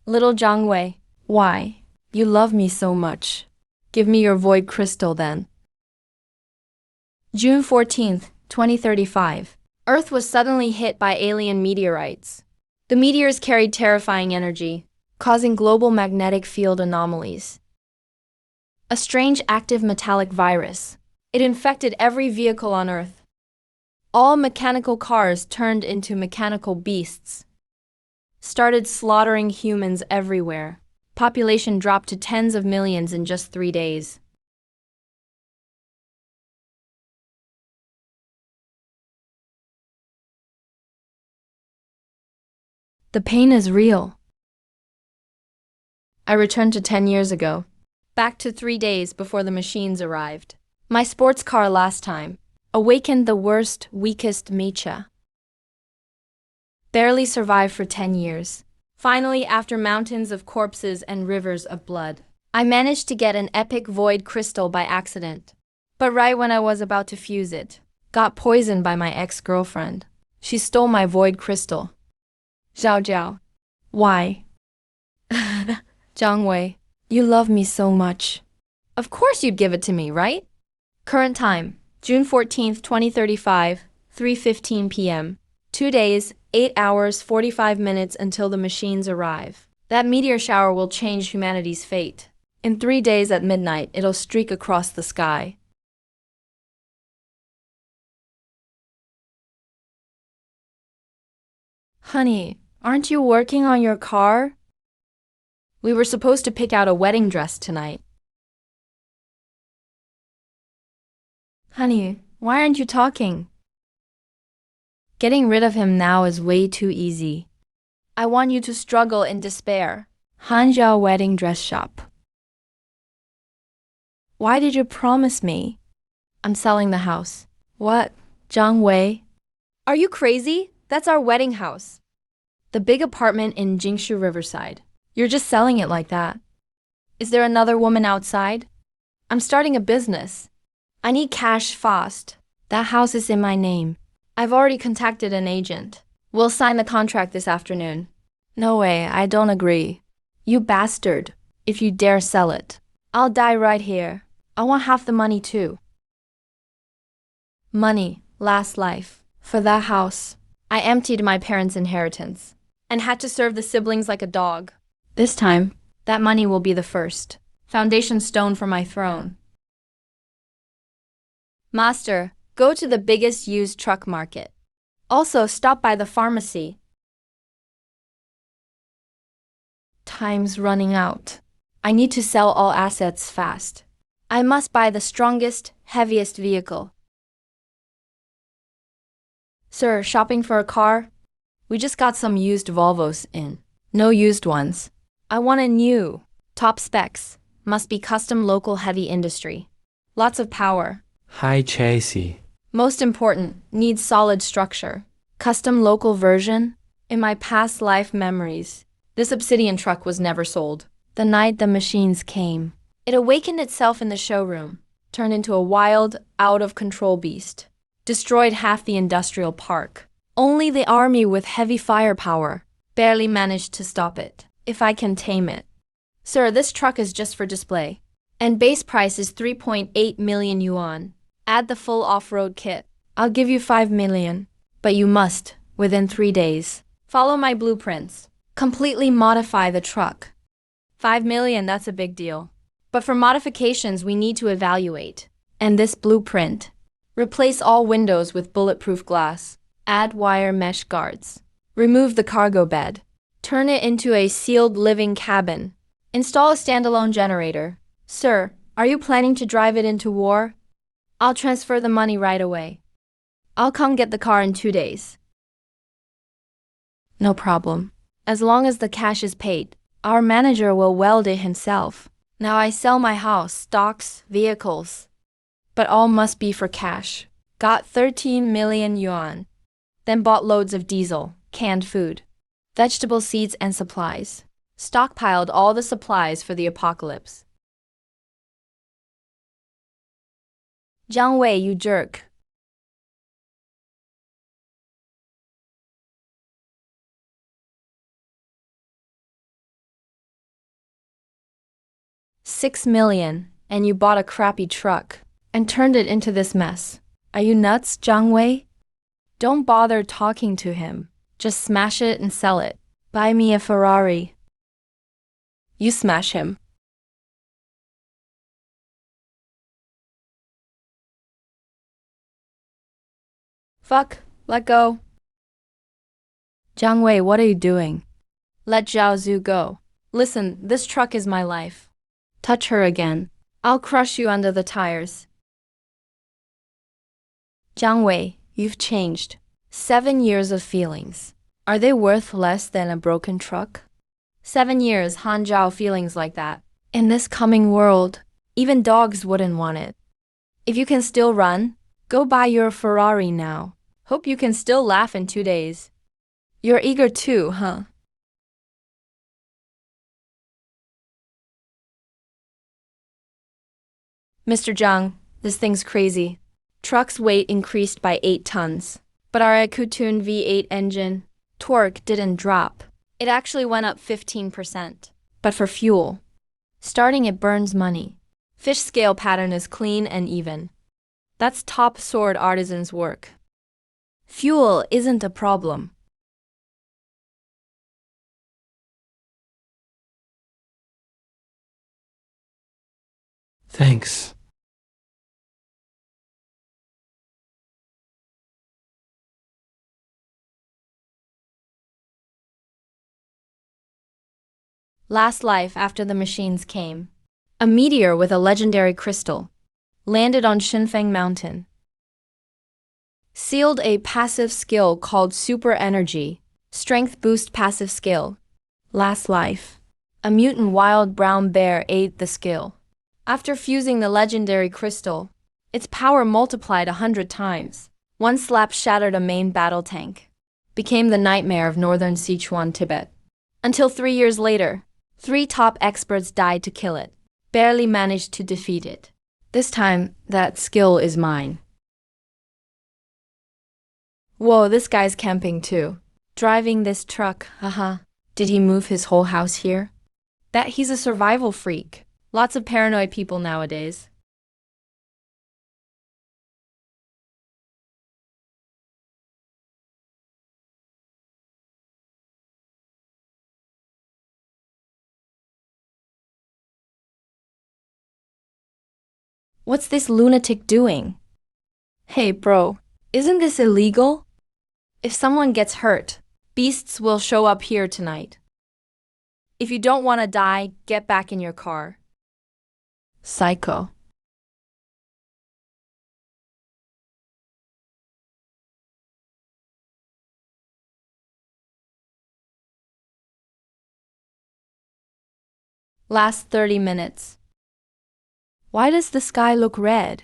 Little Jiang Wei, why? You love me so much. Give me your void crystal then. June 14th, 2035. Earth was suddenly hit by alien meteorites. The meteors carried terrifying energy, causing global magnetic field anomalies. A strange active metallic virus. It infected every vehicle on Earth. All mechanical cars turned into mechanical beasts. Started slaughtering humans everywhere. Population dropped to tens of millions in just 3 days. The pain is real. I returned to 10 years ago. Back to 3 days before the machines arrived. My sports car last time awakened the worst, weakest Mecha. Barely survived for 10 years. Finally, after mountains of corpses and rivers of blood, I managed to get an epic void crystal by accident. But right when I was about to fuse it, got poisoned by my ex-girlfriend. She stole my void crystal. Zhao Zhao. Why? Jiang Wei, you love me so much. Of course you'd give it to me, right? Current time, June 14th, 2035, 3:15 p.m. 2 days, 8 hours, 45 minutes until the machines arrive. That meteor shower will change humanity's fate. In 3 days at midnight, it'll streak across the sky. Honey, aren't you working on your car? We were supposed to pick out a wedding dress tonight. Honey, why aren't you talking? Getting rid of him now is way too easy. I want you to struggle in despair. Hanjiao wedding dress shop. Why did you promise me? I'm selling the house. What? Jiang Wei? Are you crazy? That's our wedding house. The big apartment in Jingshu Riverside. You're just selling it like that. Is there another woman outside? I'm starting a business. I need cash fast. That house is in my name. I've already contacted an agent. We'll sign the contract this afternoon. No way, I don't agree. You bastard. If you dare sell it, I'll die right here. I want half the money too. Money, last life. For that house, I emptied my parents' inheritance and had to serve the siblings like a dog. This time, that money will be the first foundation stone for my throne. Master, go to the biggest used truck market. Also, stop by the pharmacy. Time's running out. I need to sell all assets fast. I must buy the strongest, heaviest vehicle. Sir, shopping for a car? We just got some used Volvos in. No used ones. I want a new. Top specs. Must be custom local heavy industry. Lots of power. High chassis. Most important, needs solid structure. Custom local version? In my past life memories, this obsidian truck was never sold. The night the machines came, it awakened itself in the showroom, turned into a wild, out-of-control beast. Destroyed half the industrial park. Only the army with heavy firepower barely managed to stop it. If I can tame it. Sir, this truck is just for display. And base price is 3.8 million yuan. Add the full off-road kit. I'll give you 5 million. But you must, within 3 days, follow my blueprints. Completely modify the truck. 5 million, that's a big deal. But for modifications, we need to evaluate. And this blueprint. Replace all windows with bulletproof glass. Add wire mesh guards. Remove the cargo bed. Turn it into a sealed living cabin. Install a standalone generator. Sir, are you planning to drive it into war? I'll transfer the money right away. I'll come get the car in 2 days. No problem. As long as the cash is paid, our manager will weld it himself. Now I sell my house, stocks, vehicles. But all must be for cash. Got 13 million yuan. Then bought loads of diesel, canned food, vegetable seeds and supplies. Stockpiled all the supplies for the apocalypse. Jiang Wei, you jerk. 6 million, and you bought a crappy truck and turned it into this mess. Are you nuts, Jiang Wei? Don't bother talking to him. Just smash it and sell it. Buy me a Ferrari. You smash him. Fuck, let go. Jiang Wei, what are you doing? Let Zhao Zhu go. Listen, this truck is my life. Touch her again. I'll crush you under the tires. Jiang Wei, you've changed. 7 years of feelings. Are they worth less than a broken truck? 7 years, Han Zhao feelings like that. In this coming world, even dogs wouldn't want it. If you can still run, go buy your Ferrari now. Hope you can still laugh in 2 days. You're eager too, huh? Mr. Zhang, this thing's crazy. Truck's weight increased by 8 tons. But our Akutun V8 engine torque didn't drop. It actually went up 15%. But for fuel, starting it burns money. Fish scale pattern is clean and even. That's top sword artisan's work. Fuel isn't a problem. Thanks. Last life after the machines came. A meteor with a legendary crystal landed on Xinfeng Mountain. Sealed a passive skill called Super Energy, Strength Boost passive skill. Last life. A mutant wild brown bear ate the skill. After fusing the legendary crystal, its power multiplied 100 times. One slap shattered a main battle tank. Became the nightmare of northern Sichuan, Tibet. Until 3 years later, 3 top experts died to kill it. Barely managed to defeat it. This time, that skill is mine. Whoa, this guy's camping too. Driving this truck, haha. Did he move his whole house here? That he's a survival freak. Lots of paranoid people nowadays. What's this lunatic doing? Hey bro, isn't this illegal? If someone gets hurt, beasts will show up here tonight. If you don't want to die, get back in your car. Psycho. Last 30 minutes. Why does the sky look red?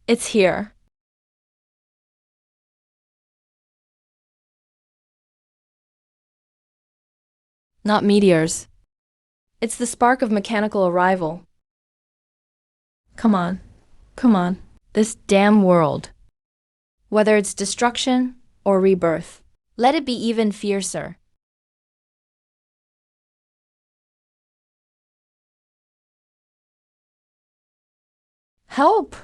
It's here. Not meteors. It's the spark of mechanical arrival. Come on. Come on. This damn world. Whether it's destruction or rebirth, let it be even fiercer. Help!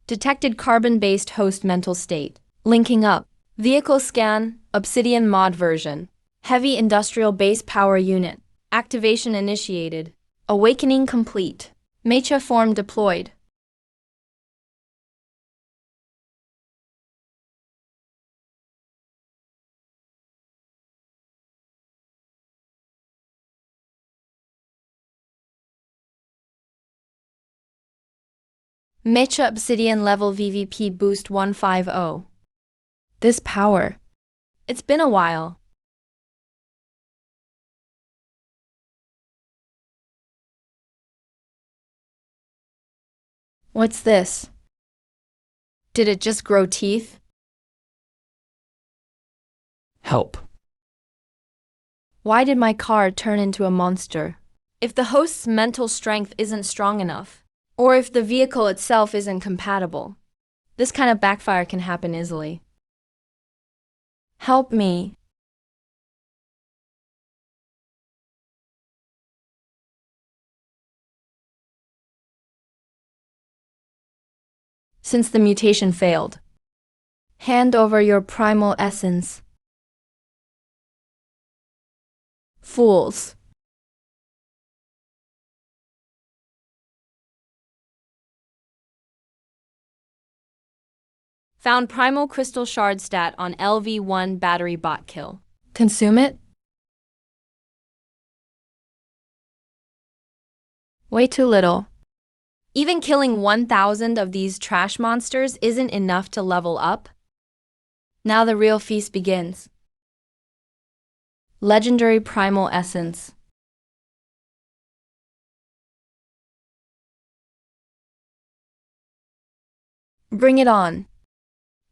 Detected carbon-based host mental state. Linking up. Vehicle scan, Obsidian mod version. Heavy industrial base power unit. Activation initiated. Awakening complete. Mecha form deployed. Mecha Obsidian level VVP boost 150. This power. It's been a while. What's this? Did it just grow teeth? Help. Why did my car turn into a monster? If the host's mental strength isn't strong enough, or if the vehicle itself isn't compatible, this kind of backfire can happen easily. Help me. Since the mutation failed, hand over your primal essence. Fools. Found primal crystal shard stat on LV1 battery bot kill. Consume it? Way too little. Even killing 1,000 of these trash monsters isn't enough to level up. Now the real feast begins. Legendary primal essence. Bring it on.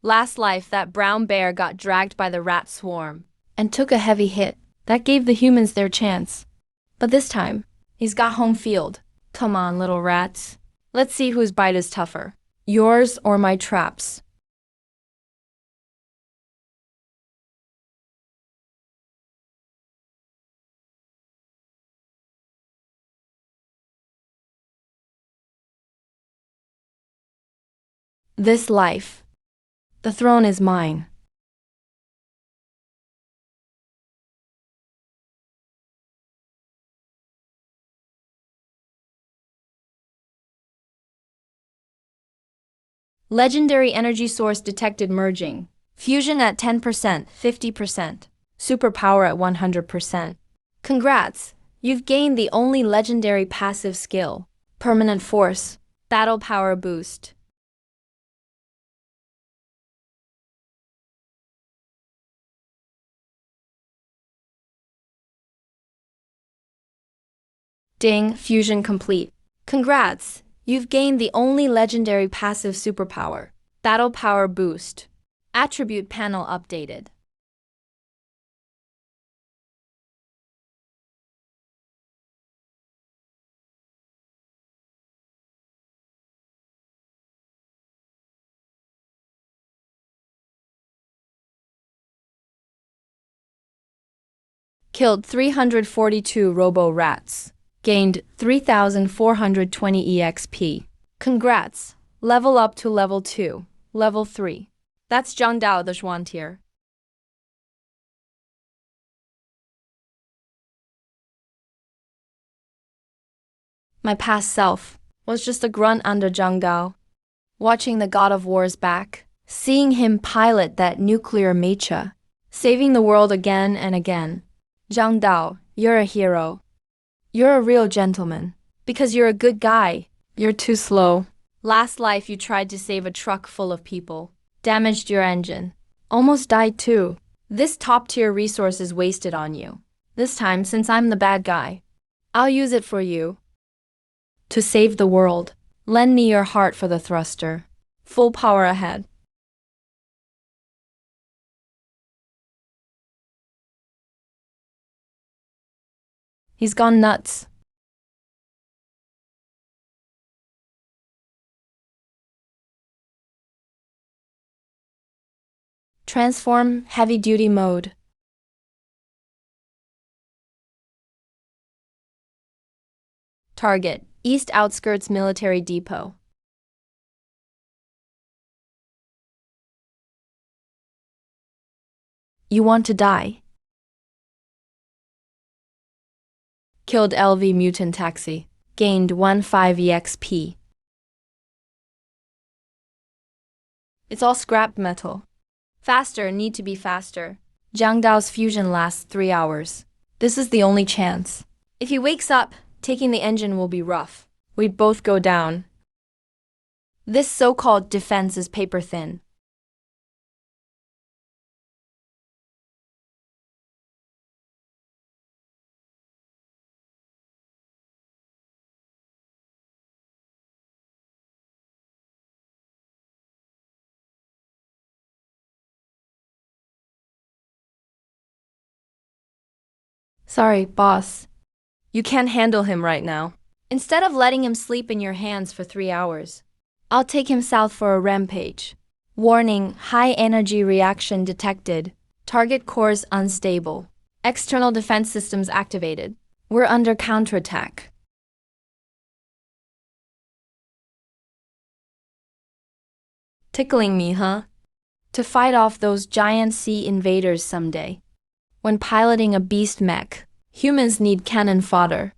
Last life, that brown bear got dragged by the rat swarm and took a heavy hit. That gave the humans their chance. But this time, he's got home field. Come on, little rats. Let's see whose bite is tougher. Yours or my traps. This life. The throne is mine. Legendary energy source detected merging. Fusion at 10%, 50%. Superpower at 100%. Congrats! You've gained the only legendary passive skill. Permanent force. Battle power boost. Ding, fusion complete. Congrats! You've gained the only legendary passive superpower. Battle power boost. Attribute panel updated. Killed 342 robo-rats. Gained 3,420 EXP. Congrats! Level up to level 2. Level 3. That's Zhang Dao the Xuan tier. My past self was just a grunt under Zhang Dao. Watching the God of War's back, seeing him pilot that nuclear Mecha, saving the world again and again. Zhang Dao, you're a hero. You're a real gentleman. Because you're a good guy. You're too slow. Last life you tried to save a truck full of people. Damaged your engine. Almost died too. This top-tier resource is wasted on you. This time, since I'm the bad guy, I'll use it for you. To save the world. Lend me your heart for the thruster. Full power ahead. He's gone nuts. Transform heavy-duty mode. Target, East Outskirts Military Depot. You want to die? Killed LV Mutant Taxi. Gained 15 EXP. It's all scrap metal. Faster, need to be faster. Zhang Dao's fusion lasts 3 hours. This is the only chance. If he wakes up, taking the engine will be rough. We'd both go down. This so-called defense is paper thin. Sorry, boss. You can't handle him right now. Instead of letting him sleep in your hands for 3 hours, I'll take him south for a rampage. Warning, high energy reaction detected. Target cores unstable. External defense systems activated. We're under counterattack. Tickling me, huh? To fight off those giant sea invaders someday. When piloting a beast mech, humans need cannon fodder,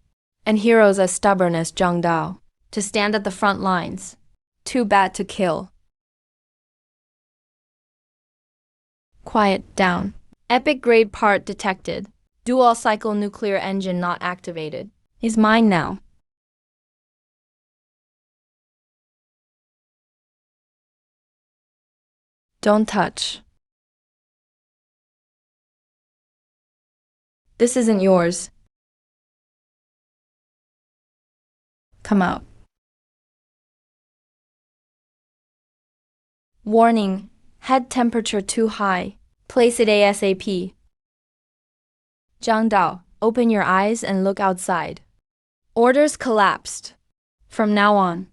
and heroes as stubborn as Zhang Dao to stand at the front lines. Too bad to kill. Quiet down. Epic grade part detected. Dual cycle nuclear engine not activated. He's mine now. Don't touch. This isn't yours. Come out. Warning, head temperature too high. Place it ASAP. Zhang Dao, open your eyes and look outside. Orders collapsed. From now on,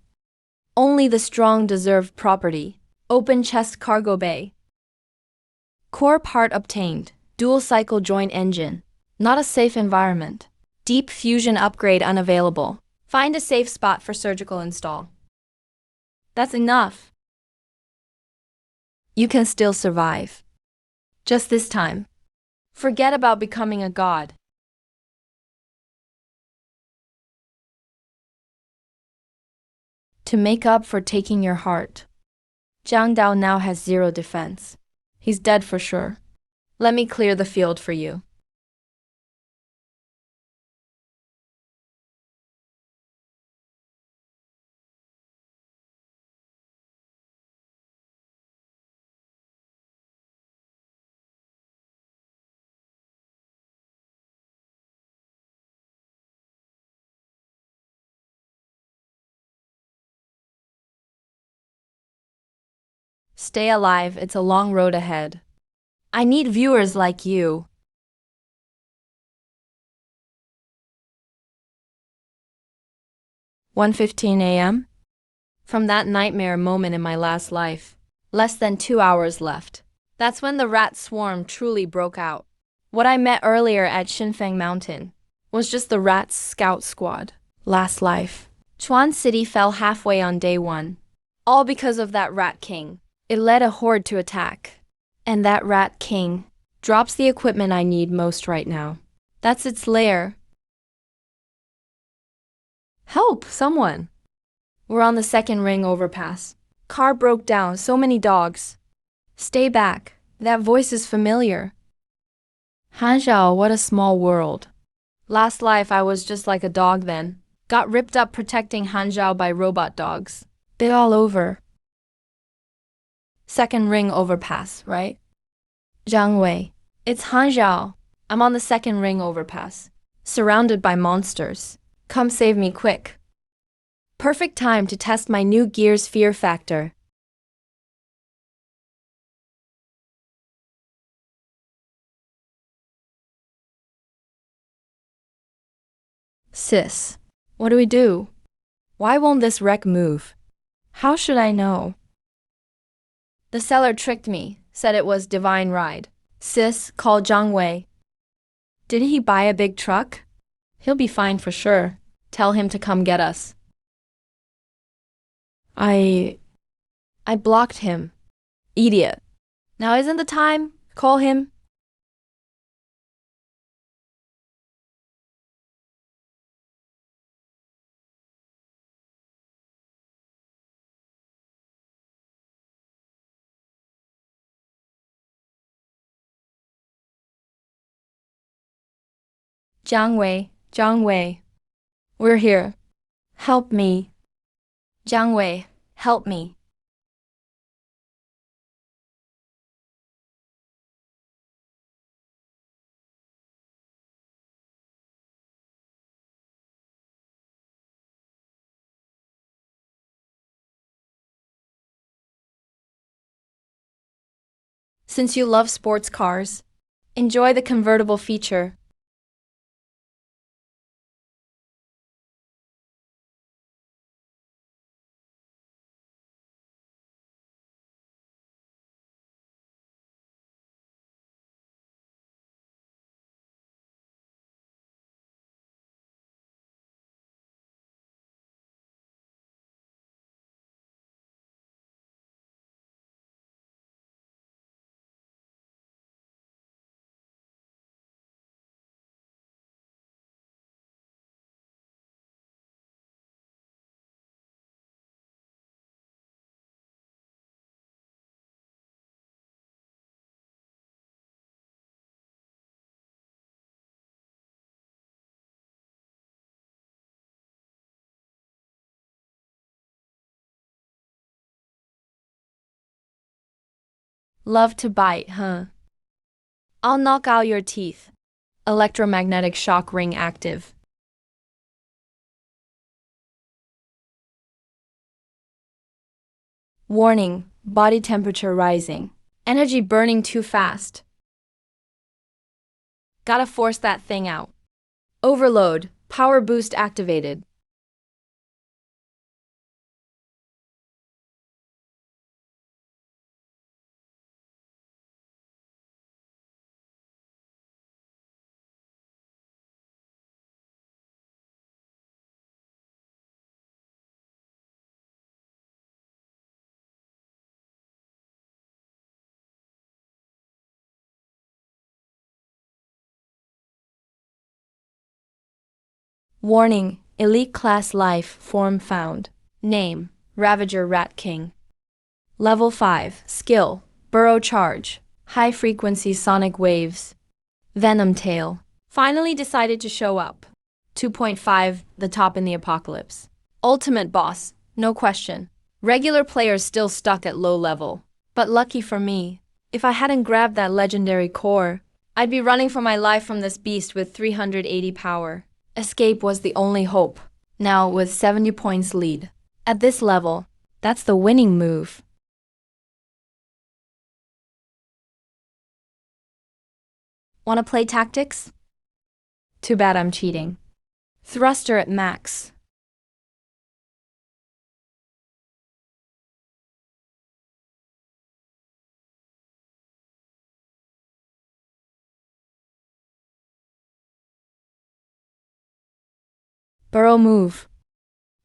only the strong deserve property. Open chest cargo bay. Core part obtained. Dual cycle joint engine. Not a safe environment. Deep fusion upgrade unavailable. Find a safe spot for surgical install. That's enough. You can still survive. Just this time. Forget about becoming a god. To make up for taking your heart, Zhang Dao now has zero defense. He's dead for sure. Let me clear the field for you. Stay alive, it's a long road ahead. I need viewers like you. 1:15 a.m.? From that nightmare moment in my last life. Less than 2 hours left. That's when the rat swarm truly broke out. What I met earlier at Xinfeng Mountain was just the rats' scout squad. Last life. Chuan City fell halfway on day 1. All because of that rat king. It led a horde to attack. And that rat king drops the equipment I need most right now. That's its lair. Help, someone! We're on the second ring overpass. Car broke down, so many dogs. Stay back. That voice is familiar. Hanzhao, what a small world. Last life I was just like a dog then. Got ripped up protecting Hanzhao by robot dogs. Bit all over. Second ring overpass, right? Zhang Wei. It's Hanzhao. I'm on the second ring overpass. Surrounded by monsters. Come save me quick. Perfect time to test my new gear's fear factor. Sis, what do we do? Why won't this wreck move? How should I know? The seller tricked me, said it was divine ride. Sis, call Zhang Wei. Did he buy a big truck? He'll be fine for sure. Tell him to come get us. I blocked him. Idiot. Now isn't the time? Call him. Zhang Wei. We're here. Help me. Zhang Wei, help me. Since you love sports cars, enjoy the convertible feature. Love to bite, huh? I'll knock out your teeth. Electromagnetic shock ring active. Warning, body temperature rising. Energy burning too fast. Gotta force that thing out. Overload, power boost activated. Warning, elite class life form found. Name, Ravager Rat King. Level 5, skill, burrow charge, high frequency sonic waves. Venom tail. Finally decided to show up. 2.5, the top in the apocalypse. Ultimate boss, no question. Regular players still stuck at low level. But lucky for me, if I hadn't grabbed that legendary core, I'd be running for my life from this beast with 380 power. Escape was the only hope, now with 70 points lead. At this level, that's the winning move. Wanna play tactics? Too bad I'm cheating. Thruster at max. Burrow move.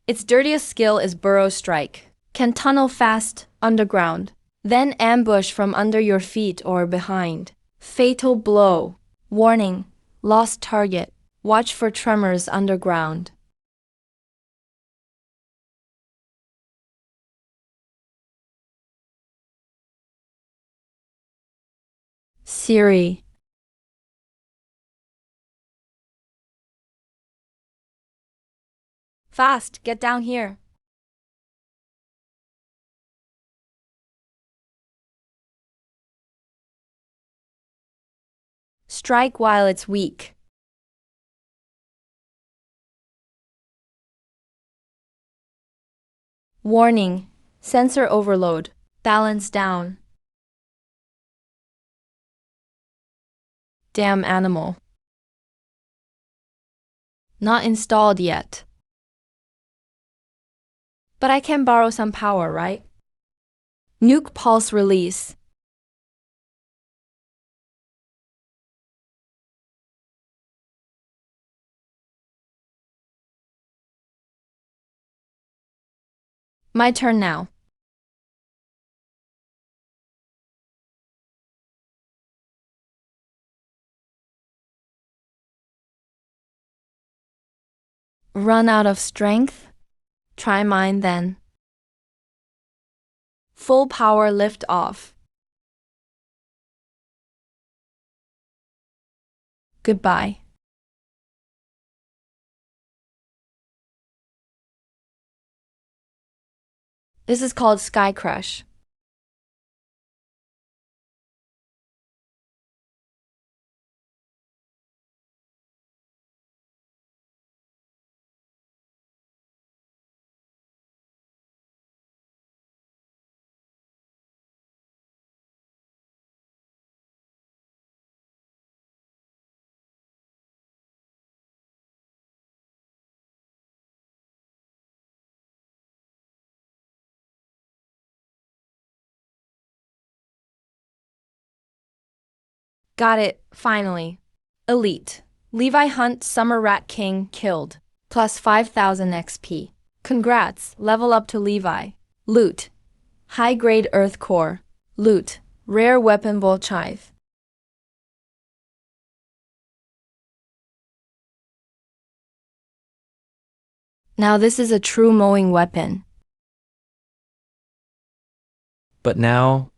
Its dirtiest skill is burrow strike. Can tunnel fast, underground. Then ambush from under your feet or behind. Fatal blow. Warning, lost target. Watch for tremors underground. Siri. Fast, get down here. Strike while it's weak. Warning, sensor overload. Balance down. Damn animal. Not installed yet. But I can borrow some power, right? Nuke pulse release. My turn now. Run out of strength? Try mine then. Full power lift off. Goodbye. This is called Sky Crush. Got it, finally. Elite. Levi Hunt Summer Rat King killed. Plus 5,000 XP. Congrats, level up to Levi. Loot. High-grade Earth Core. Loot. Rare Weapon Volchive. Now this is a true mowing weapon. But now,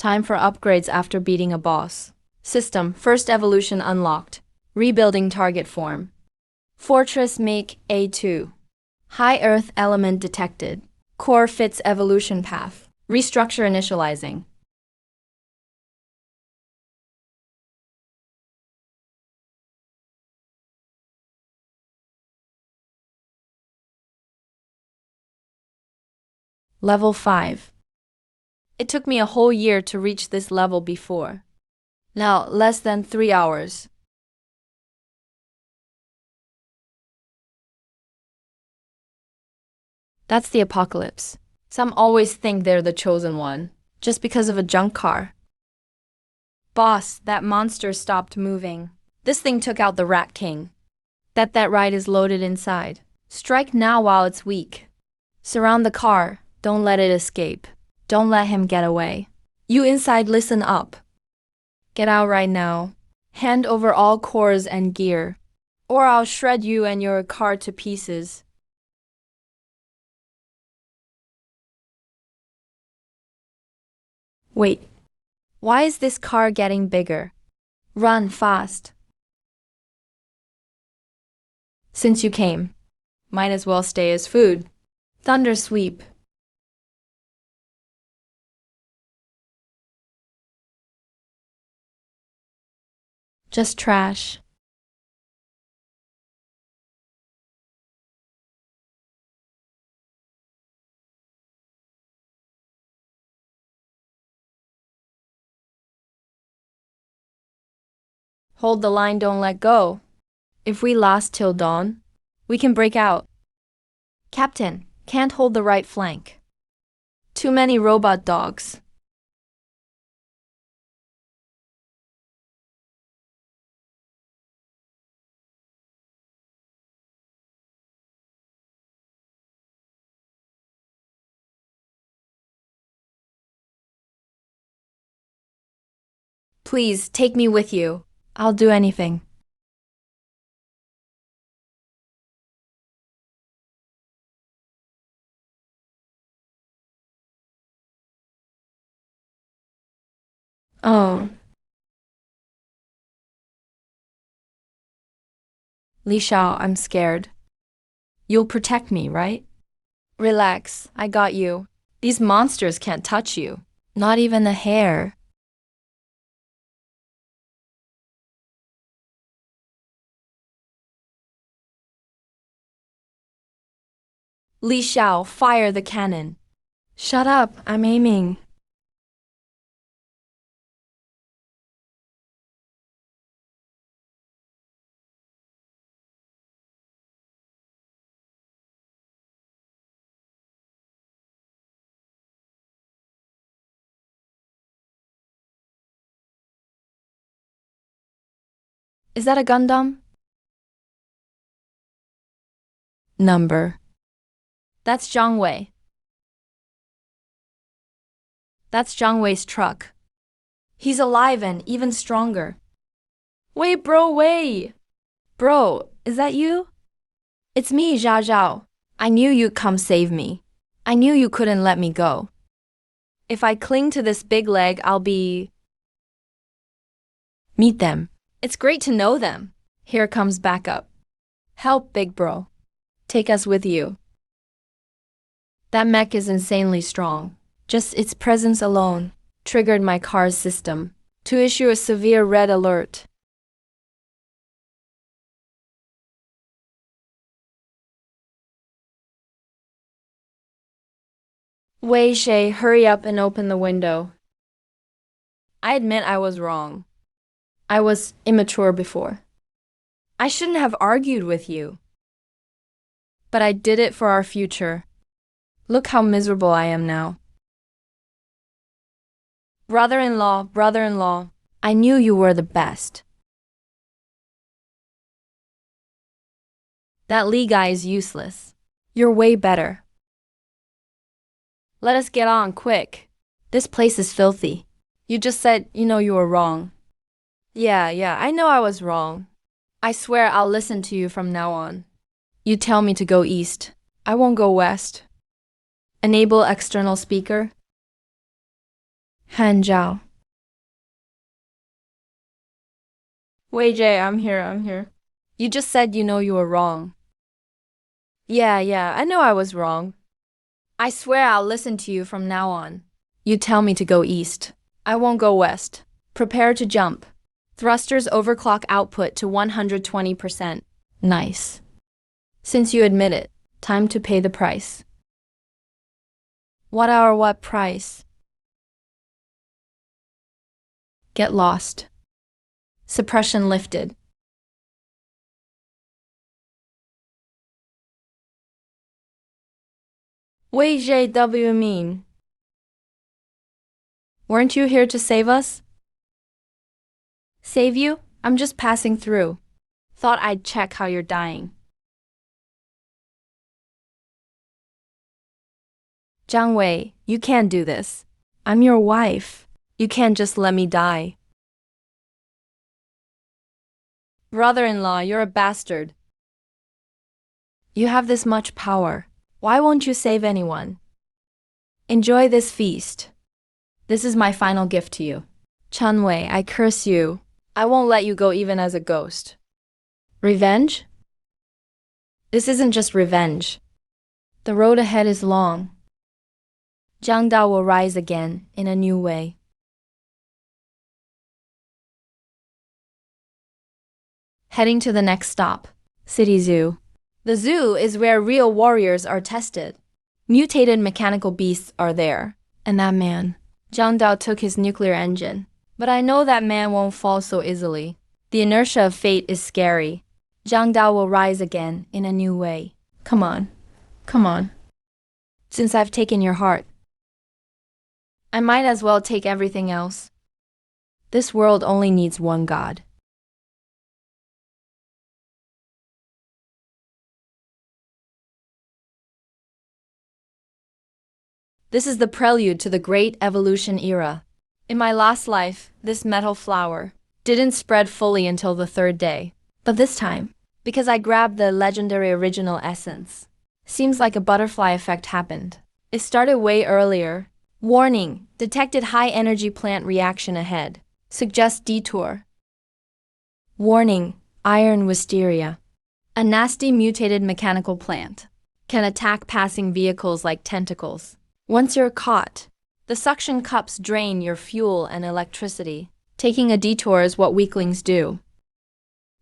Time for upgrades after beating a boss. System, first evolution unlocked. Rebuilding target form. Fortress make A2. High earth element detected. Core fits evolution path. Restructure initializing. Level 5. It took me a whole year to reach this level before. Now, less than 3 hours. That's the apocalypse. Some always think they're the chosen one, just because of a junk car. Boss, that monster stopped moving. This thing took out the Rat King. That ride is loaded inside. Strike now while it's weak. Surround the car. Don't let it escape. Don't let him get away. You inside, listen up. Get out right now. Hand over all cores and gear, or I'll shred you and your car to pieces. Wait, why is this car getting bigger? Run fast. Since you came, might as well stay as food. Thunder sweep. Just trash. Hold the line, don't let go. If we last till dawn, we can break out. Captain, can't hold the right flank. Too many robot dogs. Please, take me with you. I'll do anything. Oh. Li Xiao, I'm scared. You'll protect me, right? Relax, I got you. These monsters can't touch you. Not even a hair. Li Xiao, fire the cannon. Shut up, I'm aiming. Is that a Gundam? Number. That's Zhang Wei. That's Zhang Wei's truck. He's alive and even stronger. Wait, bro, wait! Bro, is that you? It's me, Zhao Zhao. I knew you'd come save me. I knew you couldn't let me go. If I cling to this big leg, I'll be... Meet them. It's great to know them. Here comes backup. Help, big bro. Take us with you. That mech is insanely strong. Just its presence alone triggered my car's system to issue a severe red alert. Wei Shay, hurry up and open the window. I admit I was wrong. I was immature before. I shouldn't have argued with you. But I did it for our future. Look how miserable I am now. Brother-in-law, I knew you were the best. That Lee guy is useless. You're way better. Let us get on, quick. This place is filthy. You just said you know you were wrong. Yeah, I know I was wrong. I swear I'll listen to you from now on. You tell me to go east. I won't go west. Enable external speaker. Han Zhao. Wei Jie, I'm here. You just said you know you were wrong. Yeah, I know I was wrong. I swear I'll listen to you from now on. You tell me to go east. I won't go west. Prepare to jump. Thrusters overclock output to 120%. Nice. Since you admit it, time to pay the price. What price? Get lost. Suppression lifted. What JW mean? Weren't you here to save us? Save you? I'm just passing through. Thought I'd check how you're dying. Jiang Wei, you can't do this. I'm your wife. You can't just let me die. Brother-in-law, you're a bastard. You have this much power. Why won't you save anyone? Enjoy this feast. This is my final gift to you. Chun Wei, I curse you. I won't let you go even as a ghost. Revenge? This isn't just revenge. The road ahead is long. Jiang Dao will rise again in a new way. Heading to the next stop, City Zoo. The zoo is where real warriors are tested. Mutated mechanical beasts are there. And that man. Jiang Dao took his nuclear engine. But I know that man won't fall so easily. The inertia of fate is scary. Jiang Dao will rise again in a new way. Come on. Come on. Since I've taken your heart, I might as well take everything else. This world only needs one God. This is the prelude to the great evolution era. In my last life, this metal flower didn't spread fully until the third day. But this time, because I grabbed the legendary original essence, seems like a butterfly effect happened. It started way earlier. Warning, detected high-energy plant reaction ahead. Suggest detour. Warning, iron wisteria. A nasty mutated mechanical plant can attack passing vehicles like tentacles. Once you're caught, the suction cups drain your fuel and electricity. Taking a detour is what weaklings do.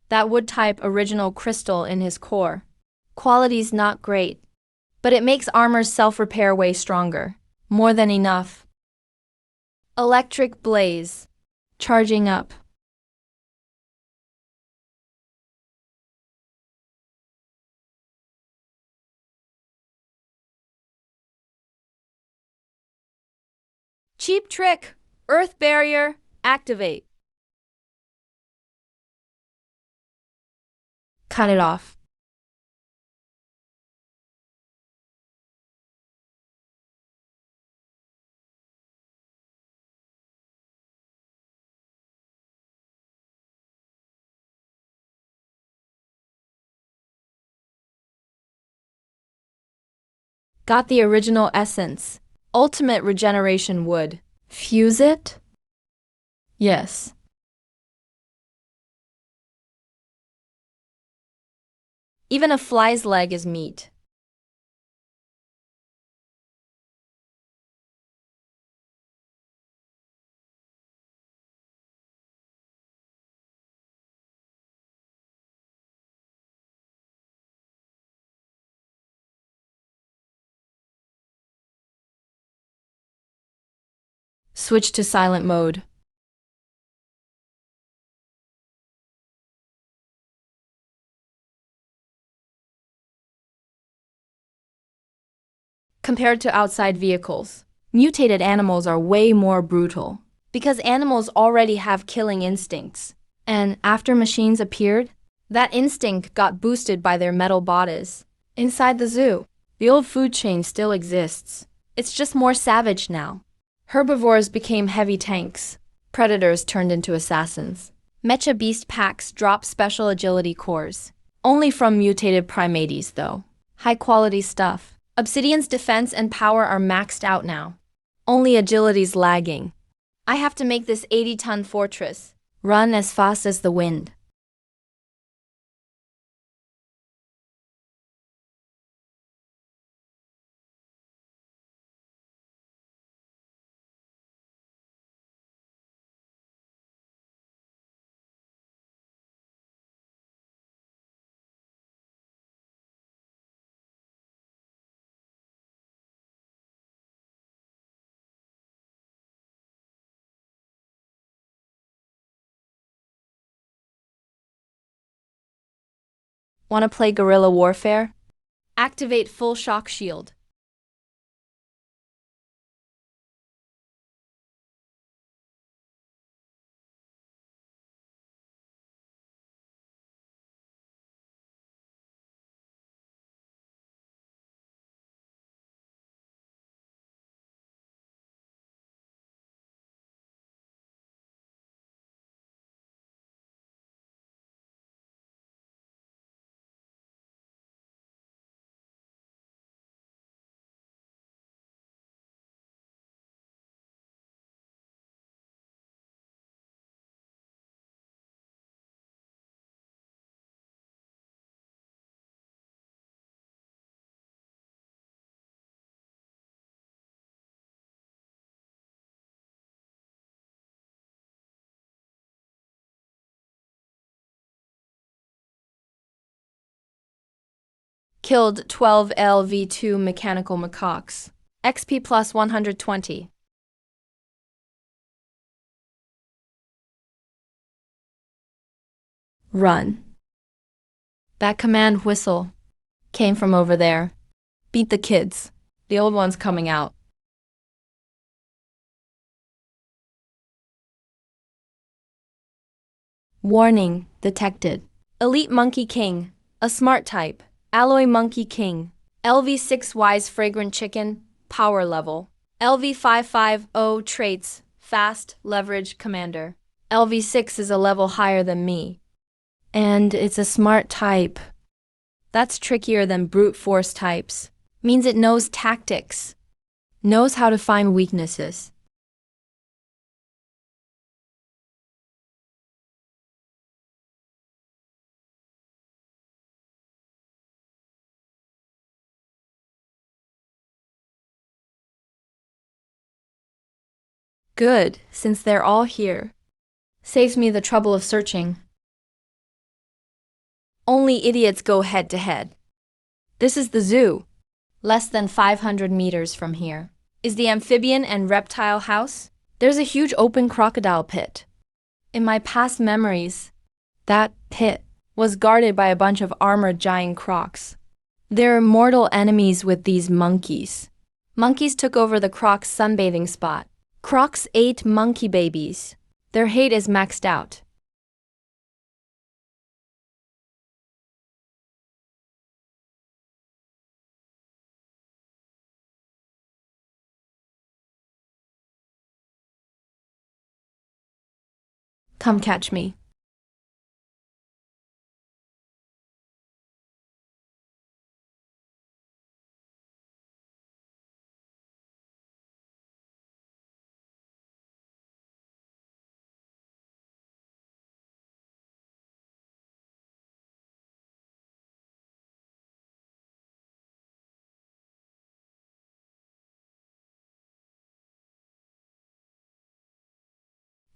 That wood-type original crystal in his core. Quality's not great, but it makes armor's self-repair way stronger. More than enough. Electric blaze. Charging up. Cheap trick. Earth barrier. Activate. Cut it off. Got the original essence. Ultimate regeneration wood. Fuse it? Yes. Even a fly's leg is meat. Switch to silent mode. Compared to outside vehicles, mutated animals are way more brutal because animals already have killing instincts. And after machines appeared, that instinct got boosted by their metal bodies. Inside the zoo, the old food chain still exists. It's just more savage now. Herbivores became heavy tanks. Predators turned into assassins. Mecha beast packs drop special agility cores. Only from mutated primates, though. High-quality stuff. Obsidian's defense and power are maxed out now. Only agility's lagging. I have to make this 80-ton fortress run as fast as the wind. Want to play guerrilla warfare? Activate full shock shield. Killed 12 LV2 mechanical macaques. XP plus 120. Run. That command whistle came from over there. Beat the kids. The old one's coming out. Warning detected. Elite Monkey King. A smart type. Alloy Monkey King. LV6 Wise Fragrant Chicken. Power level. LV550 traits. Fast, leverage, commander. LV6 is a level higher than me. And it's a smart type. That's trickier than brute force types. Means it knows tactics. Knows how to find weaknesses. Good, since they're all here. Saves me the trouble of searching. Only idiots go head to head. This is the zoo. Less than 500 meters from here is the amphibian and reptile house. There's a huge open crocodile pit. In my past memories, that pit was guarded by a bunch of armored giant crocs. They're mortal enemies with these monkeys. Monkeys took over the crocs' sunbathing spot. Crocs ate monkey babies. Their hate is maxed out. Come catch me.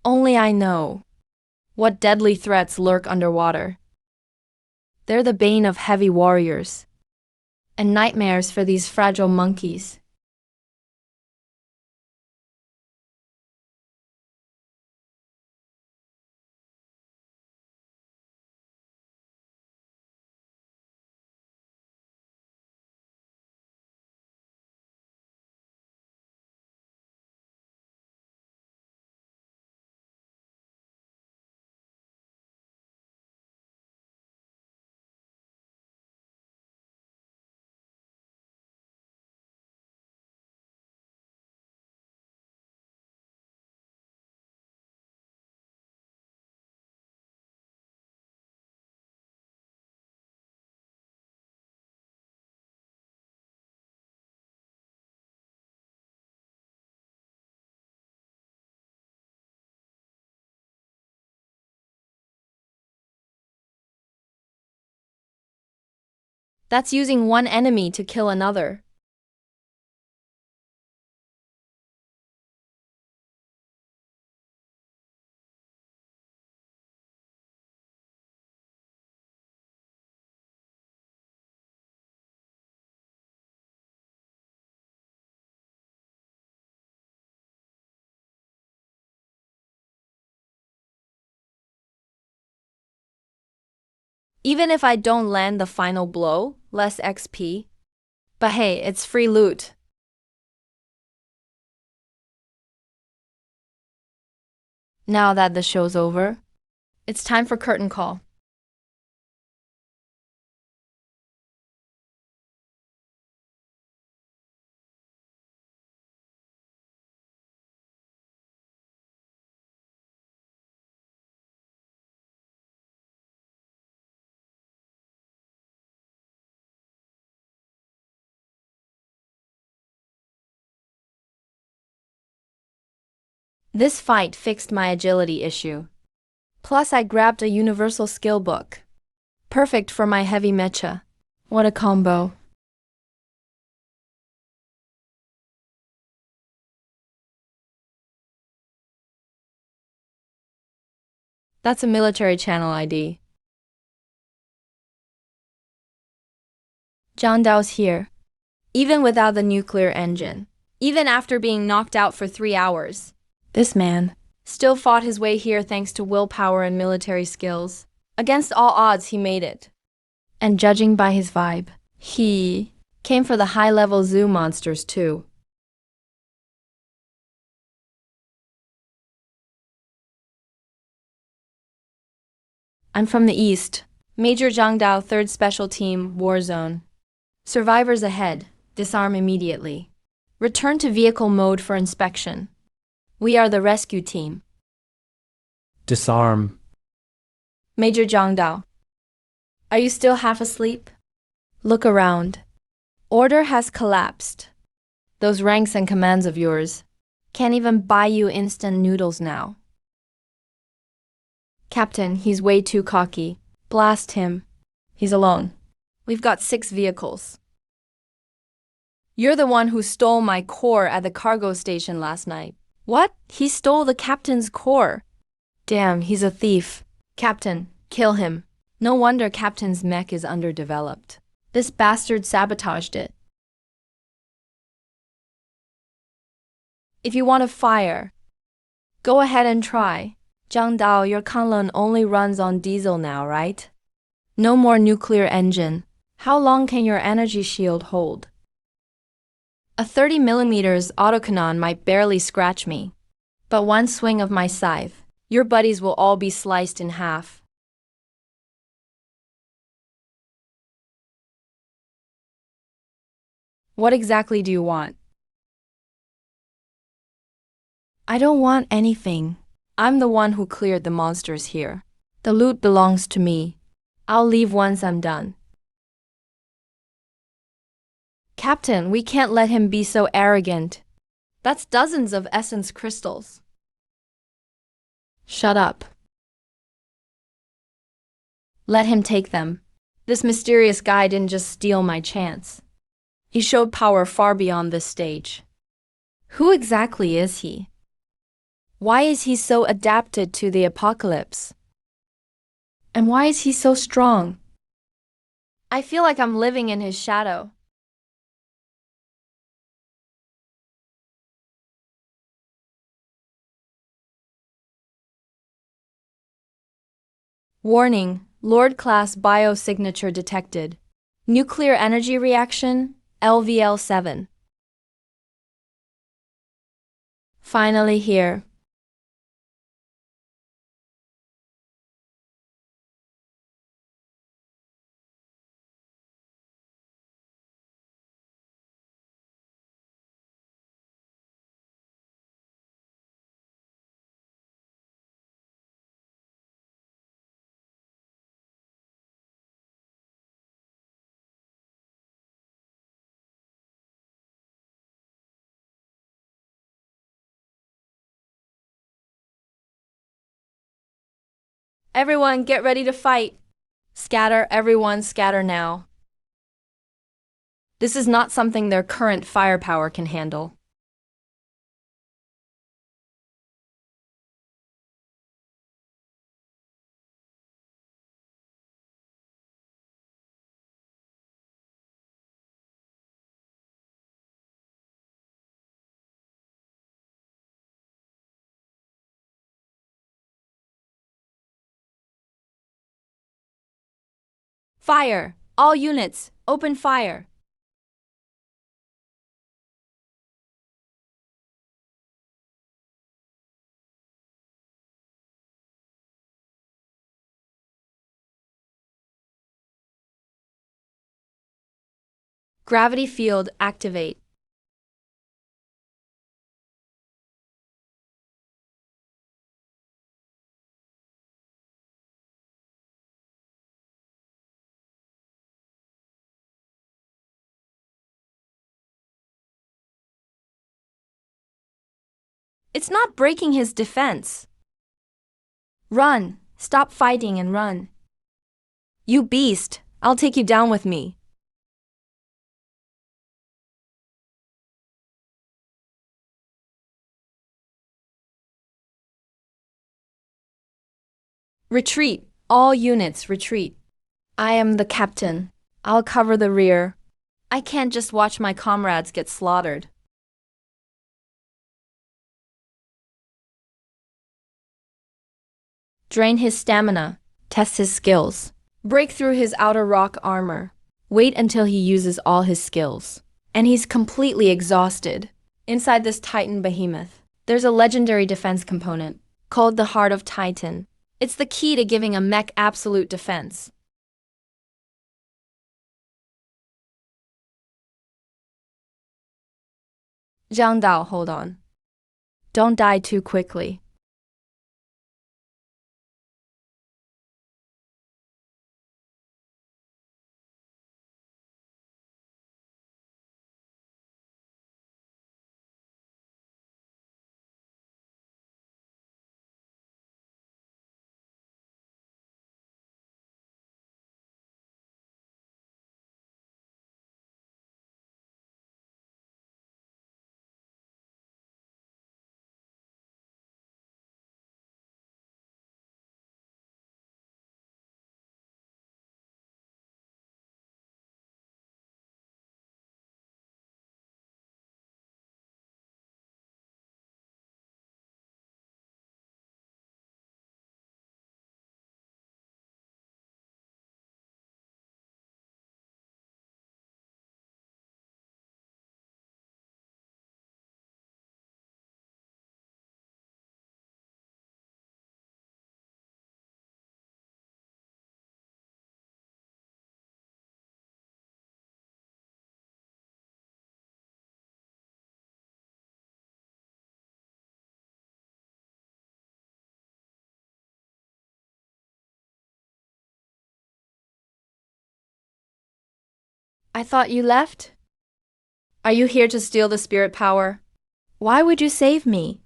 Only I know what deadly threats lurk underwater. They're the bane of heavy warriors and nightmares for these fragile monkeys. That's using one enemy to kill another. Even if I don't land the final blow, less XP. But hey, it's free loot. Now that the show's over, it's time for curtain call. This fight fixed my agility issue. Plus, I grabbed a universal skill book. Perfect for my heavy mecha. What a combo. That's a military channel ID. Zhang Dao's here. Even without the nuclear engine. Even after being knocked out for 3 hours. This man still fought his way here thanks to willpower and military skills. Against all odds, he made it. And judging by his vibe, he came for the high-level zoo monsters too. I'm from the east. Major Zhang Dao, 3rd Special Team, War Zone. Survivors ahead. Disarm immediately. Return to vehicle mode for inspection. We are the rescue team. Disarm. Major Zhang Dao. Are you still half asleep? Look around. Order has collapsed. Those ranks and commands of yours can't even buy you instant noodles now. Captain, he's way too cocky. Blast him. He's alone. We've got 6 vehicles. You're the one who stole my core at the cargo station last night. What? He stole the captain's core. Damn, he's a thief. Captain, kill him. No wonder Captain's mech is underdeveloped. This bastard sabotaged it. If you want to fire, go ahead and try. Zhang Dao, your Kanlun only runs on diesel now, right? No more nuclear engine. How long can your energy shield hold? A 30mm autocannon might barely scratch me. But one swing of my scythe, your buddies will all be sliced in half. What exactly do you want? I don't want anything. I'm the one who cleared the monsters here. The loot belongs to me. I'll leave once I'm done. Captain, we can't let him be so arrogant. That's dozens of essence crystals. Shut up. Let him take them. This mysterious guy didn't just steal my chance. He showed power far beyond this stage. Who exactly is he? Why is he so adapted to the apocalypse? And why is he so strong? I feel like I'm living in his shadow. Warning, Lord Class biosignature detected. Nuclear energy reaction, LVL7. Finally here. Everyone get ready to fight. Scatter, everyone scatter now. This is not something their current firepower can handle. Fire! All units, open fire! Gravity field activate. It's not breaking his defense. Run! Stop fighting and run. You beast! I'll take you down with me. Retreat! All units retreat. I am the captain. I'll cover the rear. I can't just watch my comrades get slaughtered. Drain his stamina. Test his skills. Break through his outer rock armor. Wait until he uses all his skills. And he's completely exhausted. Inside this Titan behemoth, there's a legendary defense component called the Heart of Titan. It's the key to giving a mech absolute defense. Zhang Dao, hold on. Don't die too quickly. I thought you left? Are you here to steal the spirit power? Why would you save me?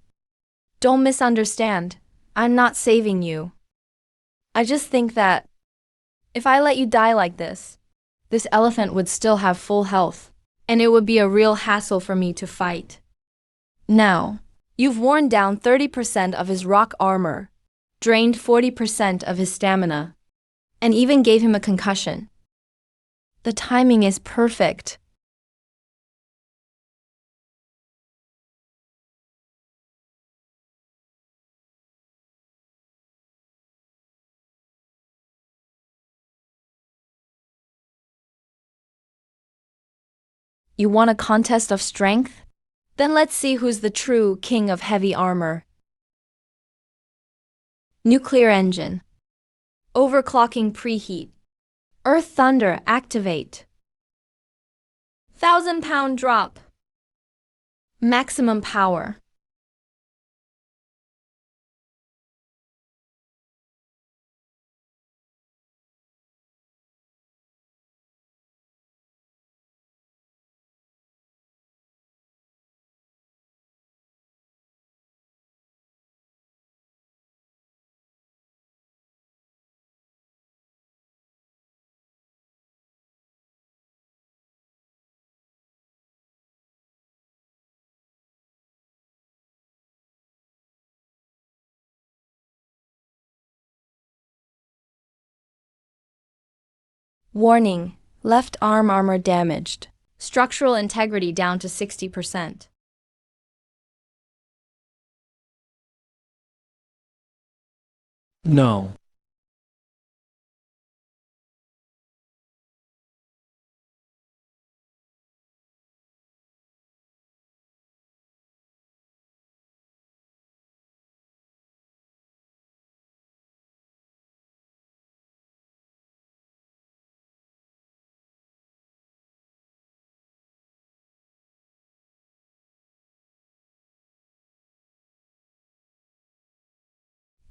Don't misunderstand. I'm not saving you. I just think that if I let you die like this elephant would still have full health, and it would be a real hassle for me to fight. Now, you've worn down 30% of his rock armor, drained 40% of his stamina, and even gave him a concussion. The timing is perfect. You want a contest of strength? Then let's see who's the true king of heavy armor. Nuclear engine. Overclocking preheat. Earth thunder activate. 1,000-pound drop. Maximum power. Warning, left arm armor damaged. Structural integrity down to 60%. No.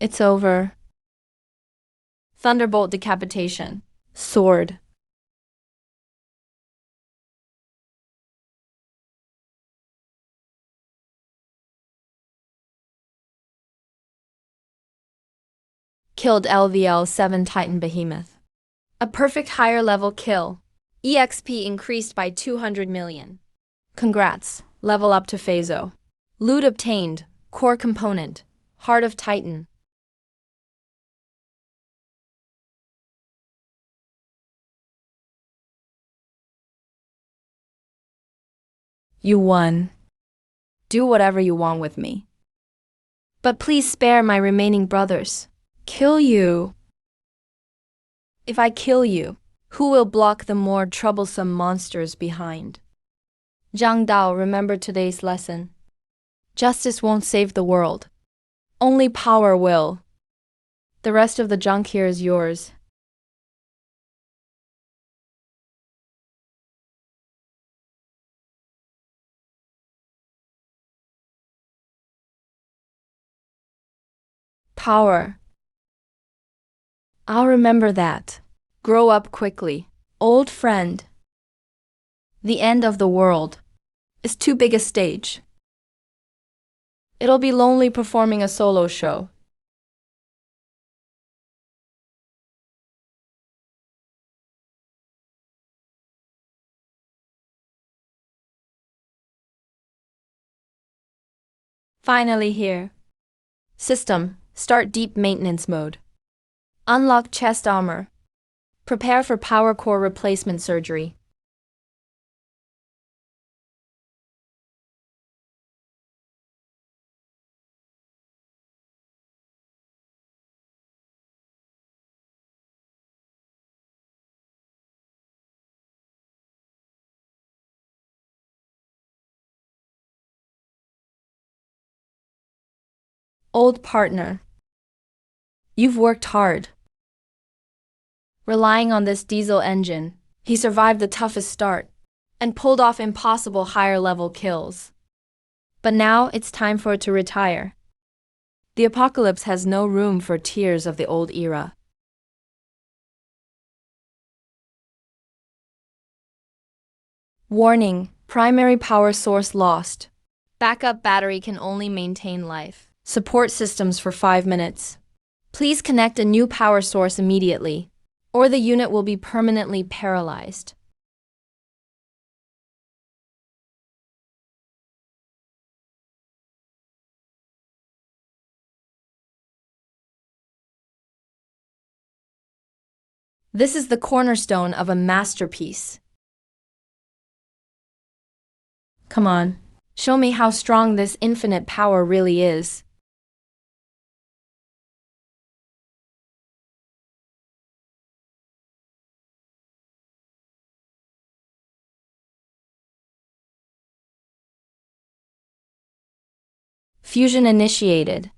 It's over. Thunderbolt decapitation. Sword. Killed LVL 7 Titan Behemoth. A perfect higher level kill. EXP increased by 200 million. Congrats. Level up to Phaso. Loot obtained. Core component. Heart of Titan. You won. Do whatever you want with me. But please spare my remaining brothers. Kill you. If I kill you, who will block the more troublesome monsters behind? Zhang Dao, remember today's lesson. Justice won't save the world. Only power will. The rest of the junk here is yours. Power. I'll remember that. Grow up quickly. Old friend. The end of the world is too big a stage. It'll be lonely performing a solo show. Finally here. System, start deep maintenance mode. Unlock chest armor. Prepare for power core replacement surgery. Old partner. You've worked hard. Relying on this diesel engine, he survived the toughest start and pulled off impossible higher level kills. But now it's time for it to retire. The apocalypse has no room for tears of the old era. Warning, primary power source lost. Backup battery can only maintain life. Support systems for 5 minutes. Please connect a new power source immediately, or the unit will be permanently paralyzed. This is the cornerstone of a masterpiece. Come on, show me how strong this infinite power really is. Fusion initiated.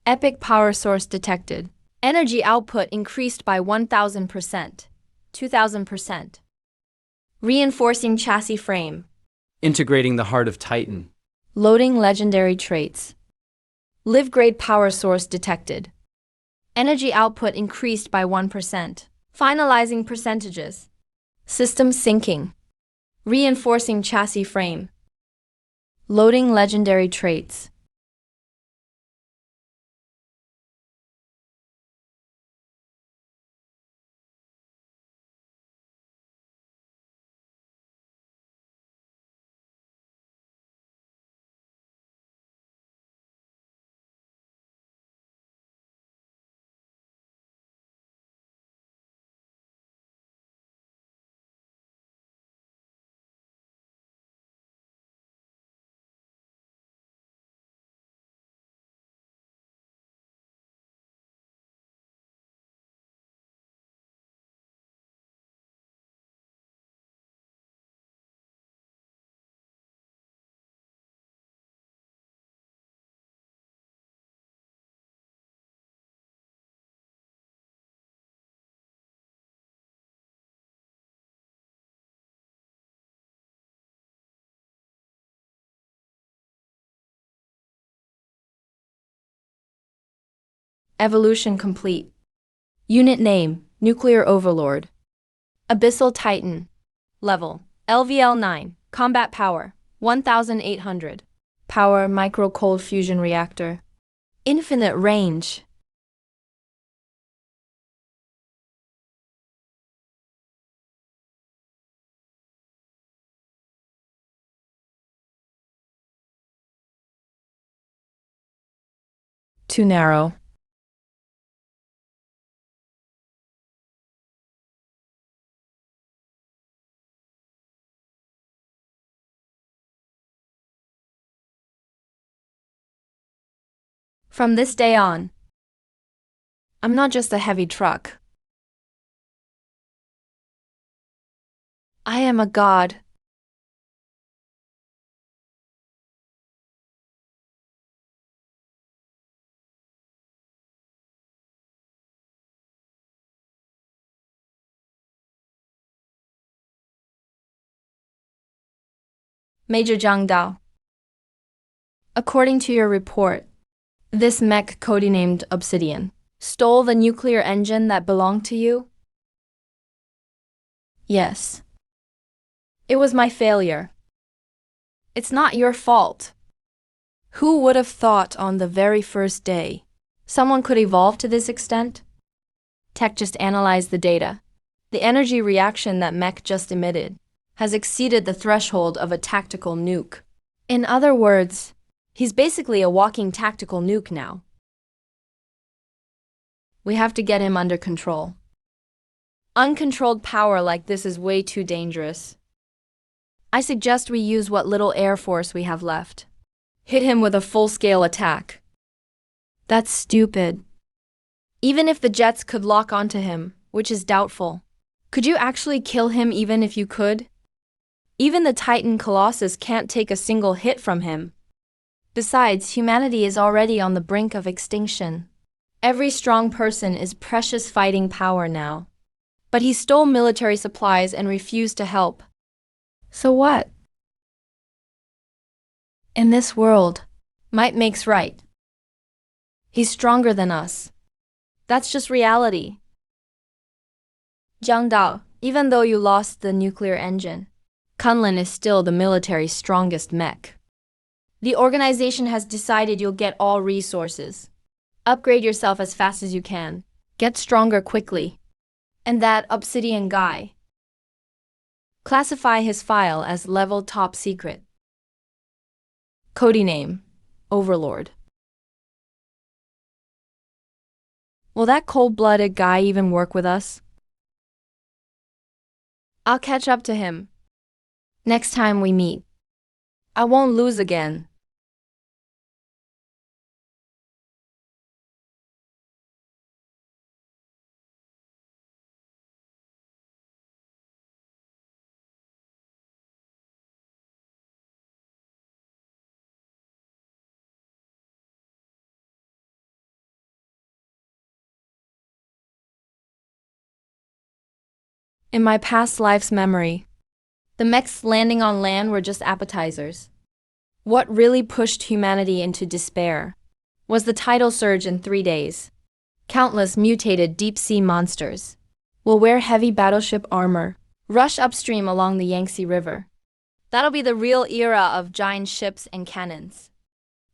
Epic power source detected. Energy output increased by 1000%, 2000%. Reinforcing chassis frame. integrating the heart of Titan. Loading legendary traits. Live grade power source detected. Energy output increased by 1%. Finalizing percentages. System syncing. Reinforcing chassis frame. Loading legendary traits. Evolution complete. Unit name, Nuclear Overlord. Abyssal Titan. Level, LVL 9. Combat power, 1800. Power, Micro Cold Fusion Reactor. Infinite range. Too narrow. From this day on, I'm not just a heavy truck. I am a god. Major Zhang Dao. According to your report, this mech codenamed Obsidian stole the nuclear engine that belonged to you? Yes. It was my failure. It's not your fault. Who would have thought on the very first day someone could evolve to this extent? Tech just analyzed the data. The energy reaction that mech just emitted has exceeded the threshold of a tactical nuke. In other words, he's basically a walking tactical nuke now. We have to get him under control. Uncontrolled power like this is way too dangerous. I suggest we use what little air force we have left. Hit him with a full-scale attack. That's stupid. Even if the jets could lock onto him, which is doubtful, could you actually kill him even if you could? Even the Titan Colossus can't take a single hit from him. Besides, humanity is already on the brink of extinction. Every strong person is precious fighting power now. But he stole military supplies and refused to help. So what? In this world, might makes right. He's stronger than us. That's just reality. Jiang Dao, even though you lost the nuclear engine, Kunlun is still the military's strongest mech. The organization has decided you'll get all resources. Upgrade yourself as fast as you can. Get stronger quickly. And that Obsidian guy. Classify his file as level top secret. Codename, Overlord. Will that cold-blooded guy even work with us? I'll catch up to him. Next time we meet. I won't lose again. In my past life's memory, the mechs landing on land were just appetizers. What really pushed humanity into despair was the tidal surge in 3 days. Countless mutated deep-sea monsters will wear heavy battleship armor, rush upstream along the Yangtze River. That'll be the real era of giant ships and cannons.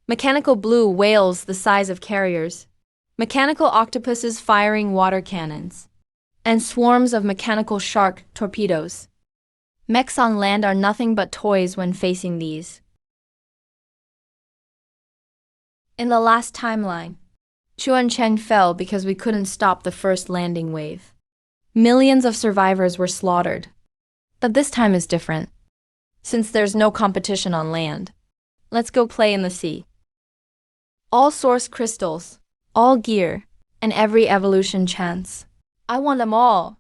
Mechanical blue whales the size of carriers, mechanical octopuses firing water cannons, and swarms of mechanical shark torpedoes. Mechs on land are nothing but toys when facing these. In the last timeline, Chuancheng fell because we couldn't stop the first landing wave. Millions of survivors were slaughtered. But this time is different. Since there's no competition on land, let's go play in the sea. All source crystals, all gear, and every evolution chance. I want them all.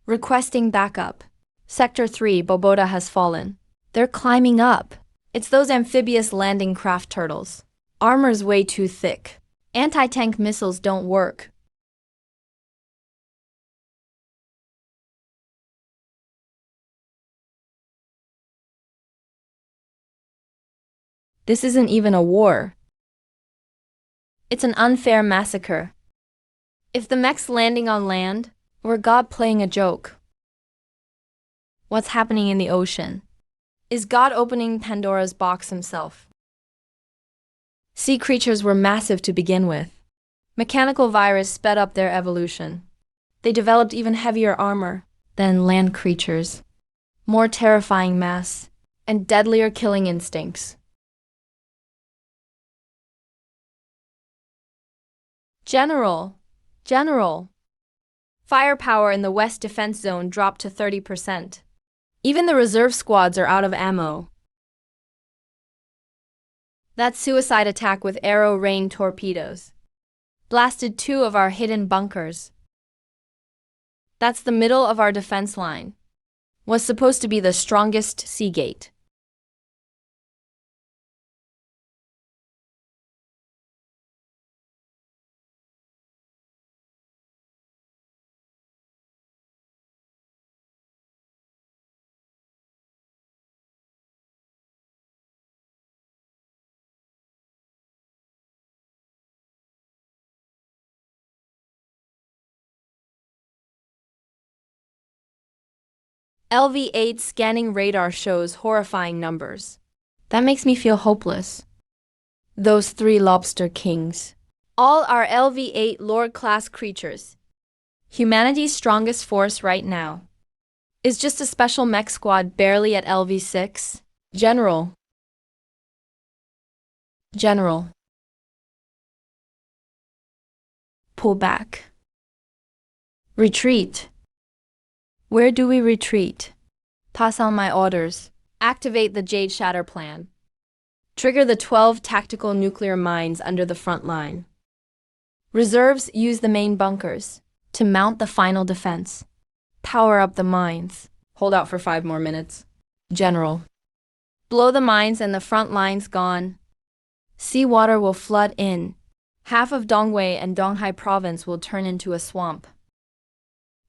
Requesting backup. Sector 3, Bobota has fallen. They're climbing up. It's those amphibious landing craft turtles. Armor's way too thick. Anti-tank missiles don't work. This isn't even a war. It's an unfair massacre. If the mech's landing on land, we're God playing a joke. What's happening in the ocean? Is God opening Pandora's box himself? Sea creatures were massive to begin with. Mechanical virus sped up their evolution. They developed even heavier armor than land creatures, more terrifying mass, and deadlier killing instincts. General. Firepower in the West Defense Zone dropped to 30%. Even the reserve squads are out of ammo. That suicide attack with arrow rain torpedoes blasted 2 of our hidden bunkers. That's the middle of our defense line. Was supposed to be the strongest sea gate. LV-8 scanning radar shows horrifying numbers. That makes me feel hopeless. Those 3 lobster kings. All are LV-8 Lord-class creatures. Humanity's strongest force right now. Is just a special mech squad barely at LV-6? General. Pull back. Retreat. Where do we retreat? Pass on my orders. Activate the Jade Shatter plan. Trigger the 12 tactical nuclear mines under the front line. Reserves use the main bunkers to mount the final defense. Power up the mines. Hold out for 5 more minutes. General. Blow the mines and the front lines gone. Seawater will flood in. Half of Dongwei and Donghai province will turn into a swamp.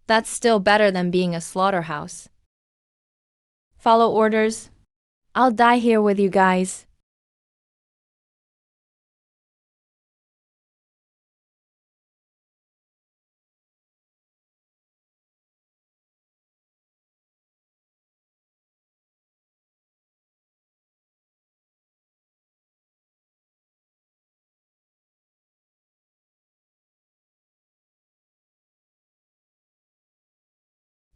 That's still better than being a slaughterhouse. Follow orders. I'll die here with you guys.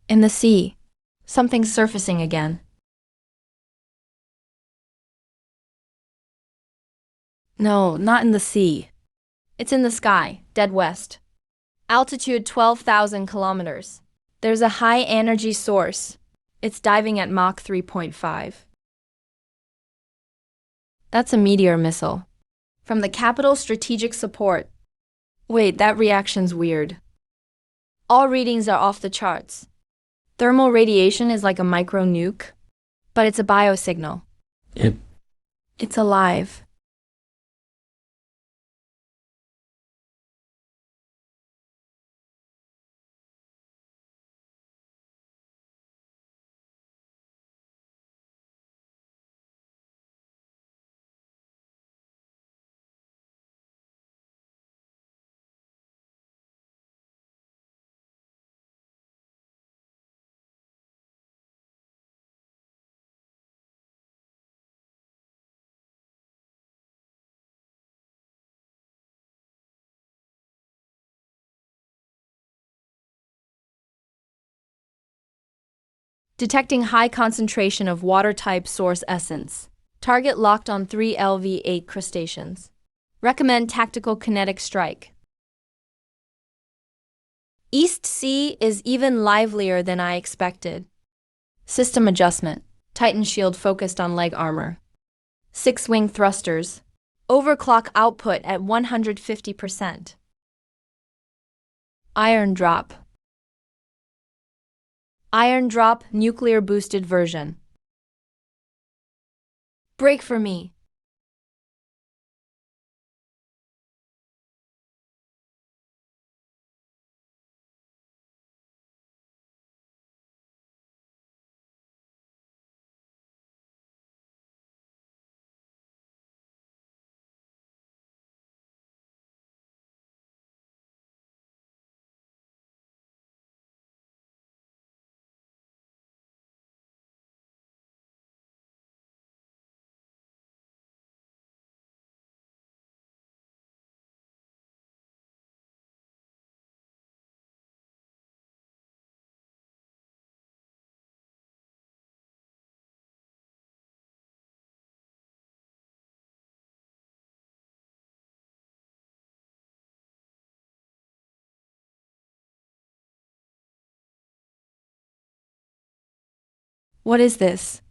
In the sea, something's surfacing again. No, not in the sea. It's in the sky, dead west. Altitude 12,000 kilometers. There's a high energy source. It's diving at Mach 3.5. That's a meteor missile. From the Capital Strategic Support. Wait, that reaction's weird. All readings are off the charts. Thermal radiation is like a micro nuke, but it's a biosignal. It's alive. Detecting high concentration of water-type source essence. Target locked on 3 LV-8 crustaceans. Recommend tactical kinetic strike. East Sea is even livelier than I expected. System adjustment. Titan shield focused on leg armor. 6-wing thrusters. Overclock output at 150%. Iron drop nuclear boosted version. Brake for me. What is this?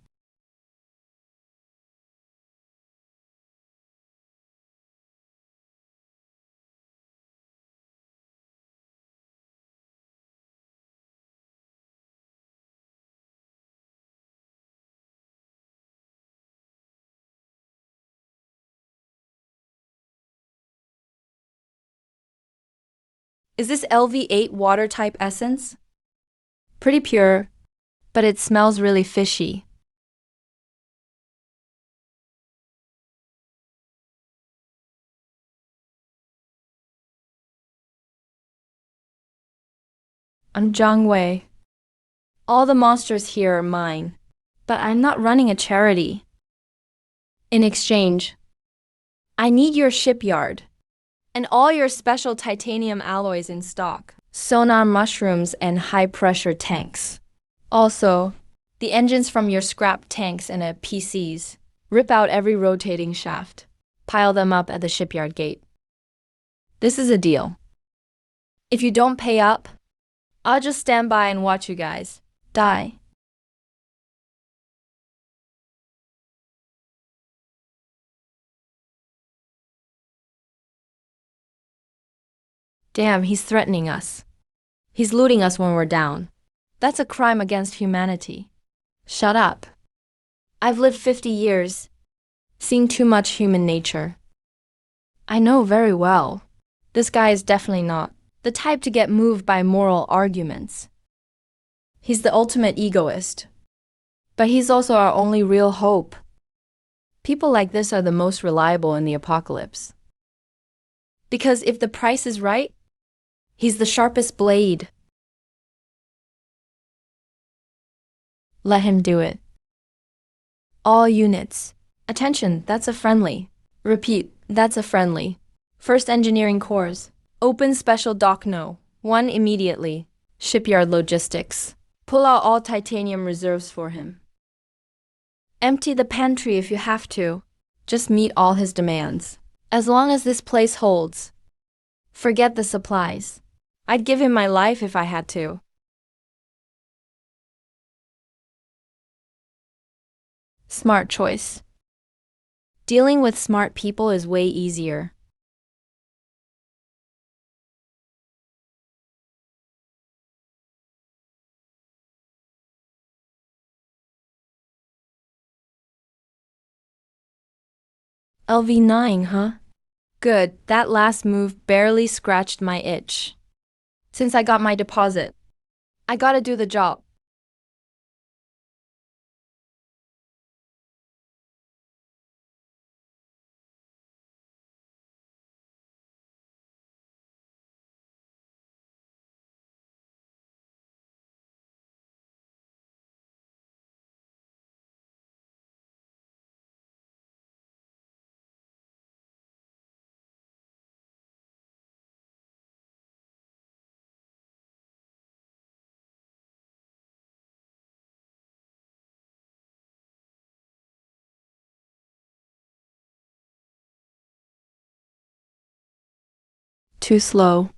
Is this LV8 water type essence? Pretty pure, but it smells really fishy. I'm Zhang Wei. All the monsters here are mine, but I'm not running a charity. In exchange, I need your shipyard and all your special titanium alloys in stock, sonar mushrooms and high-pressure tanks. Also, the engines from your scrap tanks and PCs. Rip out every rotating shaft. Pile them up at the shipyard gate. This is a deal. If you don't pay up, I'll just stand by and watch you guys die. Damn, he's threatening us. He's looting us when we're down. That's a crime against humanity. Shut up. I've lived 50 years, seen too much human nature. I know very well. This guy is definitely not the type to get moved by moral arguments. He's the ultimate egoist. But he's also our only real hope. People like this are the most reliable in the apocalypse. Because if the price is right, he's the sharpest blade. Let him do it. All units. Attention, that's a friendly. Repeat, that's a friendly. First Engineering Corps. Open Special Dock No. 1 immediately. Shipyard Logistics. Pull out all titanium reserves for him. Empty the pantry if you have to. Just meet all his demands. As long as this place holds. Forget the supplies. I'd give him my life if I had to. Smart choice. Dealing with smart people is way easier. LV9, huh? Good, that last move barely scratched my itch. Since I got my deposit, I gotta do the job. Too slow.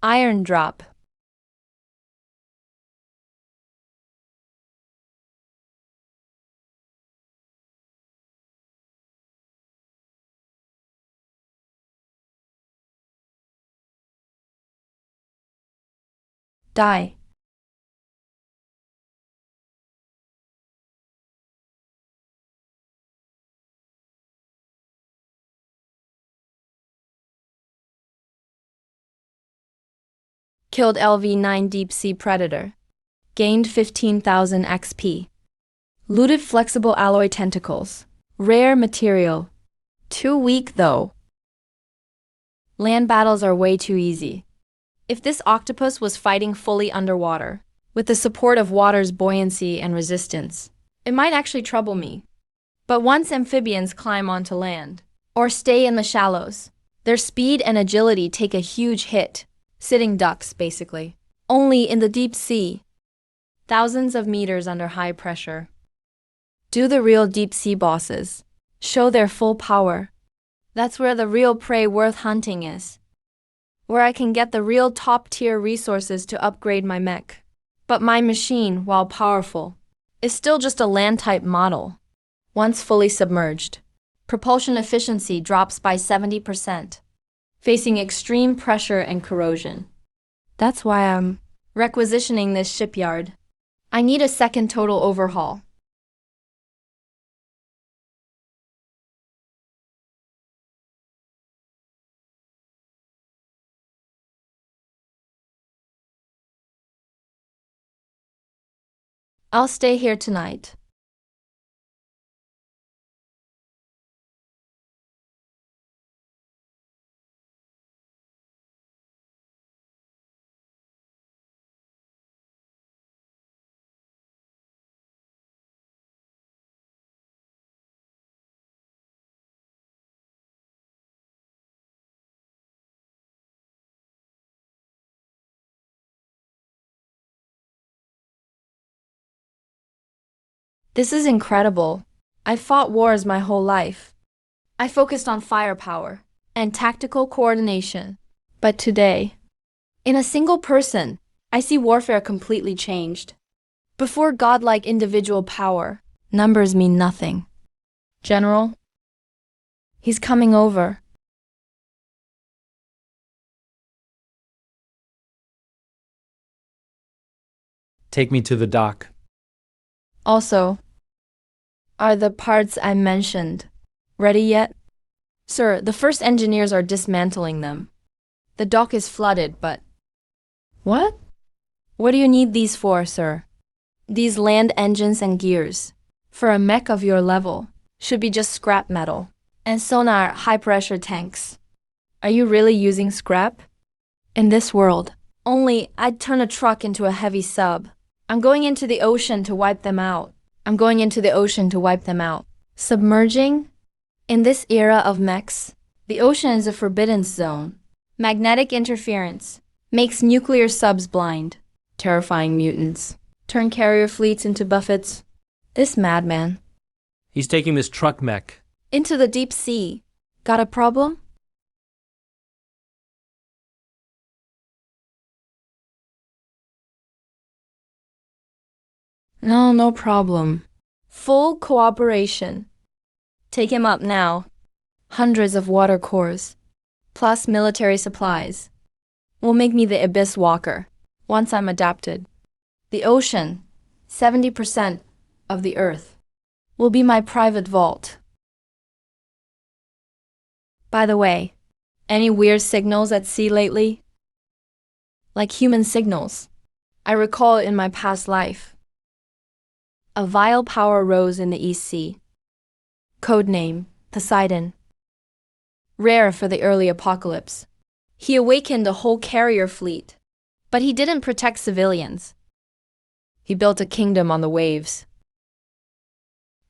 Iron drop. Die. Killed LV-9 deep sea predator. Gained 15,000 XP. Looted flexible alloy tentacles. Rare material. Too weak though. Land battles are way too easy. If this octopus was fighting fully underwater, with the support of water's buoyancy and resistance, it might actually trouble me. But once amphibians climb onto land, or stay in the shallows, their speed and agility take a huge hit. Sitting ducks, basically. Only in the deep sea. Thousands of meters under high pressure. Do the real deep sea bosses. Show their full power. That's where the real prey worth hunting is. Where I can get the real top-tier resources to upgrade my mech. But my machine, while powerful, is still just a land-type model. Once fully submerged, propulsion efficiency drops by 70%, facing extreme pressure and corrosion. That's why I'm requisitioning this shipyard. I need a second total overhaul. I'll stay here tonight. This is incredible. I fought wars my whole life. I focused on firepower and tactical coordination. But today, in a single person, I see warfare completely changed. Before godlike individual power, numbers mean nothing. General, he's coming over. Take me to the dock. Also, are the parts I mentioned ready yet? Sir, the first engineers are dismantling them. The dock is flooded, but... What? What do you need these for, sir? These land engines and gears, for a mech of your level, should be just scrap metal. And sonar high-pressure tanks. Are you really using scrap? In this world, only I'd turn a truck into a heavy sub. I'm going into the ocean to wipe them out. Submerging? In this era of mechs, the ocean is a forbidden zone. Magnetic interference makes nuclear subs blind. Terrifying mutants. Turn carrier fleets into buffets. This madman. He's taking this truck mech. Into the deep sea. Got a problem? No, no problem. Full cooperation. Take him up now. Hundreds of water cores, plus military supplies, will make me the Abyss Walker, once I'm adapted. The ocean, 70% of the Earth, will be my private vault. By the way, any weird signals at sea lately? Like human signals. I recall in my past life. A vile power rose in the East Sea. Codename, Poseidon. Rare for the early apocalypse. He awakened a whole carrier fleet, but he didn't protect civilians. He built a kingdom on the waves.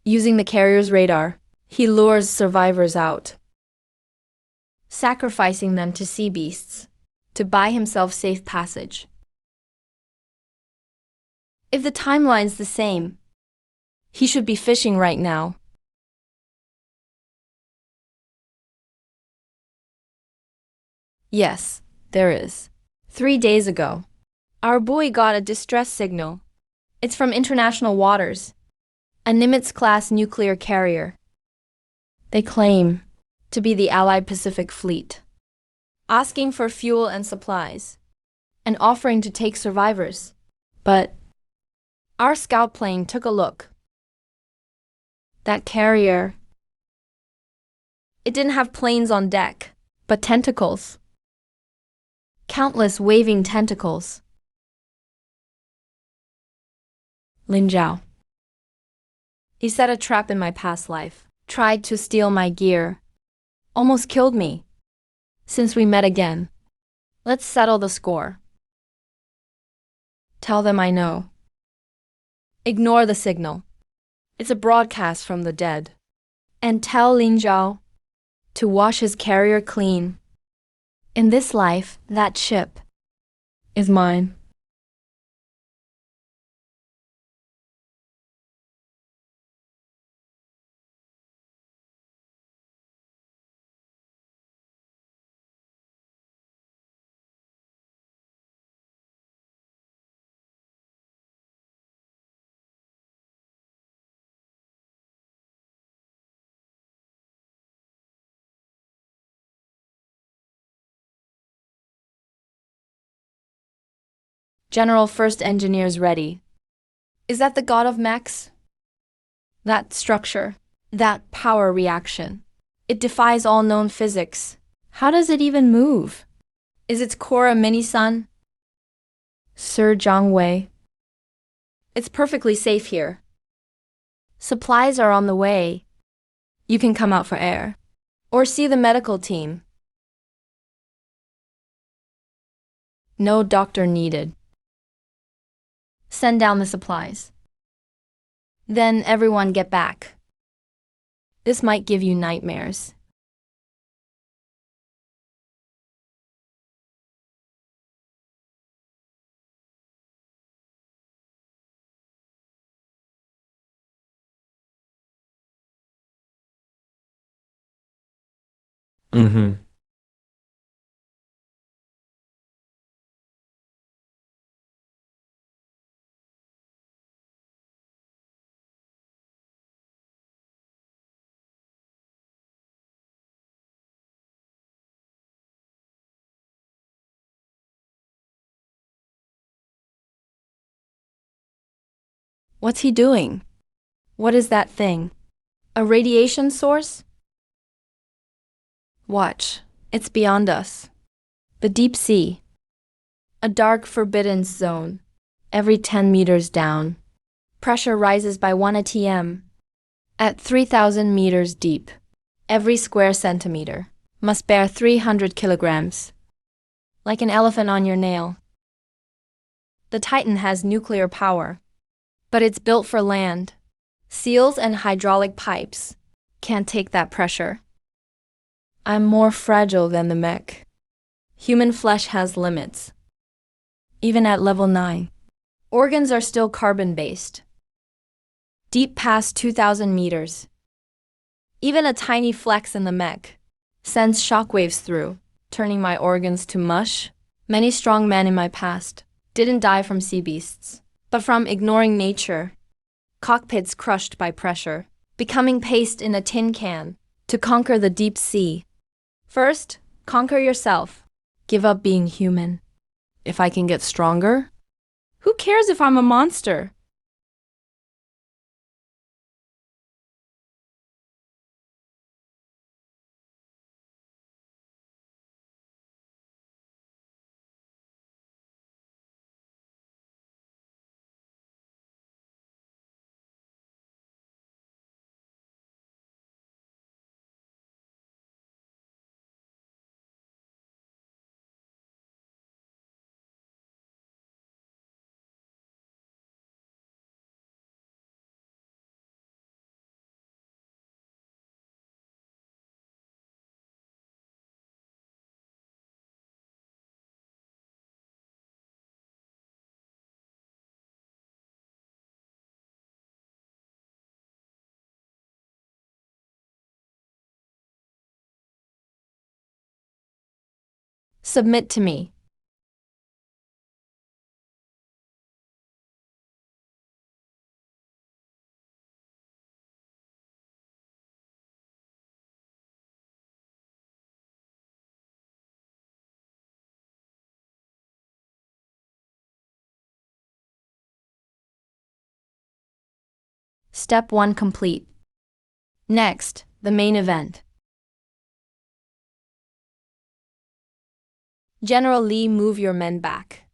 Using the carrier's radar, he lures survivors out, sacrificing them to sea beasts to buy himself safe passage. If the timeline's the same, he should be fishing right now. Yes, there is. 3 days ago, our buoy got a distress signal. It's from international waters, a Nimitz-class nuclear carrier. They claim to be the Allied Pacific Fleet, asking for fuel and supplies, and offering to take survivors. But our scout plane took a look. That carrier, it didn't have planes on deck, but tentacles. Countless waving tentacles. Lin Zhao. He set a trap in my past life, tried to steal my gear, almost killed me. Since we met again, let's settle the score. Tell them I know. Ignore the signal. It's a broadcast from the dead. And tell Lin Zhao to wash his carrier clean. In this life, that ship is mine. General First Engineers ready. Is that the god of mechs? That structure, that power reaction. It defies all known physics. How does it even move? Is its core a mini-sun? Sir Zhang Wei. It's perfectly safe here. Supplies are on the way. You can come out for air. Or see the medical team. No doctor needed. Send down the supplies. Then everyone get back. This might give you nightmares. Mm-hmm. What's he doing? What is that thing? A radiation source? Watch, it's beyond us. The deep sea. A dark forbidden zone. Every 10 meters down. Pressure rises by 1 atm. At 3,000 meters deep. Every square centimeter must bear 300 kilograms. Like an elephant on your nail. The Titan has nuclear power, but it's built for land. Seals and hydraulic pipes can't take that pressure. I'm more fragile than the mech. Human flesh has limits. Even at level 9. Organs are still carbon-based. Deep past 2,000 meters. Even a tiny flex in the mech sends shockwaves through, turning my organs to mush. Many strong men in my past didn't die from sea beasts, but from ignoring nature. Cockpits crushed by pressure, becoming paste in a tin can to conquer the deep sea. First, conquer yourself. Give up being human. If I can get stronger, who cares if I'm a monster? Submit to me. Step 1 complete. Next, the main event. General Lee, move your men back.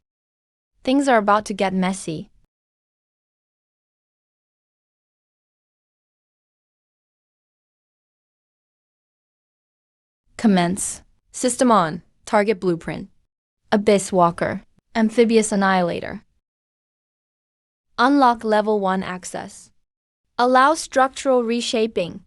Things are about to get messy. Commence. System on. Target blueprint. Abyss Walker. Amphibious Annihilator. Unlock Level 1 access. Allow structural reshaping.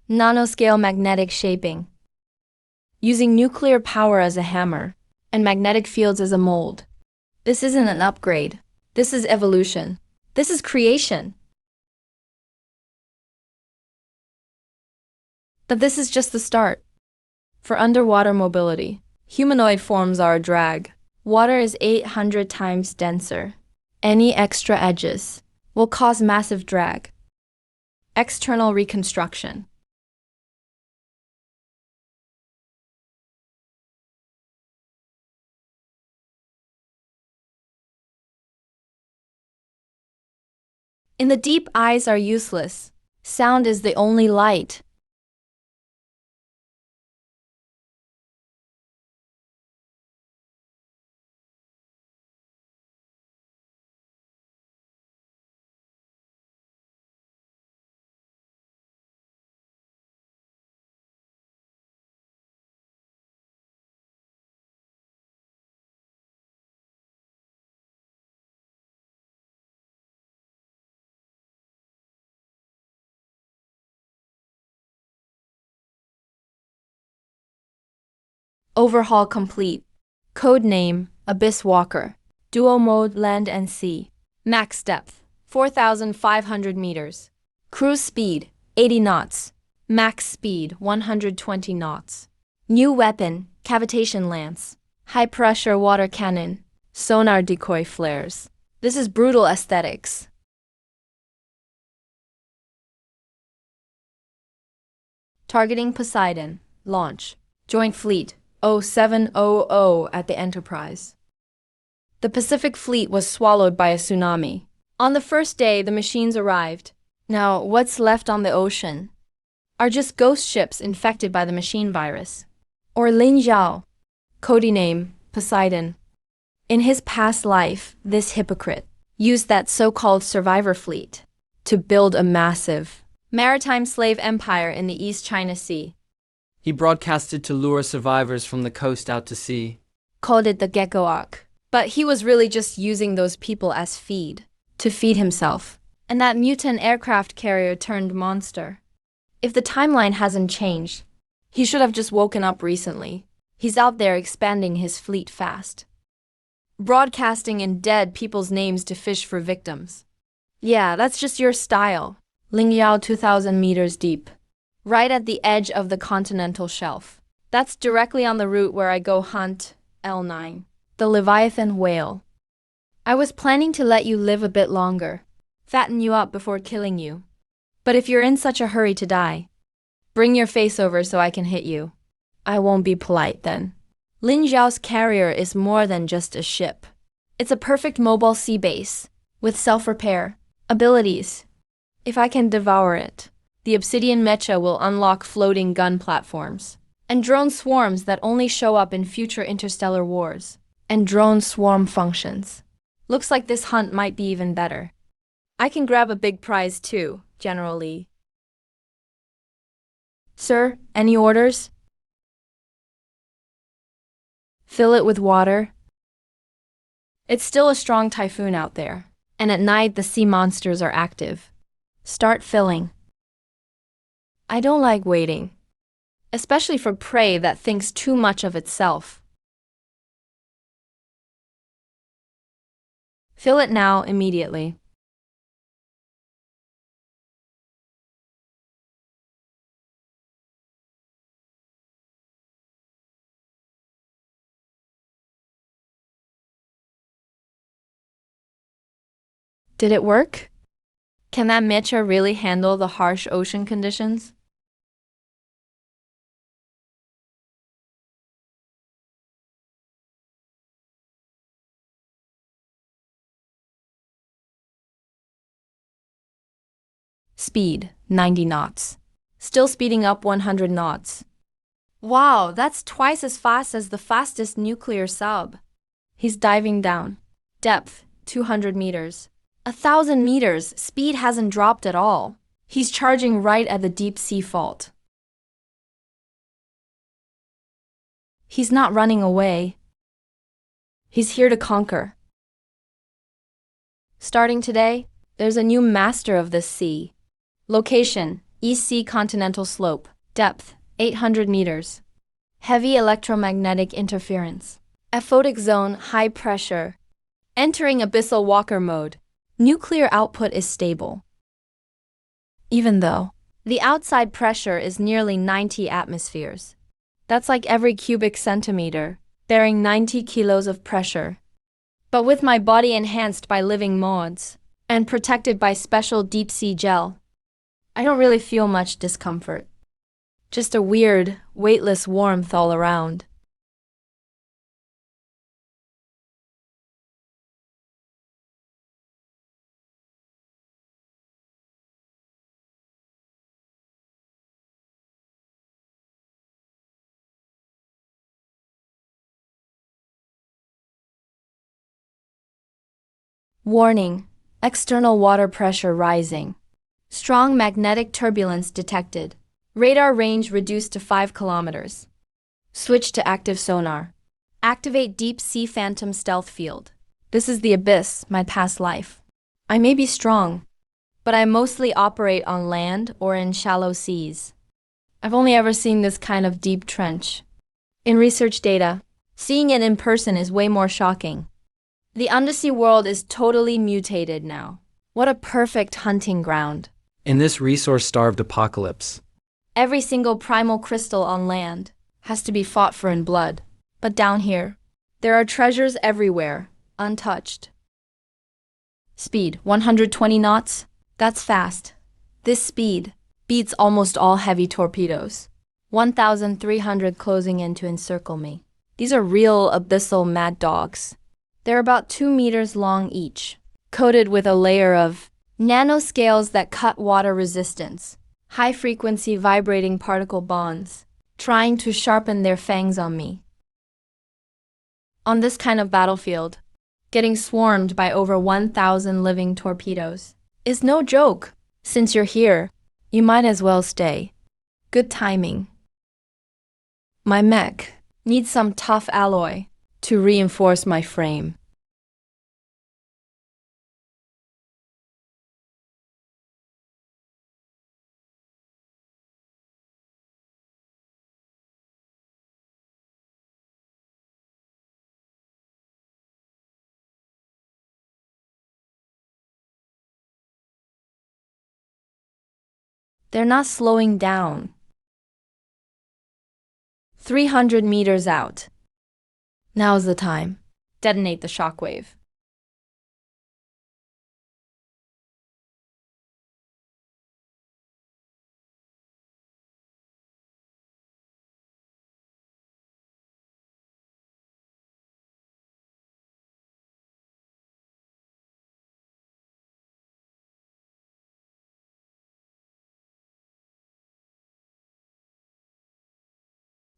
Nanoscale magnetic shaping. Using nuclear power as a hammer and magnetic fields as a mold. This isn't an upgrade. This is evolution. This is creation. But this is just the start. For underwater mobility, humanoid forms are a drag. Water is 800 times denser. Any extra edges will cause massive drag. External reconstruction. In the deep, eyes are useless. Sound is the only light. Overhaul complete. Code name, Abyss Walker. Duo mode, land and sea. Max depth, 4,500 meters. Cruise speed, 80 knots. Max speed, 120 knots. New weapon, cavitation lance. High pressure water cannon. Sonar decoy flares. This is brutal aesthetics. Targeting Poseidon. Launch. Joint Fleet 0700 at the Enterprise. The Pacific Fleet was swallowed by a tsunami. On the first day, the machines arrived. Now, what's left on the ocean are just ghost ships infected by the machine virus. Or Lin Zhao, codename Poseidon. In his past life, this hypocrite used that so-called survivor fleet to build a massive maritime slave empire in the East China Sea. He broadcasted to lure survivors from the coast out to sea. Called it the Gecko Arc. But he was really just using those people as feed to feed himself. And that mutant aircraft carrier turned monster. If the timeline hasn't changed, he should have just woken up recently. He's out there expanding his fleet fast. Broadcasting in dead people's names to fish for victims. Yeah, that's just your style. Lingyao 2,000 meters deep. Right at the edge of the continental shelf. That's directly on the route where I go hunt L9, the Leviathan whale. I was planning to let you live a bit longer, fatten you up before killing you. But if you're in such a hurry to die, bring your face over so I can hit you. I won't be polite then. Lin Zhao's carrier is more than just a ship. It's a perfect mobile sea base, with self-repair abilities. If I can devour it, the Obsidian Mecha will unlock floating gun platforms and drone swarms that only show up in future interstellar wars. And drone swarm functions. Looks like this hunt might be even better. I can grab a big prize too, General Lee. Sir, any orders? Fill it with water. It's still a strong typhoon out there, and at night the sea monsters are active. Start filling. I don't like waiting, especially for prey that thinks too much of itself. Fill it now, immediately. Did it work? Can that Mecha really handle the harsh ocean conditions? Speed, 90 knots. Still speeding up 100 knots. Wow, that's twice as fast as the fastest nuclear sub. He's diving down. Depth, 200 meters. 1,000 meters, speed hasn't dropped at all. He's charging right at the deep sea fault. He's not running away. He's here to conquer. Starting today, there's a new master of this sea. Location, East Sea Continental Slope. Depth, 800 meters. Heavy electromagnetic interference. Aphotic zone, high pressure. Entering abyssal walker mode. Nuclear output is stable. Even though the outside pressure is nearly 90 atmospheres. That's like every cubic centimeter, bearing 90 kilos of pressure. But with my body enhanced by living mods and protected by special deep sea gel, I don't really feel much discomfort. Just a weird, weightless warmth all around. Warning: external water pressure rising. Strong magnetic turbulence detected. Radar range reduced to 5 kilometers. Switch to active sonar. Activate deep sea phantom stealth field. This is the abyss, my past life. I may be strong, but I mostly operate on land or in shallow seas. I've only ever seen this kind of deep trench. In research data, seeing it in person is way more shocking. The undersea world is totally mutated now. What a perfect hunting ground. In this resource-starved apocalypse, Every single primal crystal on land has to be fought for in blood. But down here, there are treasures everywhere, untouched. Speed, 120 knots? That's fast. This speed beats almost all heavy torpedoes. 1,300 closing in to encircle me. These are real abyssal mad dogs. They're about 2 meters long each, coated with a layer of nanoscales that cut water resistance, high-frequency vibrating particle bonds, trying to sharpen their fangs on me. On this kind of battlefield, getting swarmed by over 1,000 living torpedoes is no joke. Since you're here, you might as well stay. Good timing. My mech needs some tough alloy to reinforce my frame. They're not slowing down. 300 meters out. Now's the time. Detonate the shockwave.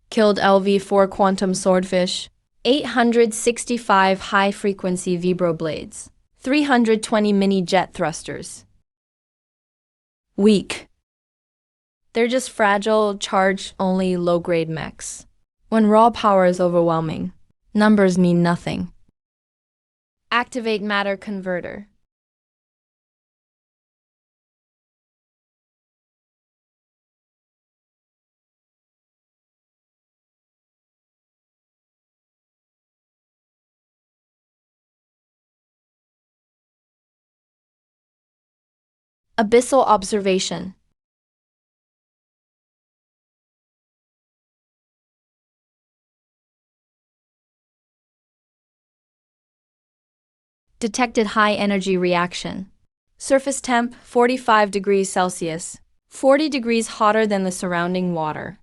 Killed LV-4 quantum swordfish. 865 high-frequency vibroblades. 320 mini jet thrusters. Weak. They're just fragile, charge-only low-grade mechs. When raw power is overwhelming, numbers mean nothing. Activate matter converter. Abyssal observation. Detected high energy reaction. Surface temp 45 degrees Celsius, 40 degrees hotter than the surrounding water.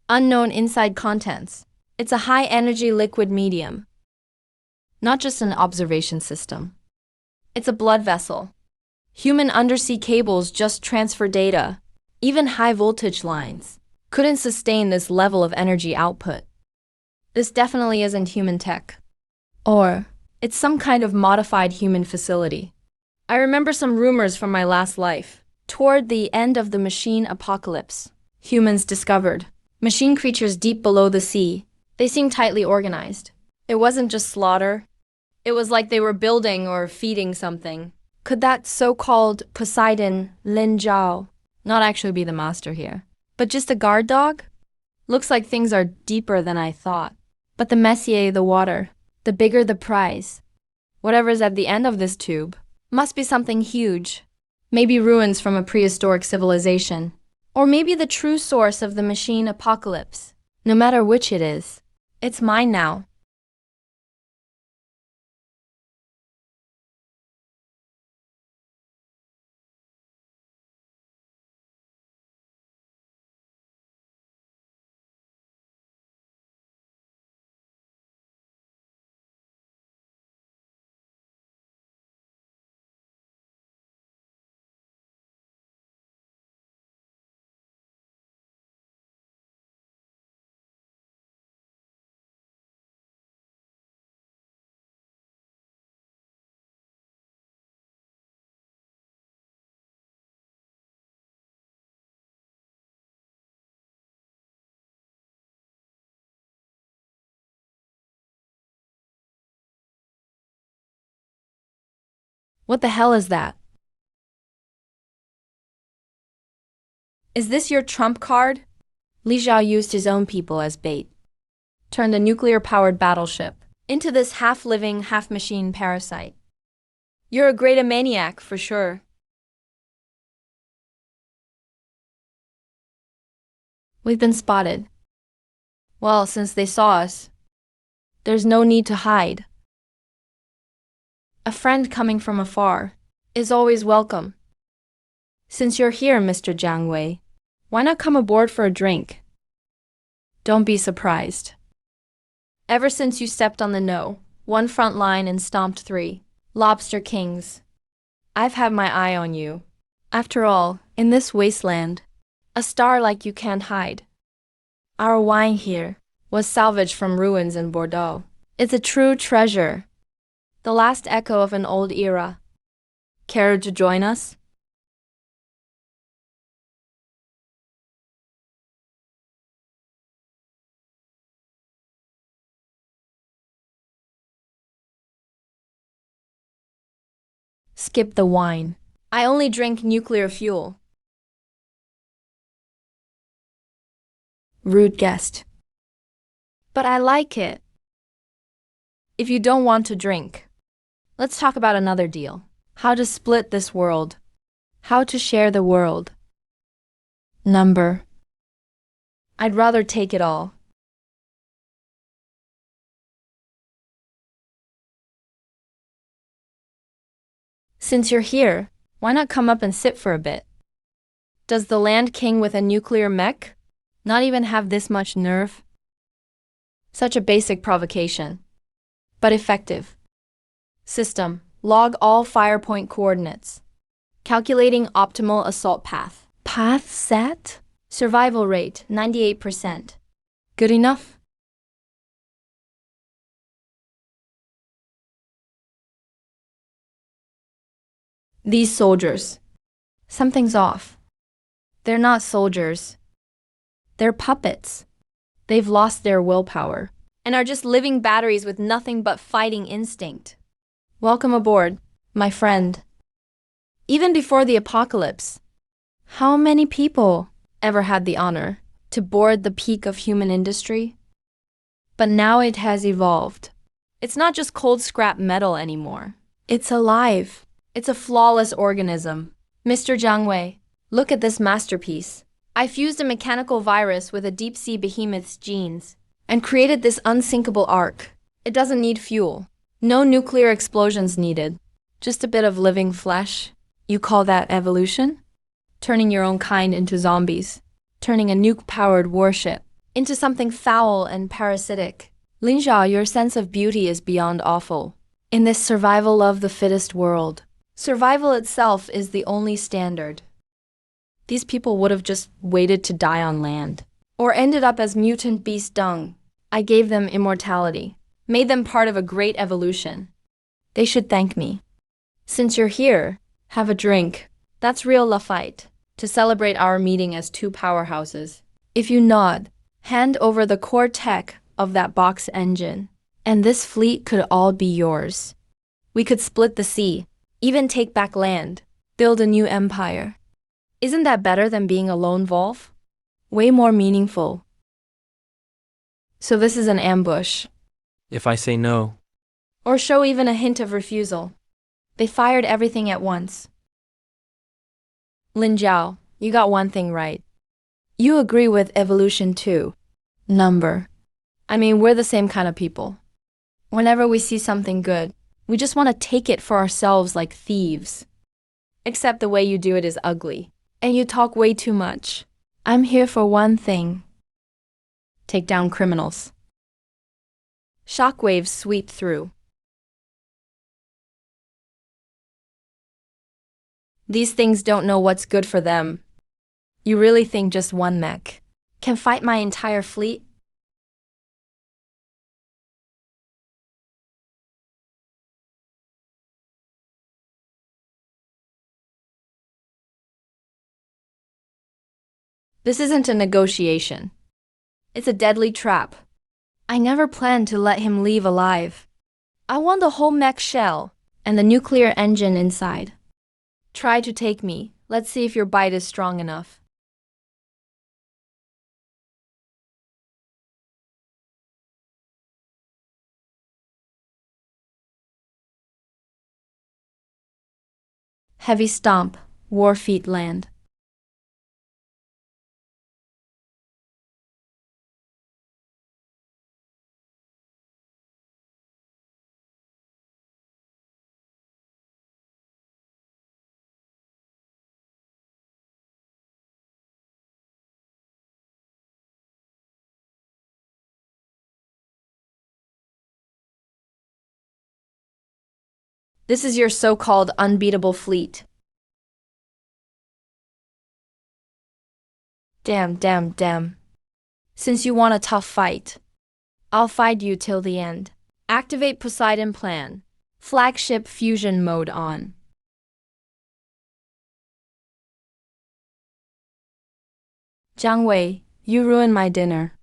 Unknown inside contents. It's a high-energy liquid medium. Not just an observation system. It's a blood vessel. Human undersea cables just transfer data. Even high-voltage lines couldn't sustain this level of energy output. This definitely isn't human tech. Or, it's some kind of modified human facility. I remember some rumors from my last life. Toward the end of the machine apocalypse, humans discovered machine creatures deep below the sea. They seemed tightly organized. It wasn't just slaughter. It was like they were building or feeding something. Could that so-called Poseidon Lin Zhao not actually be the master here, but just a guard dog? Looks like things are deeper than I thought. But the messier the water, the bigger the prize. Whatever's at the end of this tube must be something huge. Maybe ruins from a prehistoric civilization. Or maybe the true source of the machine apocalypse. No matter which it is, it's mine now. What the hell is that? Is this your trump card? Li Zhao used his own people as bait. Turned a nuclear-powered battleship into this half-living, half-machine parasite. You're a great maniac, for sure. We've been spotted. Well, since they saw us, there's no need to hide. A friend coming from afar is always welcome. Since you're here, Mr. Jiang Wei, why not come aboard for a drink? Don't be surprised. Ever since you stepped on the no, one front line and stomped 3 lobster kings, I've had my eye on you. After all, in this wasteland, a star like you can't hide. Our wine here was salvaged from ruins in Bordeaux. It's a true treasure. The last echo of an old era. Care to join us? Skip the wine. I only drink nuclear fuel. Rude guest. But I like it. If you don't want to drink, let's talk about another deal. How to split this world. How to share the world. Number. I'd rather take it all. Since you're here, why not come up and sit for a bit? Does the Land King with a nuclear mech not even have this much nerve? Such a basic provocation, but effective. System, log all fire point coordinates. Calculating optimal assault path. Path set? Survival rate, 98%. Good enough? These soldiers. Something's off. They're not soldiers. They're puppets. They've lost their willpower and are just living batteries with nothing but fighting instinct. Welcome aboard, my friend. Even before the apocalypse, how many people ever had the honor to board the peak of human industry? But now it has evolved. It's not just cold scrap metal anymore. It's alive. It's a flawless organism. Mr. Jiang Wei, look at this masterpiece. I fused a mechanical virus with a deep-sea behemoth's genes and created this unsinkable ark. It doesn't need fuel. No nuclear explosions needed. Just a bit of living flesh. You call that evolution? Turning your own kind into zombies. Turning a nuke-powered warship into something foul and parasitic. Linjia, your sense of beauty is beyond awful. In this survival of the fittest world, survival itself is the only standard. These people would have just waited to die on land, or ended up as mutant beast dung. I gave them immortality, made them part of a great evolution. They should thank me. Since you're here, have a drink. That's real Lafite, to celebrate our meeting as two powerhouses. If you nod, hand over the core tech of that box engine, and this fleet could all be yours. We could split the sea, even take back land, build a new empire. Isn't that better than being a lone wolf? Way more meaningful. So this is an ambush. If I say no, Or show even a hint of refusal. They fired everything at once. Lin Jiao, you got one thing right. You agree with evolution too. Number. I mean, we're the same kind of people. Whenever we see something good, we just want to take it for ourselves like thieves. Except the way you do it is ugly. And you talk way too much. I'm here for one thing. Take down criminals. Shockwaves sweep through. These things don't know what's good for them. You really think just one mech can fight my entire fleet? This isn't a negotiation. It's a deadly trap. I never planned to let him leave alive. I want the whole mech shell and the nuclear engine inside. Try to take me. Let's see if your bite is strong enough. Heavy stomp, war feet land. This is your so-called unbeatable fleet. Damn. Since you want a tough fight, I'll fight you till the end. Activate Poseidon plan. Flagship fusion mode on. Jiang Wei, you ruined my dinner.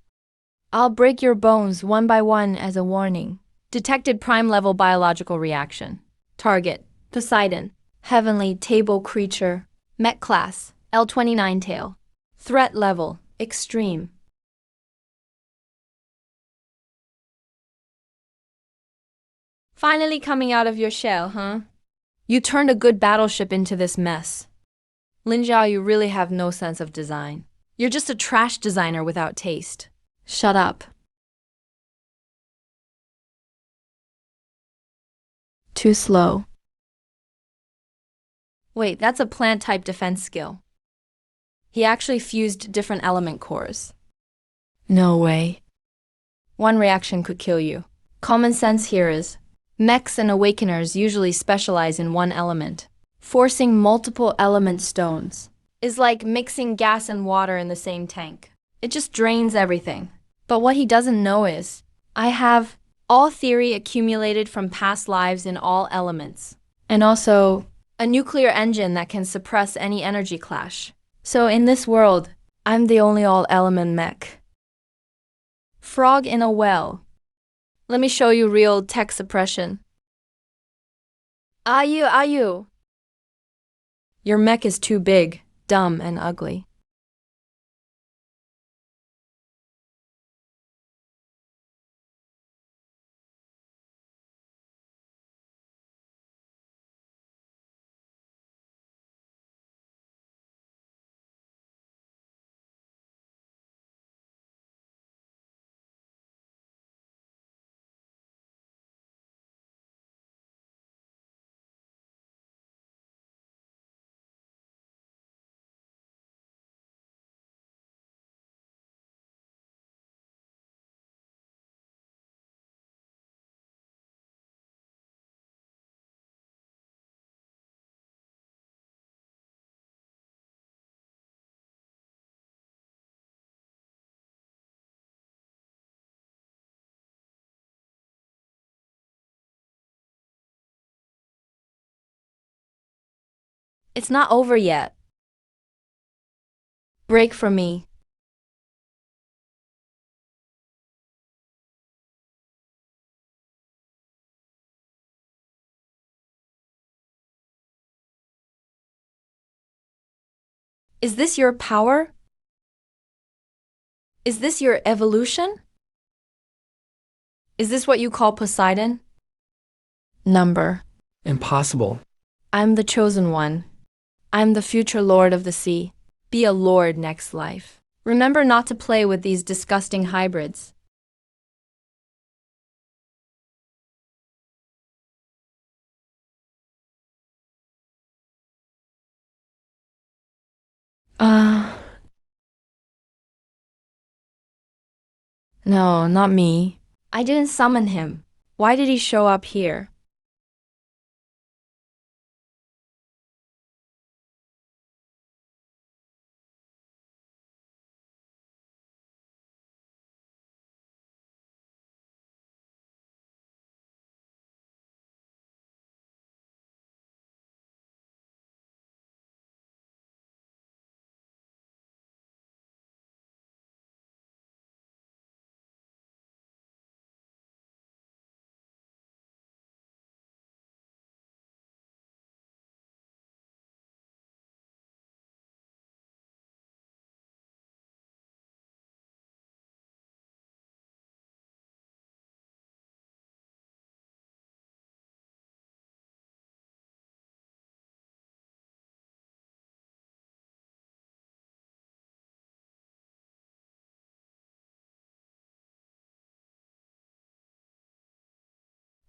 I'll break your bones one by one as a warning. Detected prime level biological reaction. Target, Poseidon. Heavenly table creature. Mech class, L29 tail. Threat level, extreme. Finally coming out of your shell, huh? You turned a good battleship into this mess. Lin Jiao, you really have no sense of design. You're just a trash designer without taste. Shut up. Too slow. Wait, that's a plant-type defense skill. He actually fused different element cores. No way. One reaction could kill you. Common sense here is, mechs and awakeners usually specialize in one element. Forcing multiple element stones is like mixing gas and water in the same tank. It just drains everything. But what he doesn't know is, I have all theory accumulated from past lives in all elements. And also, a nuclear engine that can suppress any energy clash. So in this world, I'm the only all-element mech. Frog in a well. Let me show you real tech suppression. Are you? Your mech is too big, dumb, and ugly. It's not over yet. Break from me. Is this your power? Is this your evolution? Is this what you call Poseidon? Number. Impossible. I'm the chosen one. I'm the future lord of the sea. Be a lord next life. Remember not to play with these disgusting hybrids. Uh, no, not me. I didn't summon him. Why did he show up here?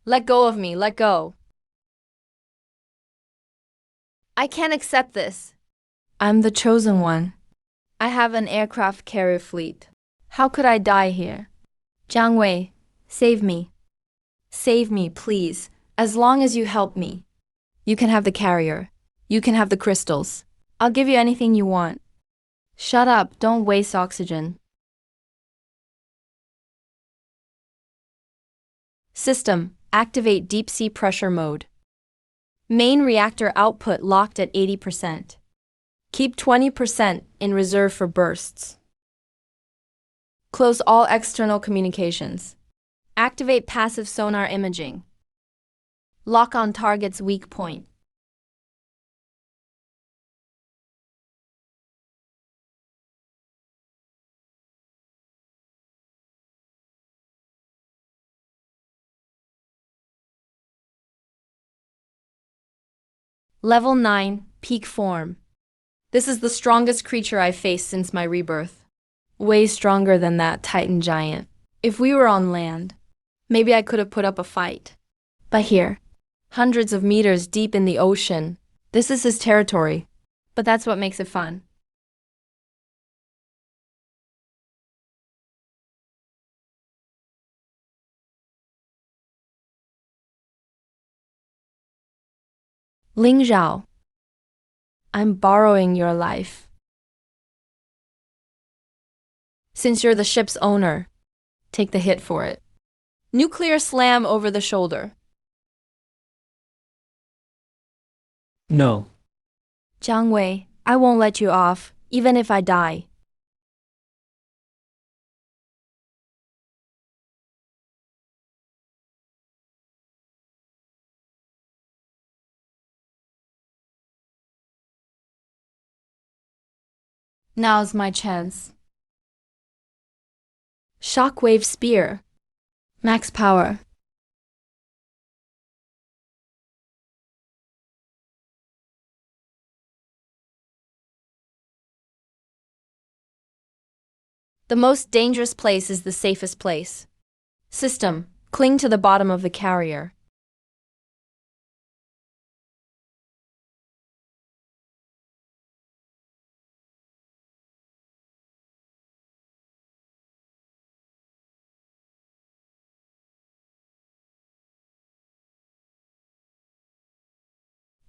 Let go of me, let go. I can't accept this. I'm the chosen one. I have an aircraft carrier fleet. How could I die here? Jiang Wei, save me. Save me, please. As long as you help me. You can have the carrier. You can have the crystals. I'll give you anything you want. Shut up, don't waste oxygen. System, activate deep sea pressure mode. Main reactor output locked at 80%. Keep 20% in reserve for bursts. Close all external communications. Activate passive sonar imaging. Lock on target's weak point. Level 9, peak form. This is the strongest creature I've faced since my rebirth. Way stronger than that Titan giant. If we were on land, maybe I could have put up a fight. But here, hundreds of meters deep in the ocean, this is his territory. But that's what makes it fun. Ling Zhao, I'm borrowing your life. Since you're the ship's owner, take the hit for it. Nuclear slam over the shoulder. No. Jiang Wei, I won't let you off, even if I die. Now's my chance. Shockwave spear. Max power. The most dangerous place is the safest place. System, cling to the bottom of the carrier.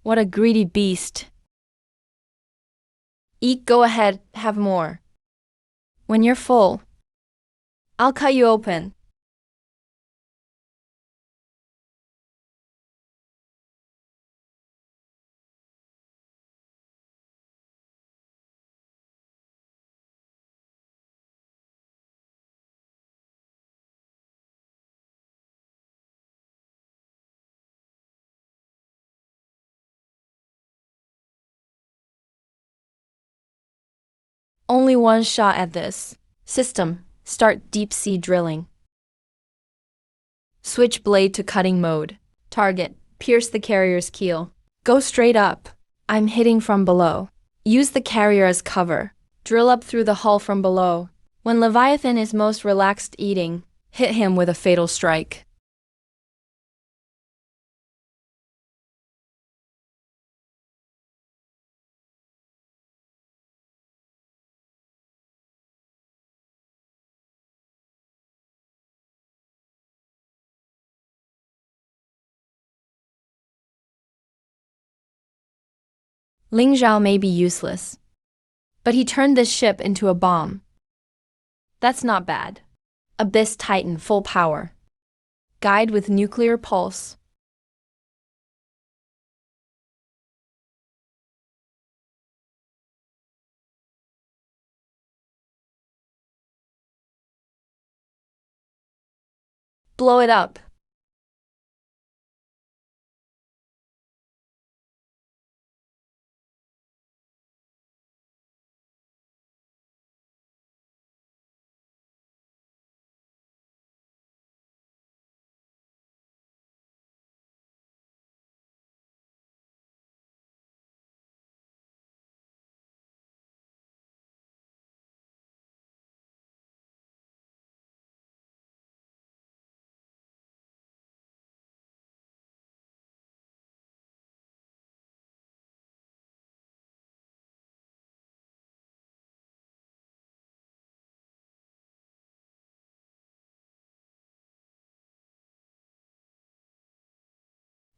What a greedy beast. Eat, go ahead, have more. When you're full, I'll cut you open. Only one shot at this. System, start deep sea drilling. Switch blade to cutting mode. Target, pierce the carrier's keel. Go straight up. I'm hitting from below. Use the carrier as cover. Drill up through the hull from below. When Leviathan is most relaxed eating, hit him with a fatal strike. Ling Zhao may be useless, but he turned this ship into a bomb. That's not bad. Abyss Titan full power. Guide with nuclear pulse. Blow it up.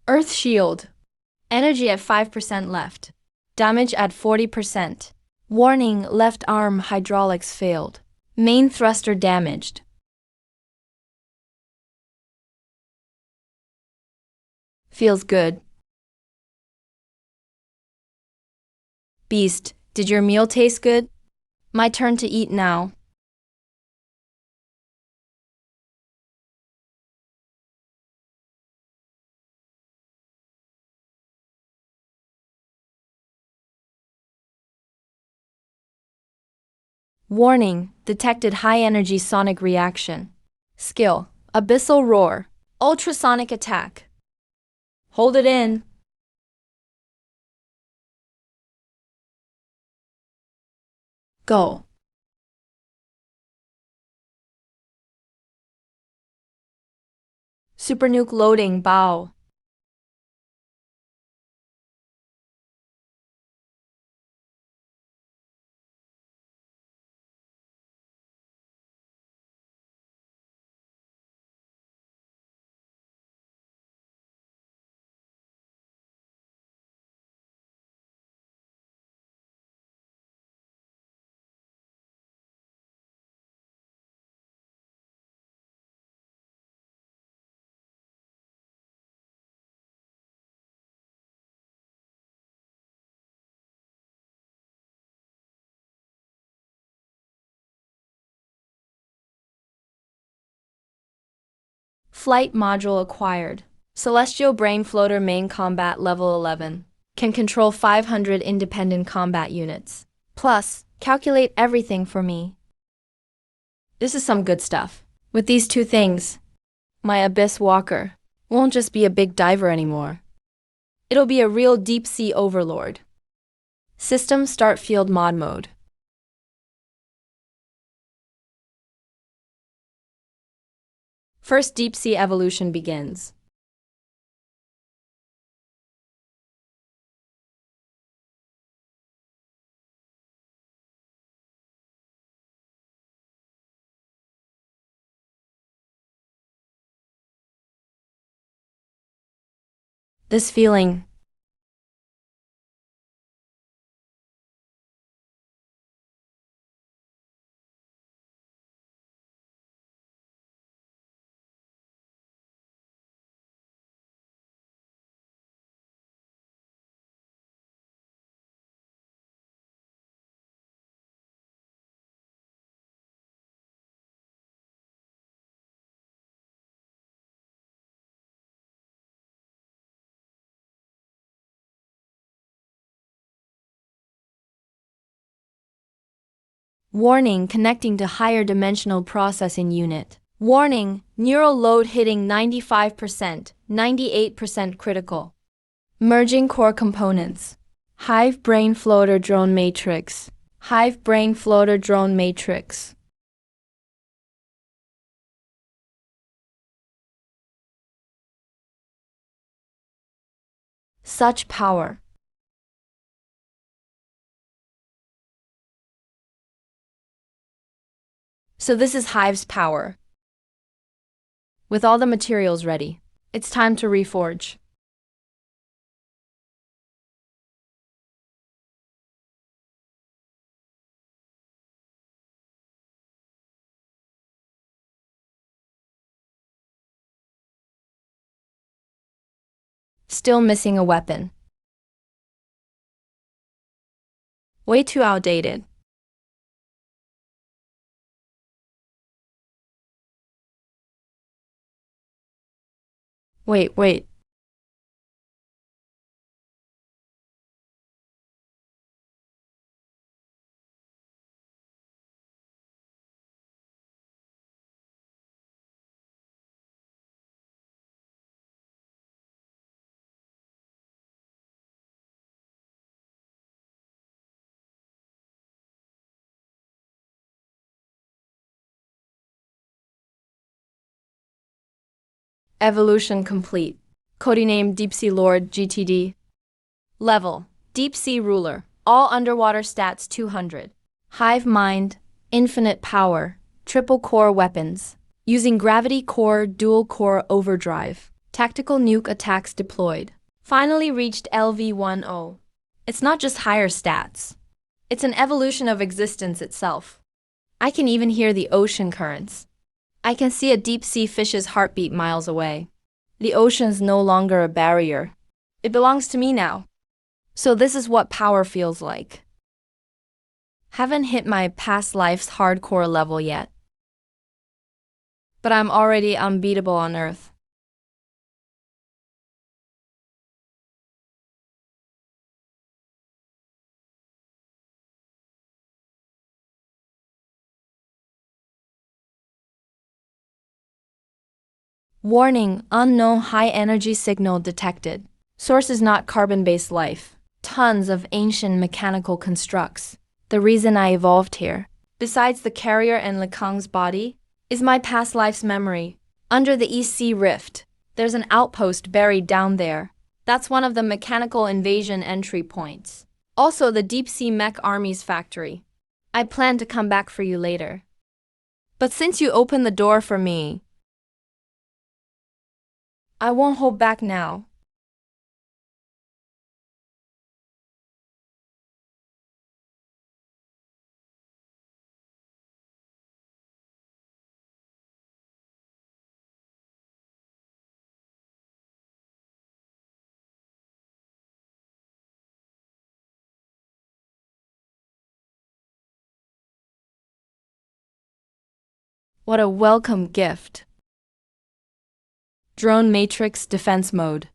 Earth shield. Energy at 5% left. Damage at 40%. Warning, left arm hydraulics failed. Main thruster damaged. Feels good. Beast, did your meal taste good? My turn to eat now. Warning, detected high-energy sonic reaction. Skill, abyssal roar. Ultrasonic attack. Hold it in. Go. Supernuke loading bow. Flight module acquired. Celestial Brain Floater main combat level 11. Can control 500 independent combat units. Plus, calculate everything for me. This is some good stuff. With these two things, my Abyss Walker won't just be a big diver anymore. It'll be a real deep sea overlord. System start field mod mode. First deep sea evolution begins. This feeling Warning, connecting to higher dimensional processing unit. Warning, neural load hitting 95%, 98% critical. Merging core components. Hive brain floater drone matrix. Hive brain floater drone matrix. Such power. So this is Hive's power. With all the materials ready, it's time to reforge. Still missing a weapon. Way too outdated. Wait. Evolution complete. Codename Deep Sea Lord GTD. Level, Deep Sea Ruler. All underwater stats 200. Hive Mind, Infinite Power, Triple Core Weapons. Using Gravity Core Dual Core Overdrive. Tactical Nuke Attacks deployed. Finally reached LV10. It's not just higher stats. It's an evolution of existence itself. I can even hear the ocean currents. I can see a deep-sea fish's heartbeat miles away. The ocean's no longer a barrier. It belongs to me now. So this is what power feels like. Haven't hit my past life's hardcore level yet. But I'm already unbeatable on Earth. Warning, unknown high-energy signal detected. Source is not carbon-based life. Tons of ancient mechanical constructs. The reason I evolved here, besides the carrier and Lekang's body, is my past life's memory. Under the East Sea Rift, there's an outpost buried down there. That's one of the mechanical invasion entry points. Also the Deep Sea Mech Army's factory. I plan to come back for you later. But since you opened the door for me, I won't hold back now. What a welcome gift. Drone Matrix Defense Mode.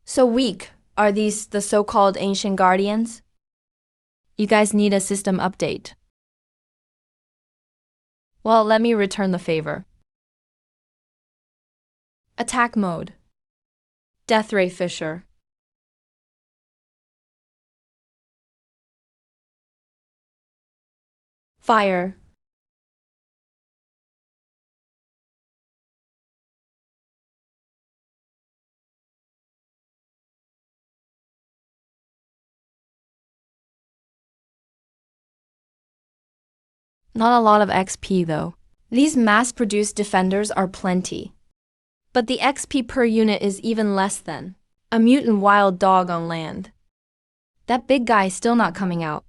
So weak are these the so-called ancient guardians? You guys need a system update. Well, let me return the favor. Attack mode. Death Ray Fisher. Fire. Not a lot of XP though. These mass-produced defenders are plenty. But the XP per unit is even less than a mutant wild dog on land. That big guy still not coming out.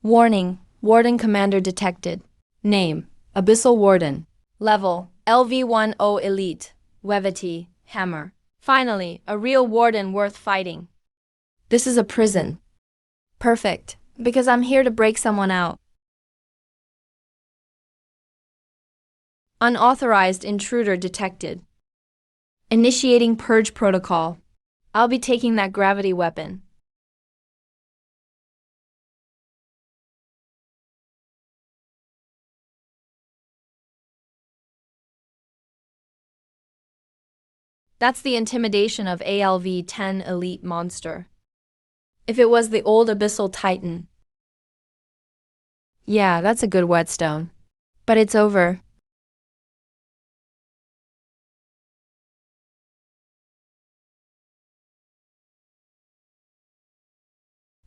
Warning, Warden Commander detected. Name, Abyssal Warden. Level, LV10 Elite. Wevity, Hammer. Finally, a real warden worth fighting. This is a prison. Perfect, because I'm here to break someone out. Unauthorized intruder detected. Initiating purge protocol. I'll be taking that gravity weapon. That's the intimidation of ALV-10 Elite Monster. If it was the old Abyssal Titan. Yeah, that's a good whetstone. But it's over.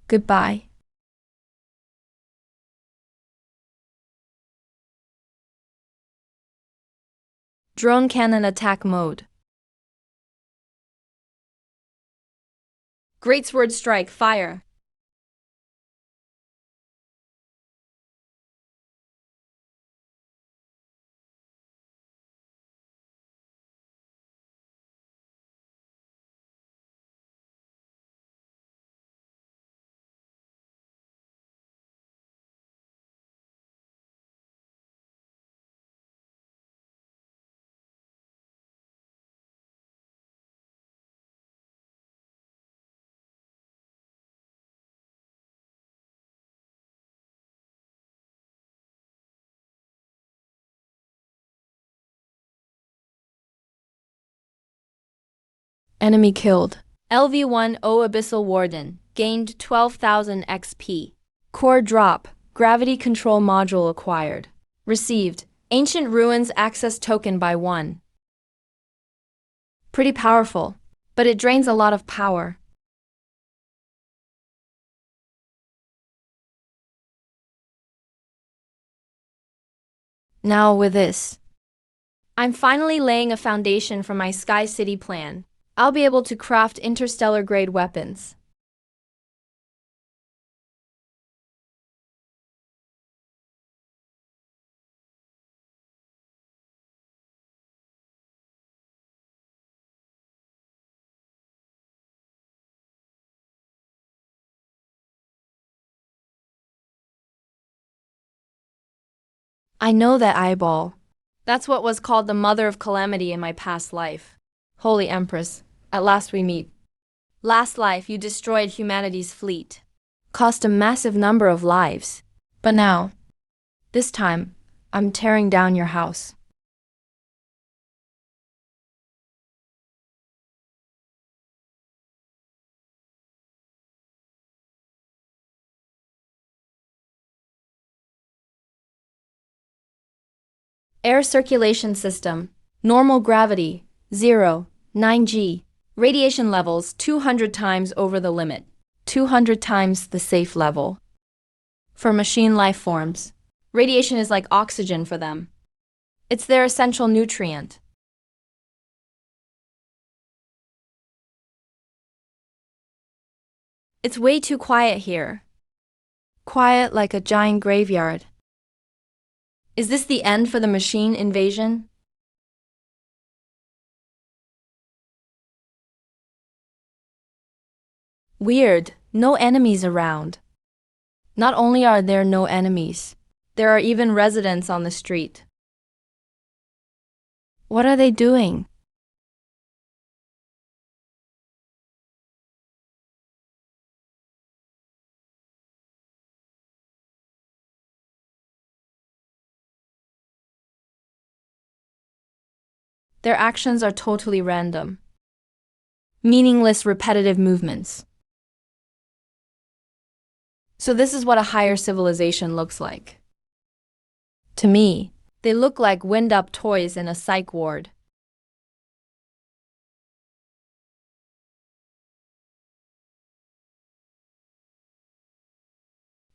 Goodbye. Drone cannon attack mode. Great sword strike, fire. Enemy killed. LV-10 Abyssal Warden. Gained 12,000 XP. Core drop. Gravity control module acquired. Received. Ancient Ruins access token by 1. Pretty powerful, but it drains a lot of power. Now with this, I'm finally laying a foundation for my Sky City plan. I'll be able to craft interstellar-grade weapons. I know that eyeball. That's what was called the Mother of Calamity in my past life. Holy Empress, at last we meet. Last life you destroyed humanity's fleet. Cost a massive number of lives. But now, this time, I'm tearing down your house. Air circulation system. Normal gravity, 0, 9G. Radiation levels 200 times over the limit. 200 times the safe level. For machine life forms, radiation is like oxygen for them. It's their essential nutrient. It's way too quiet here. Quiet like a giant graveyard. Is this the end for the machine invasion? Weird, no enemies around. Not only are there no enemies, there are even residents on the street. What are they doing? Their actions are totally random. Meaningless, repetitive movements. So this is what a higher civilization looks like. To me, they look like wind-up toys in a psych ward.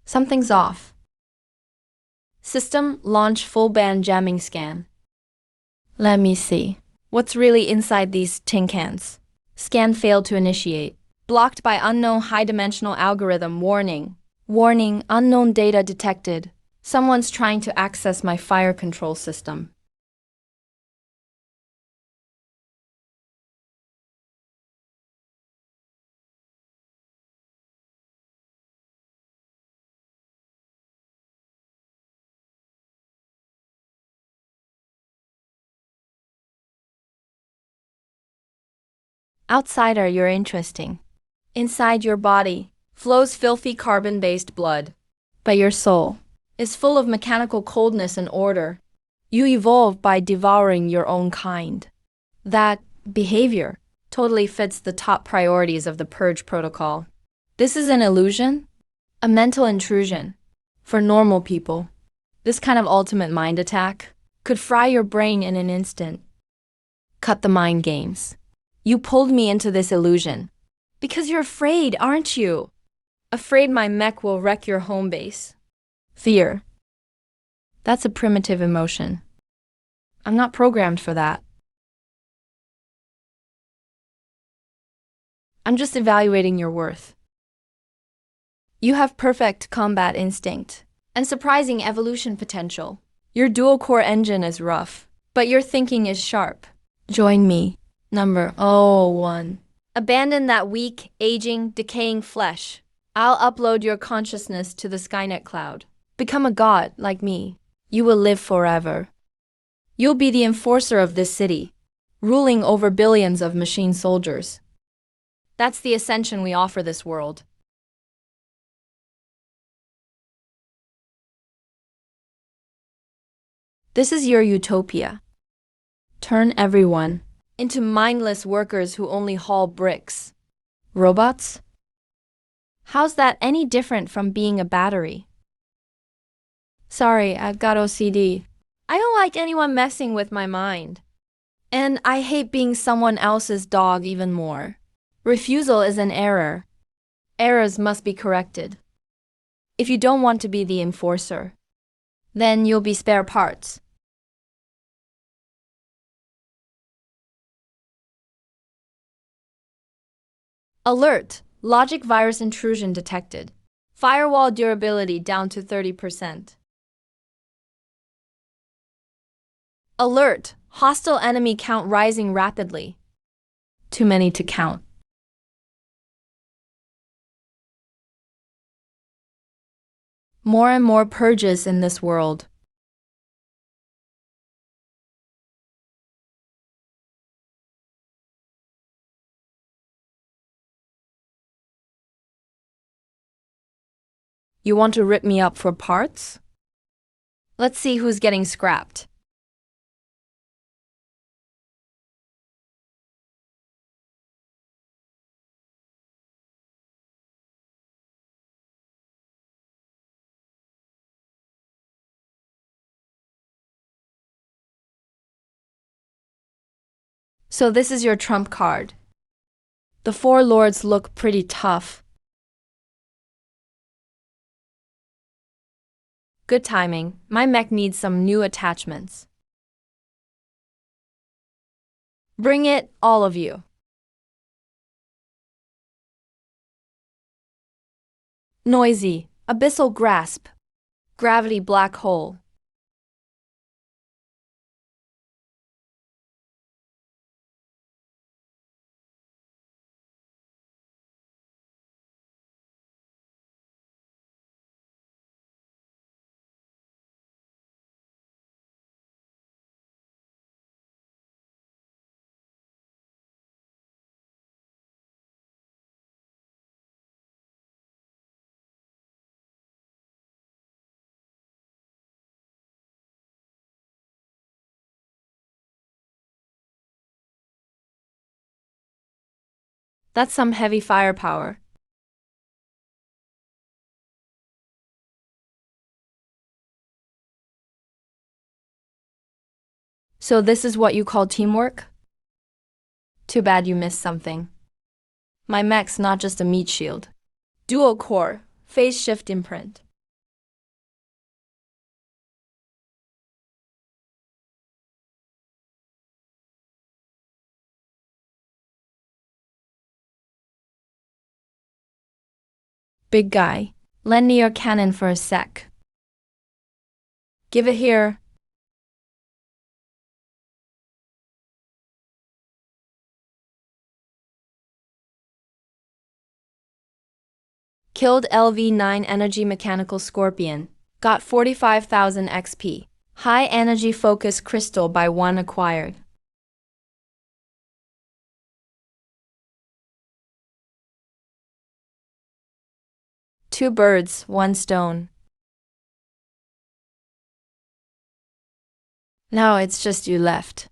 Something's off. System launch full band jamming scan. Let me see. What's really inside these tin cans? Scan failed to initiate. Blocked by unknown high-dimensional algorithm warning. Warning, unknown data detected. Someone's trying to access my fire control system. Outsider, you're interesting. Inside your body flows filthy carbon-based blood. But your soul is full of mechanical coldness and order. You evolve by devouring your own kind. That behavior totally fits the top priorities of the Purge Protocol. This is an illusion, a mental intrusion. For normal people, this kind of ultimate mind attack could fry your brain in an instant. Cut the mind games. You pulled me into this illusion because you're afraid, aren't you? Afraid my mech will wreck your home base. Fear. That's a primitive emotion. I'm not programmed for that. I'm just evaluating your worth. You have perfect combat instinct and surprising evolution potential. Your dual-core engine is rough, but your thinking is sharp. Join me. Number 01. Abandon that weak, aging, decaying flesh. I'll upload your consciousness to the Skynet cloud. Become a god like me. You will live forever. You'll be the enforcer of this city, ruling over billions of machine soldiers. That's the ascension we offer this world. This is your utopia. Turn everyone into mindless workers who only haul bricks. Robots? How's that any different from being a battery? Sorry, I've got OCD. I don't like anyone messing with my mind. And I hate being someone else's dog even more. Refusal is an error. Errors must be corrected. If you don't want to be the enforcer, then you'll be spare parts. Alert! Logic virus intrusion detected. Firewall durability down to 30%. Alert! Hostile enemy count rising rapidly. Too many to count. More and more purges in this world. You want to rip me up for parts? Let's see who's getting scrapped. So this is your trump card. The four lords look pretty tough. Good timing. My mech needs some new attachments. Bring it, all of you. Noisy, abyssal grasp, gravity black hole. That's some heavy firepower. So this is what you call teamwork? Too bad you missed something. My mech's not just a meat shield. Dual core, phase shift imprint. Big guy, Lend me your cannon for a sec. Give it here. Killed LV9 Energy Mechanical Scorpion. Got 45,000 XP. High Energy Focus Crystal by 1 acquired. Two birds, one stone. Now it's just you left.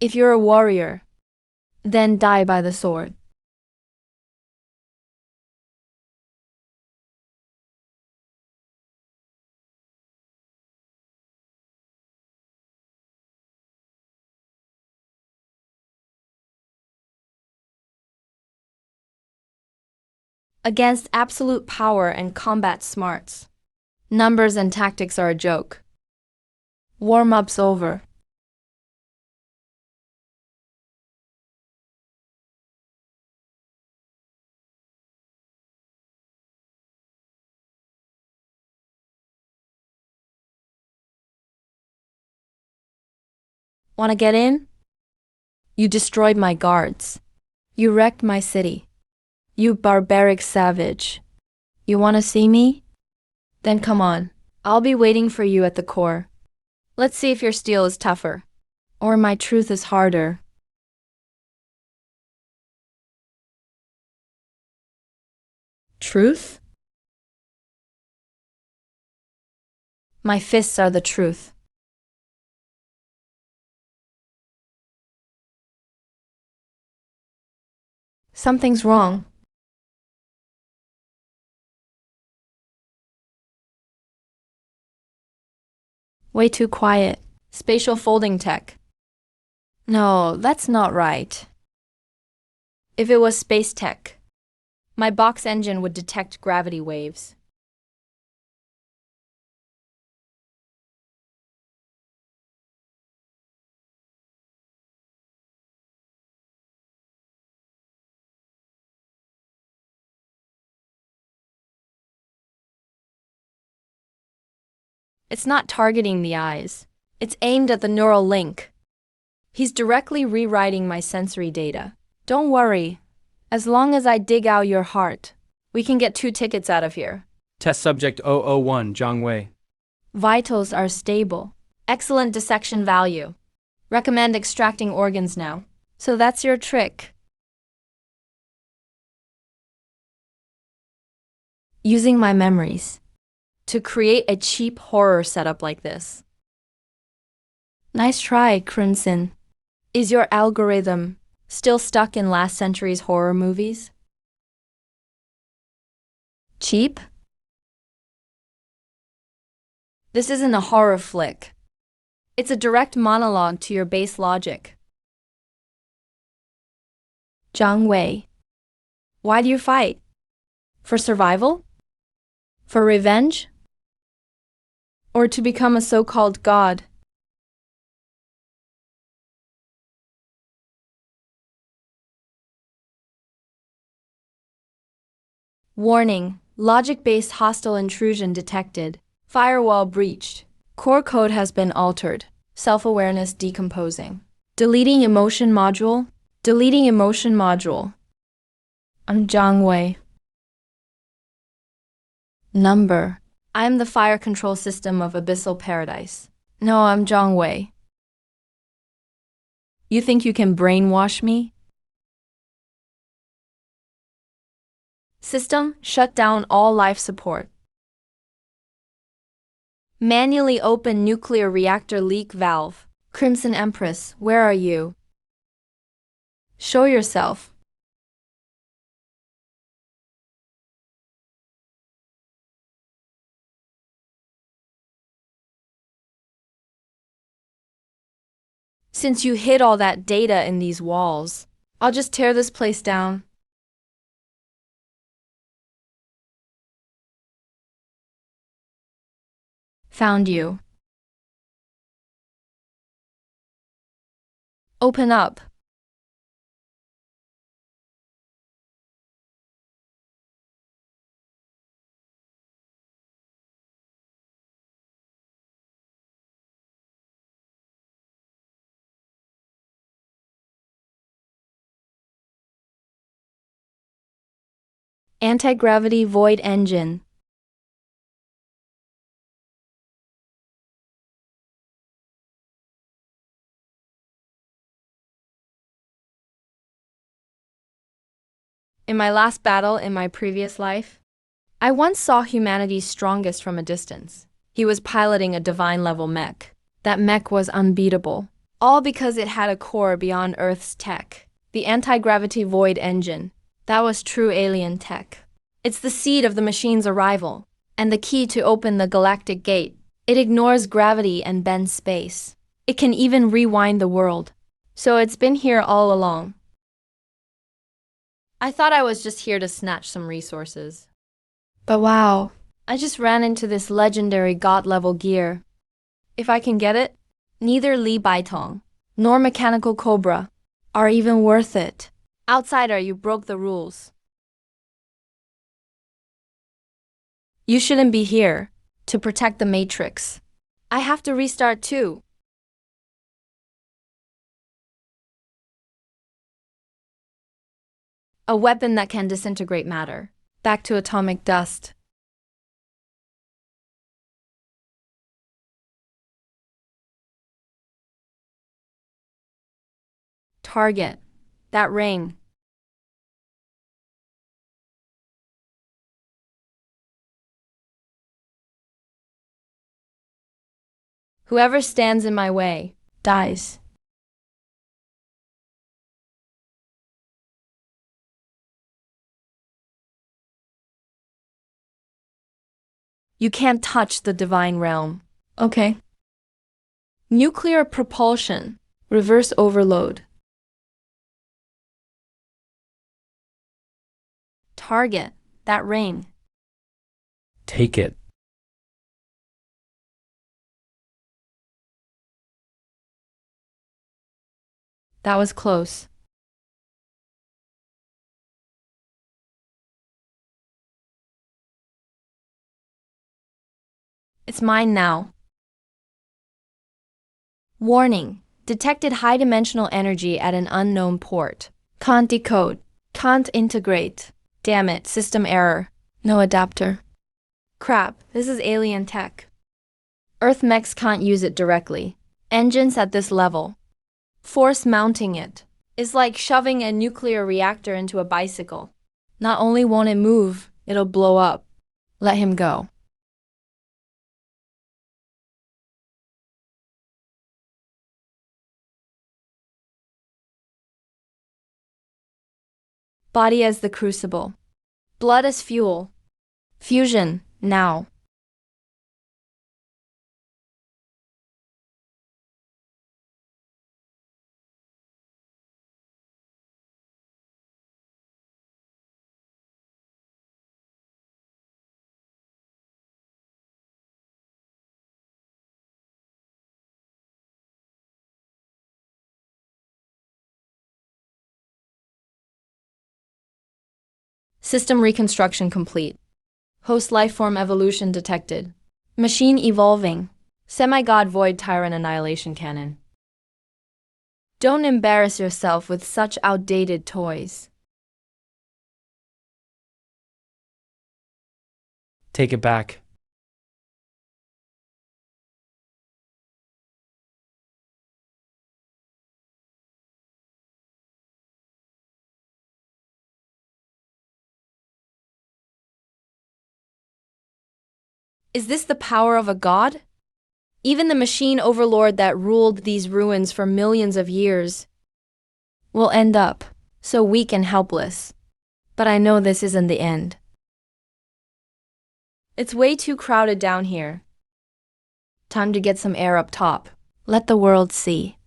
If you're a warrior, then die by the sword. Against absolute power and combat smarts. Numbers and tactics are a joke. Warm-up's over. Wanna get in? You destroyed my guards. You wrecked my city. You barbaric savage. You wanna see me? Then come on. I'll be waiting for you at the core. Let's see if your steel is tougher. Or my truth is harder. Truth? My fists are the truth. Something's wrong. Way too quiet. Spatial folding tech. No, that's not right. If it was space tech, my box engine would detect gravity waves. It's not targeting the eyes. It's aimed at the neural link. He's directly rewriting my sensory data. Don't worry. As long as I dig out your heart, we can get 2 tickets out of here. Test subject 001, Zhang Wei. Vitals are stable. Excellent dissection value. Recommend extracting organs now. So that's your trick. Using my memories to create a cheap horror setup like this. Nice try, Crimson. Is your algorithm still stuck in last century's horror movies? Cheap? This isn't a horror flick. It's a direct monologue to your base logic. Zhang Wei. Why do you fight? For survival? For revenge? Or to become a so-called god? Warning, logic-based hostile intrusion detected. Firewall breached. Core code has been altered. Self-awareness decomposing. Deleting emotion module. Deleting emotion module. I'm Zhang Wei. Number. I'm the fire control system of Abyssal Paradise. No, I'm Zhang Wei. You think you can brainwash me? System, shut down all life support. Manually open nuclear reactor leak valve. Crimson Empress, where are you? Show yourself. Since you hid all that data in these walls, I'll just tear this place down. Found you. Open up. Anti-gravity void engine. In my last battle in my previous life, I once saw humanity's strongest from a distance. He was piloting a divine-level mech. That mech was unbeatable, all because it had a core beyond Earth's tech. The anti-gravity void engine. That was true alien tech. It's the seed of the machine's arrival, and the key to open the galactic gate. It ignores gravity and bends space. It can even rewind the world. So it's been here all along. I thought I was just here to snatch some resources. But wow, I just ran into this legendary god-level gear. If I can get it, neither Li Baitong nor Mechanical Cobra are even worth it. Outsider, you broke the rules. You shouldn't be here to protect the Matrix. I have to restart too. A weapon that can disintegrate matter. Back to atomic dust. Target. That ring. Whoever stands in my way, dies. You can't touch the divine realm. Okay. Nuclear propulsion. Reverse overload. Target. That ring. Take it. That was close. It's mine now. Warning. Detected high-dimensional energy at an unknown port. Can't decode. Can't integrate. Damn it, system error. No adapter. Crap, this is alien tech. Earth mechs can't use it directly. Engines at this level. Force mounting it is like shoving a nuclear reactor into a bicycle. Not only won't it move, it'll blow up. Let him go. Body as the crucible. Blood as fuel. Fusion, now. System reconstruction complete. Host lifeform evolution detected. Machine evolving. Semi-god void tyrant annihilation cannon. Don't embarrass yourself with such outdated toys. Take it back. Is this the power of a god? Even the machine overlord that ruled these ruins for millions of years will end up so weak and helpless. But I know this isn't the end. It's way too crowded down here. Time to get some air up top. Let the world see.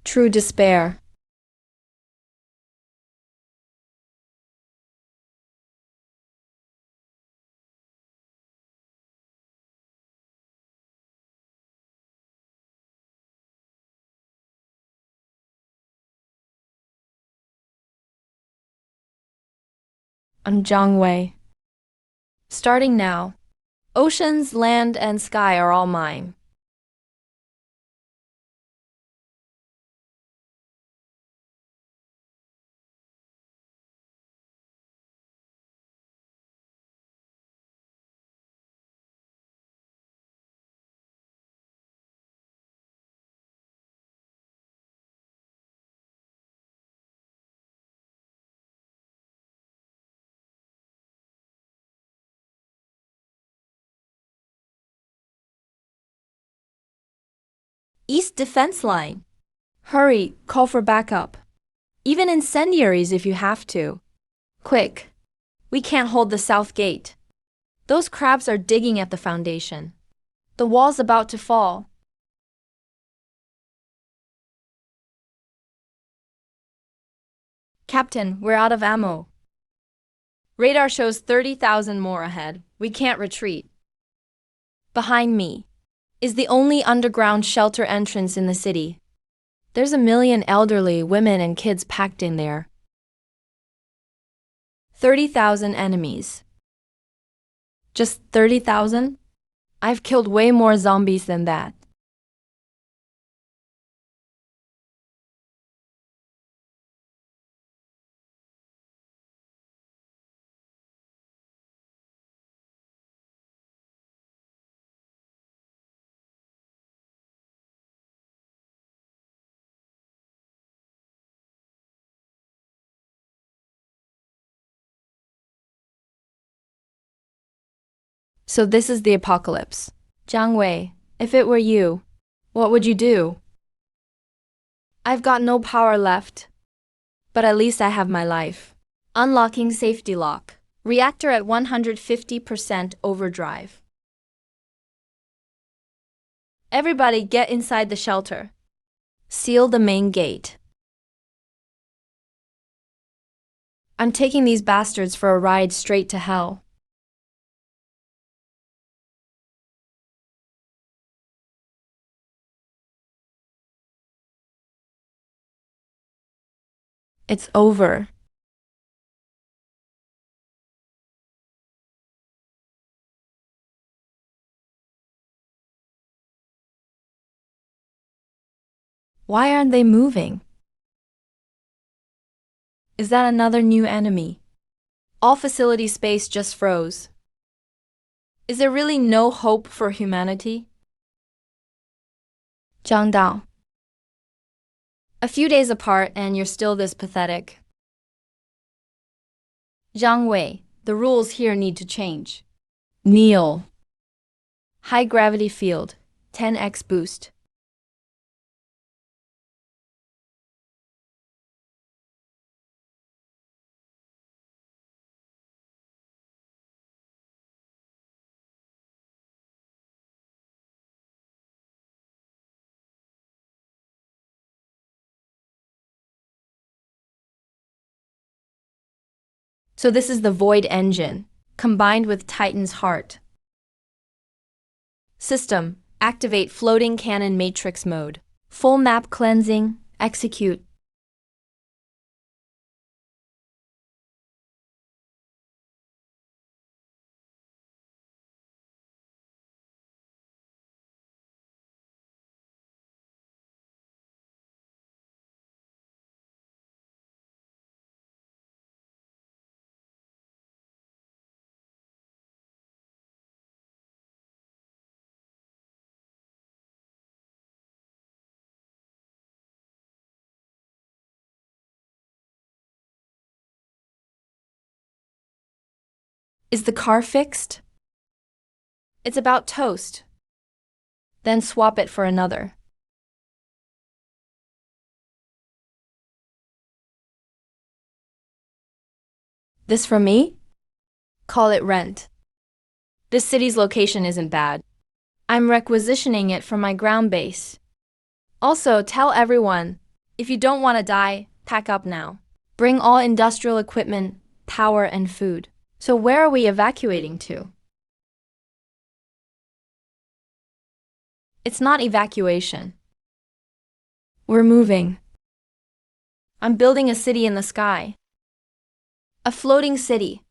True despair. I'm Jiangwei. Starting now. Oceans, land, and sky are all mine. East Defense Line. Hurry, call for backup. Even incendiaries if you have to. Quick. We can't hold the south gate. Those crabs are digging at the foundation. The wall's about to fall. Captain, we're out of ammo. Radar shows 30,000 more ahead. We can't retreat. Behind me is the only underground shelter entrance in the city. There's 1 million elderly, women, and kids packed in there. 30,000 enemies. Just 30,000? I've killed way more zombies than that. So this is the apocalypse. Jiang Wei, if it were you, what would you do? I've got no power left, but at least I have my life. Unlocking safety lock. Reactor at 150% overdrive. Everybody get inside the shelter. Seal the main gate. I'm taking these bastards for a ride straight to hell. It's over. Why aren't they moving? Is that another new enemy? All facility space just froze. Is there really no hope for humanity? Zhang Dao. A few days apart and you're still this pathetic. Zhang Wei, the rules here need to change. Kneel. High gravity field, 10x boost. So this is the Void engine, combined with Titan's heart. System, activate floating cannon matrix mode. Full map cleansing, execute. Is the car fixed? It's about toast. Then swap it for another. This from me? Call it rent. This city's location isn't bad. I'm requisitioning it from my ground base. Also, tell everyone, if you don't want to die, pack up now. Bring all industrial equipment, power, and food. So where are we evacuating to? It's not evacuation. We're moving. I'm building a city in the sky. A floating city.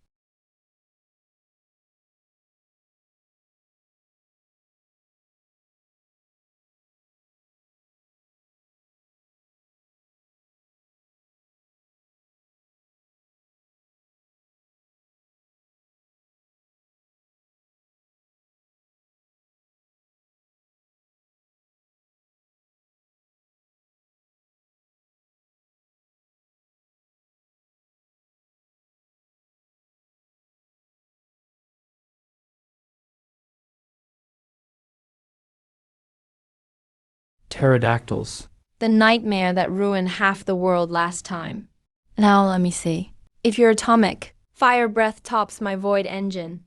Pterodactyls. The nightmare that ruined half the world last time. Now let me see. If you're atomic, fire breath tops my void engine.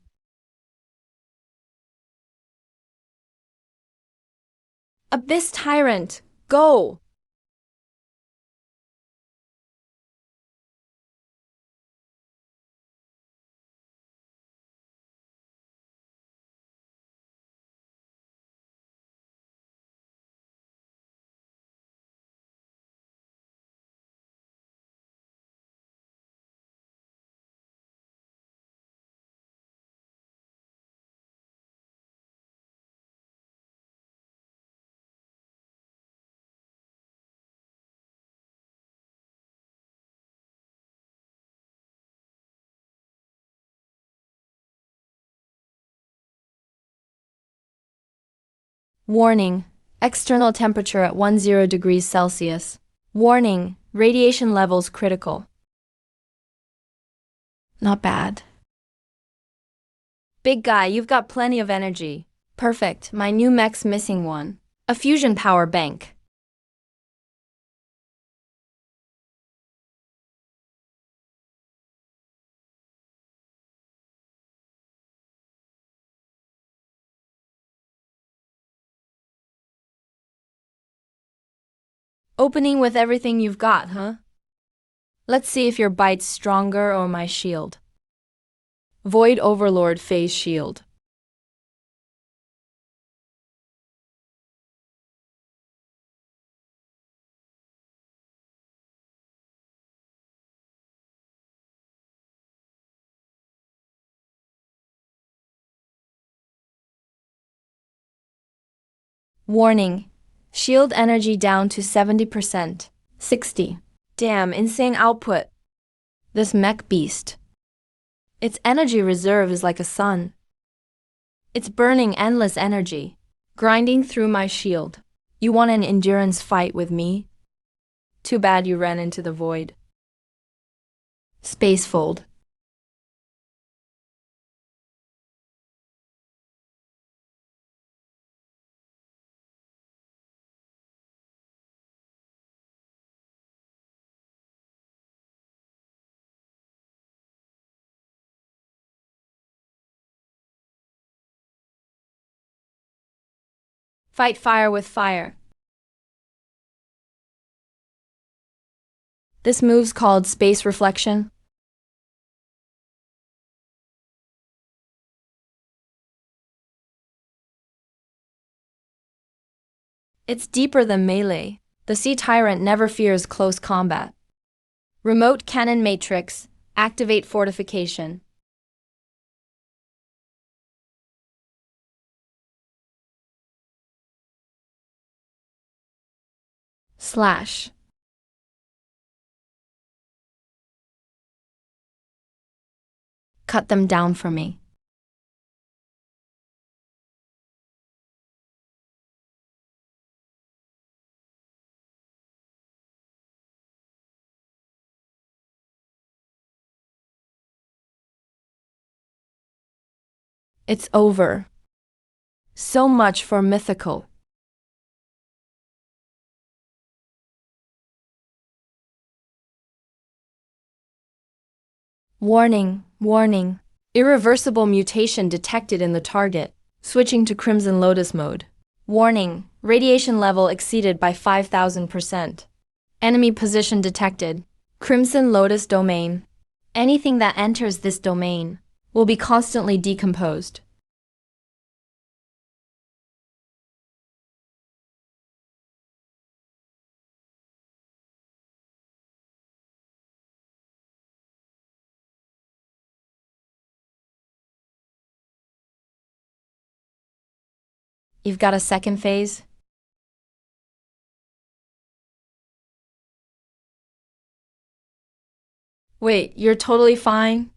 Abyss tyrant, go! Warning, external temperature at 10 degrees Celsius. Warning, radiation levels critical. Not bad. Big guy, you've got plenty of energy. Perfect, my new mech's missing one. A fusion power bank. Opening with everything you've got, huh? Let's see if your bite's stronger or my shield. Void Overlord Phase Shield. Warning, shield energy down to 70%. 60. Damn, insane output. This mech beast. Its energy reserve is like a sun. It's burning endless energy, grinding through my shield. You want an endurance fight with me? Too bad you ran into the void. Spacefold. Fight fire with fire. This move's called space reflection. It's deeper than melee. The Sea Tyrant never fears close combat. Remote cannon matrix, activate fortification. Slash. Cut them down for me. It's over. So much for mythical. Warning, warning. Irreversible mutation detected in the target. Switching to Crimson Lotus mode. Warning, radiation level exceeded by 5,000%. Enemy position detected. Crimson Lotus domain. Anything that enters this domain will be constantly decomposed. You've got a second phase? Wait, you're totally fine?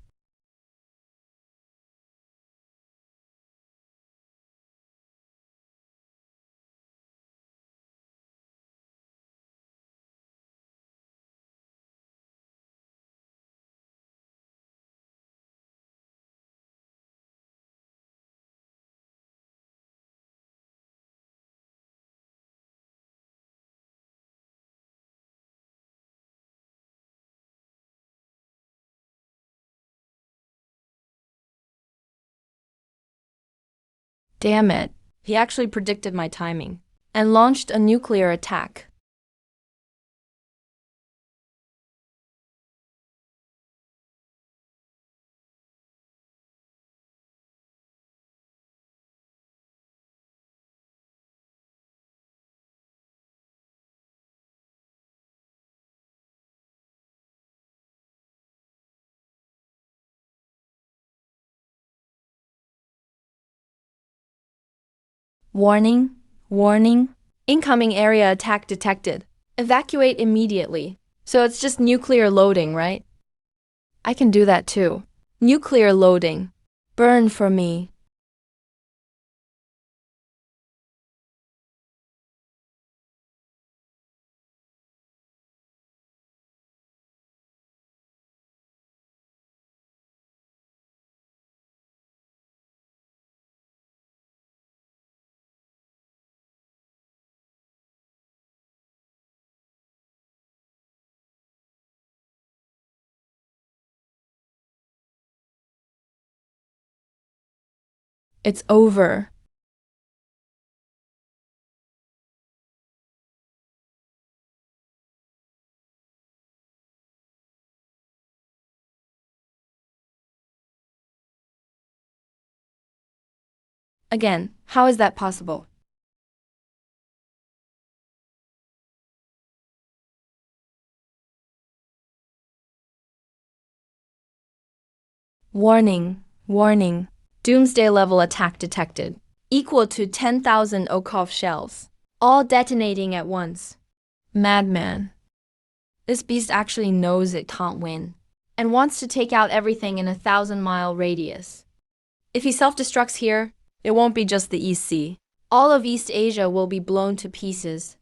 Damn it. He actually predicted my timing and launched a nuclear attack. Warning, warning. Incoming area attack detected. Evacuate immediately. So it's just nuclear loading, right? I can do that too. Nuclear loading. Burn for me. It's over. Again, how is that possible? Warning, warning. Doomsday level attack detected. Equal to 10,000 Okov shells. All detonating at once. Madman. This beast actually knows it can't win and wants to take out everything in a 1,000-mile radius. If he self-destructs here, it won't be just the East Sea. All of East Asia will be blown to pieces.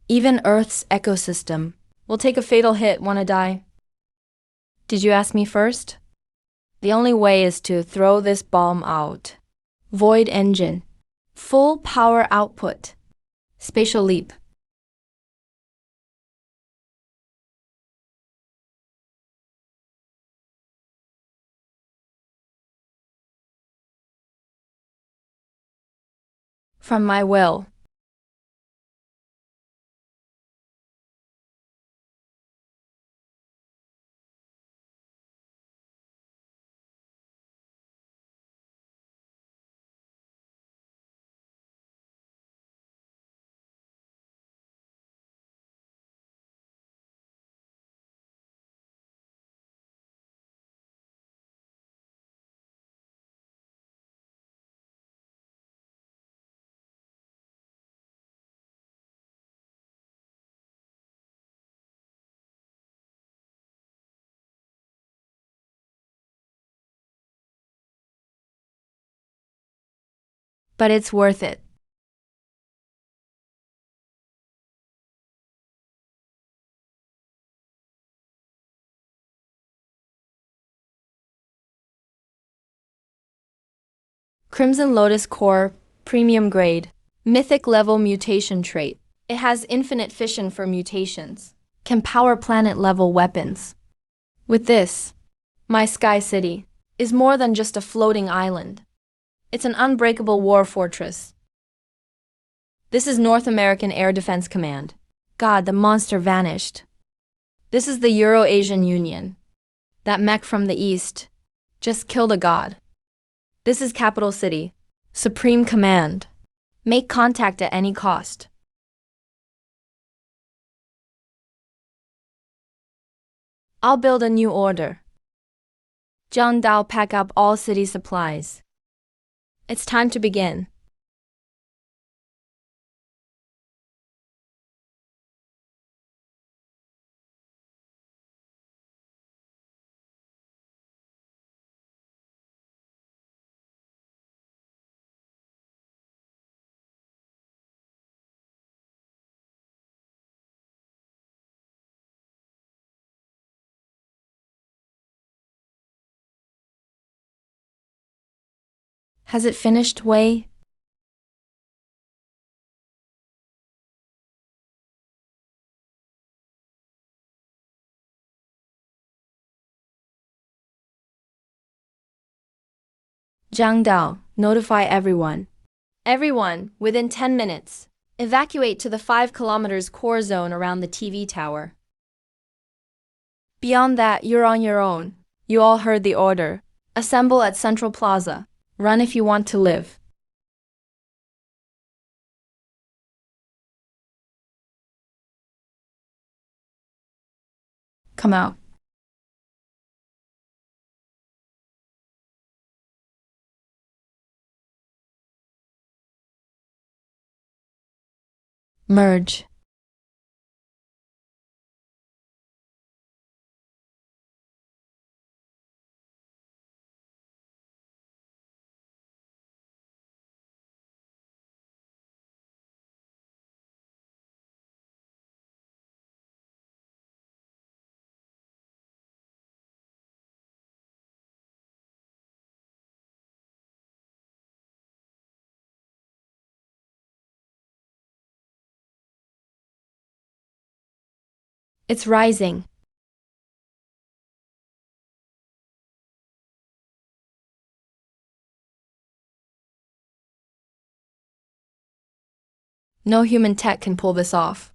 Even Earth's ecosystem will take a fatal hit. Wanna die? Did you ask me first? The only way is to throw this bomb out. Void engine. Full power output. Spatial leap. From my will. But it's worth it. Crimson Lotus Core, premium grade, mythic level mutation trait. It has infinite fission for mutations. Can power planet level weapons. With this, my Sky City is more than just a floating island. It's an unbreakable war fortress. This is North American Air Defense Command. God, the monster vanished. This is the Euro-Asian Union. That mech from the east just killed a god. This is Capital City. Supreme Command. Make contact at any cost. I'll build a new order. Zhang Dao pack up all city supplies. It's time to begin. Has it finished, Wei? Zhang Dao, notify everyone. Everyone, within 10 minutes, evacuate to the 5 kilometers core zone around the TV tower. Beyond that, you're on your own. You all heard the order. Assemble at Central Plaza. Run if you want to live. Come out. Merge. It's rising. No human tech can pull this off.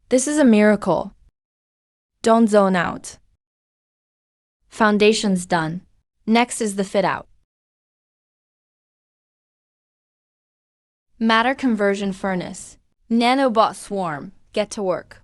This is a miracle. Don't zone out. Foundation's done. Next is the fit out. Matter conversion furnace. Nanobot swarm. Get to work.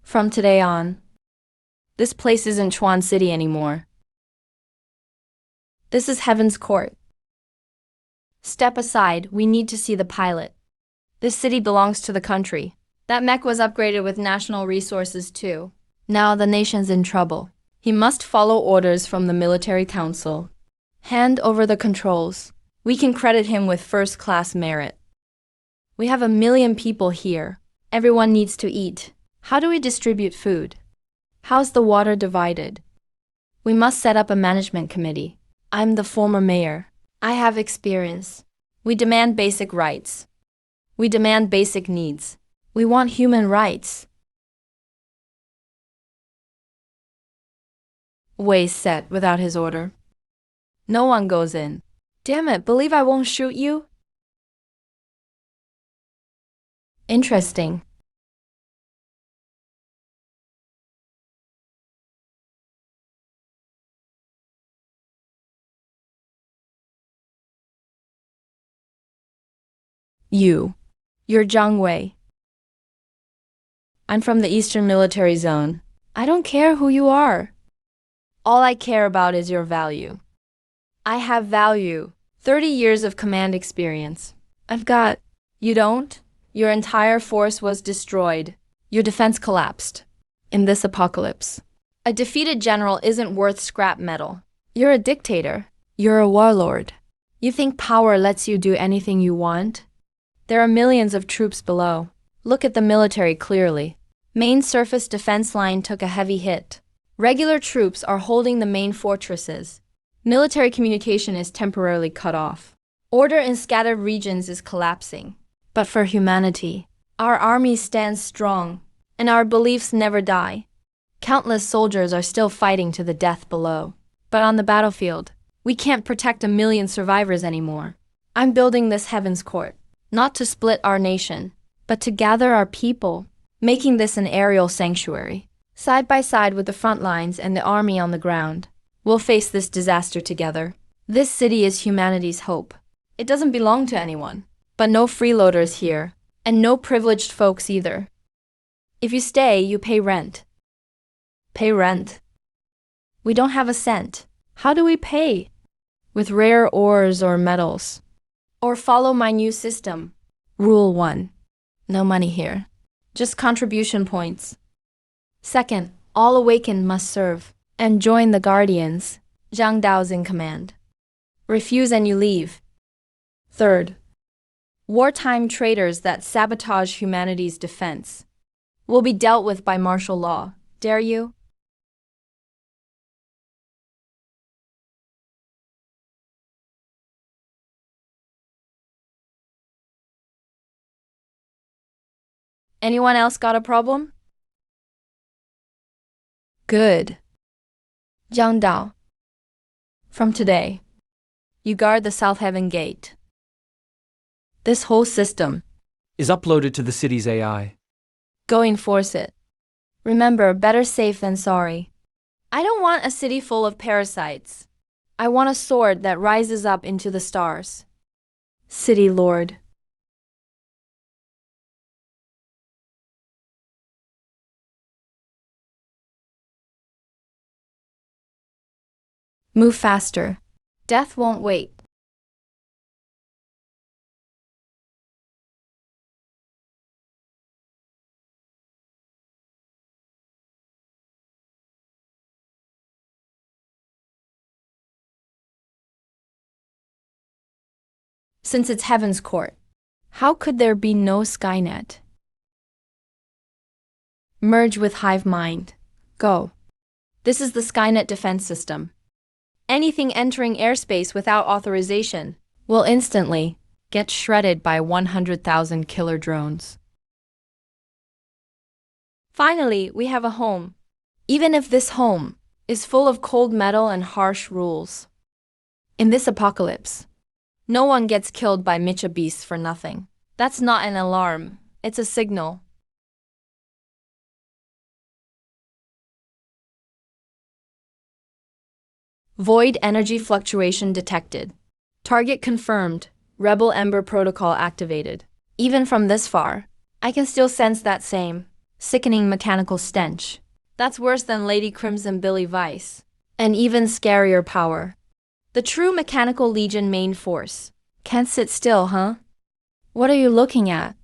From today on, this place isn't Chuan City anymore. This is Heaven's Court. Step aside, we need to see the pilot. This city belongs to the country. That mech was upgraded with national resources too. Now the nation's in trouble. He must follow orders from the military council. Hand over the controls. We can credit him with first-class merit. We have 1 million people here. Everyone needs to eat. How do we distribute food? How's the water divided? We must set up a management committee. I'm the former mayor. I have experience. We demand basic rights. We demand basic needs. We want human rights. Way set without his order. No one goes in. Damn it, believe I won't shoot you? Interesting. You're Zhang Wei. I'm from the Eastern Military Zone. I don't care who you are. All I care about is your value. I have value. 30 years of command experience. You don't? Your entire force was destroyed. Your defense collapsed. In this apocalypse. A defeated general isn't worth scrap metal. You're a dictator. You're a warlord. You think power lets you do anything you want? There are millions of troops below. Look at the military clearly. Main surface defense line took a heavy hit. Regular troops are holding the main fortresses. Military communication is temporarily cut off. Order in scattered regions is collapsing. But for humanity, our army stands strong, and our beliefs never die. Countless soldiers are still fighting to the death below. But on the battlefield, we can't protect 1 million survivors anymore. I'm building this Heaven's Court. Not to split our nation, but to gather our people, making this an aerial sanctuary. Side by side with the front lines and the army on the ground, we'll face this disaster together. This city is humanity's hope. It doesn't belong to anyone, but no freeloaders here, and no privileged folks either. If you stay, you pay rent. Pay rent. We don't have a cent. How do we pay? With rare ores or metals. Or follow my new system. Rule 1. No money here. Just contribution points. Second, all awakened must serve and join the guardians. Zhang Dao's in command. Refuse and you leave. Third, wartime traitors that sabotage humanity's defense will be dealt with by martial law. Dare you? Anyone else got a problem? Good. Zhang Dao. From today, you guard the South Heaven Gate. This whole system, Is uploaded to the city's AI. go enforce it. Remember, better safe than sorry. I don't want a city full of parasites. I want a sword that rises up into the stars. City Lord. Move faster. Death won't wait. Since it's Heaven's court, how could there be no Skynet? Merge with Hive Mind. Go. This is the Skynet defense system. Anything entering airspace without authorization will instantly get shredded by 100,000 killer drones. Finally, we have a home. Even if this home is full of cold metal and harsh rules. In this apocalypse, no one gets killed by Mecha beasts for nothing. That's not an alarm, it's a signal. Void energy fluctuation detected. Target confirmed. Rebel Ember protocol activated. Even from this far, I can still sense that same sickening mechanical stench. That's worse than Lady Crimson Billy Vice. And even scarier power. The true Mechanical Legion main force. Can't sit still, huh? What are you looking at?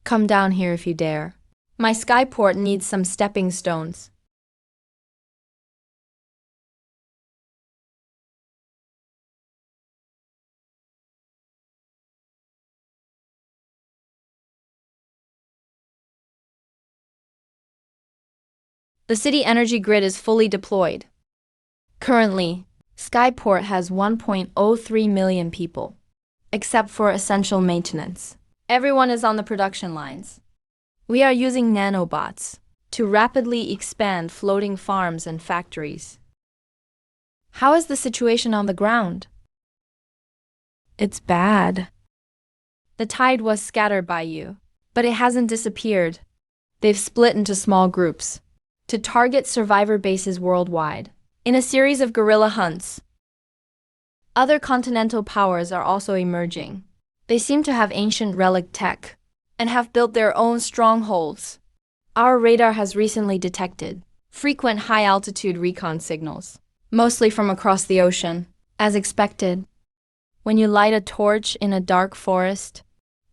Come down here if you dare. My skyport needs some stepping stones. The city energy grid is fully deployed. Currently, Skyport has 1.03 million people, except for essential maintenance. Everyone is on the production lines. We are using nanobots to rapidly expand floating farms and factories. How is the situation on the ground? It's bad. The tide was scattered by you, but it hasn't disappeared. They've split into small groups to target survivor bases worldwide in a series of guerrilla hunts. Other continental powers are also emerging. They seem to have ancient relic tech and have built their own strongholds. Our radar has recently detected frequent high-altitude recon signals, mostly from across the ocean. As expected, when you light a torch in a dark forest,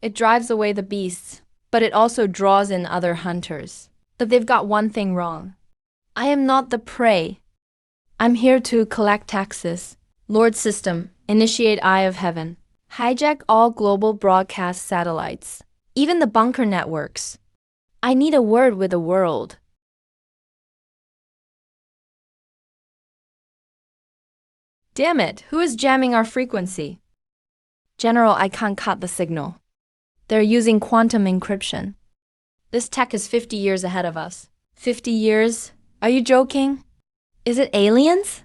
it drives away the beasts, but it also draws in other hunters. But they've got one thing wrong. I am not the prey. I'm here to collect taxes. Lord System, initiate Eye of Heaven. Hijack all global broadcast satellites, even the bunker networks. I need a word with the world. Damn it, who is jamming our frequency? General, I can't cut the signal. They're using quantum encryption. This tech is 50 years ahead of us. 50 years? Are you joking? Is it aliens?